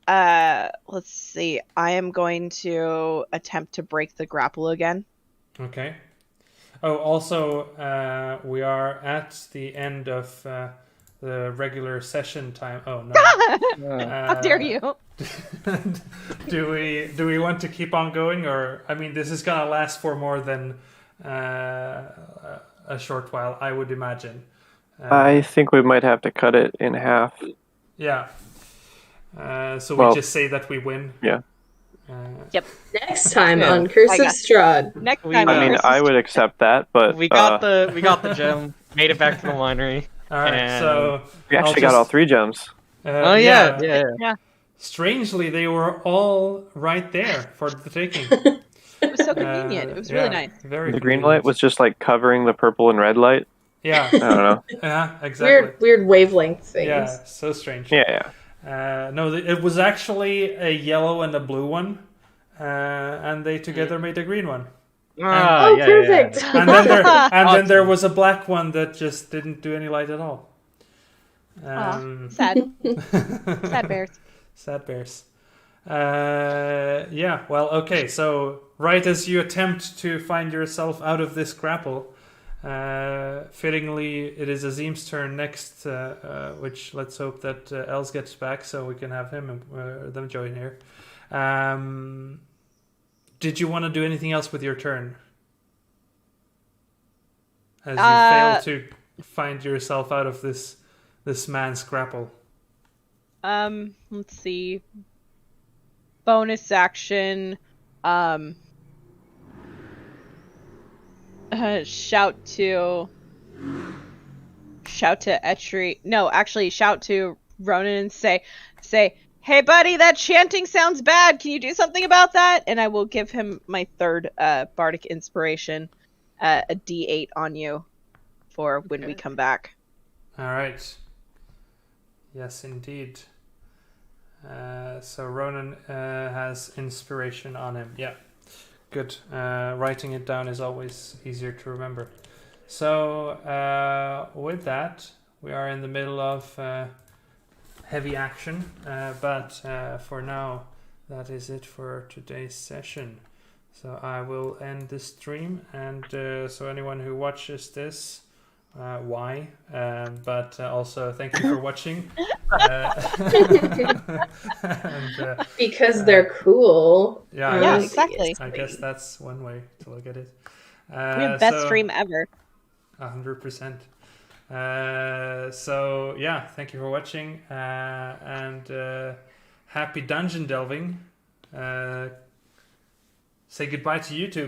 Let's see. I am going to attempt to break the grapple again. Okay. Oh, also, we are at the end of the regular session time. Oh no! How dare you? Do we want to keep on going, or I mean, this is gonna last for more than a short while, I would imagine. I think we might have to cut it in half. Yeah. So Well, we just say that we win. Yeah. Next time Yeah. on Curse I of got- Strahd. Next We- time, I mean, I would accept that, but We got the gem. made it back to the winery. All right, And- so We I'll actually got all just- 3 gems. Oh yeah. Strangely, they were all right there for the taking. It was so convenient. It was really nice. Very The green convenient. light was just like covering the purple and red light. Yeah, I don't know. yeah, exactly. Weird wavelength things. Yeah, so strange. Yeah. No, it was actually a yellow and a blue one, and they together made a green one. Ah, Oh, yeah, perfect. yeah. And then there was a black one that just didn't do any light at all. Sad. Sad bears. Sad bears. Yeah, well, okay, so right as you attempt to find yourself out of this grapple, fittingly, it is Azim's turn next, which let's hope that Els gets back so we can have him and them join here. Did you want to do anything else with your turn? As you fail to find yourself out of this man's grapple. Let's see. Bonus action. Shout to Etri. No, actually, shout to Ronan and say, "Hey, buddy, that chanting sounds bad. Can you do something about that?" And I will give him my third bardic inspiration, a D8 on you, for when we come back. All right. Yes, indeed. So Ronan has inspiration on him. Yeah, good. Writing it down is always easier to remember. So with that, we are in the middle of heavy action. But for now, that is it for today's session. So I will end the stream. And so anyone who watches this, why? But also thank you for watching. Because they're cool. Yeah, Yeah, exactly. I guess that's one way to look at it. We have best stream ever. 100%. So yeah, thank you for watching, and happy dungeon delving. Say goodbye to YouTube.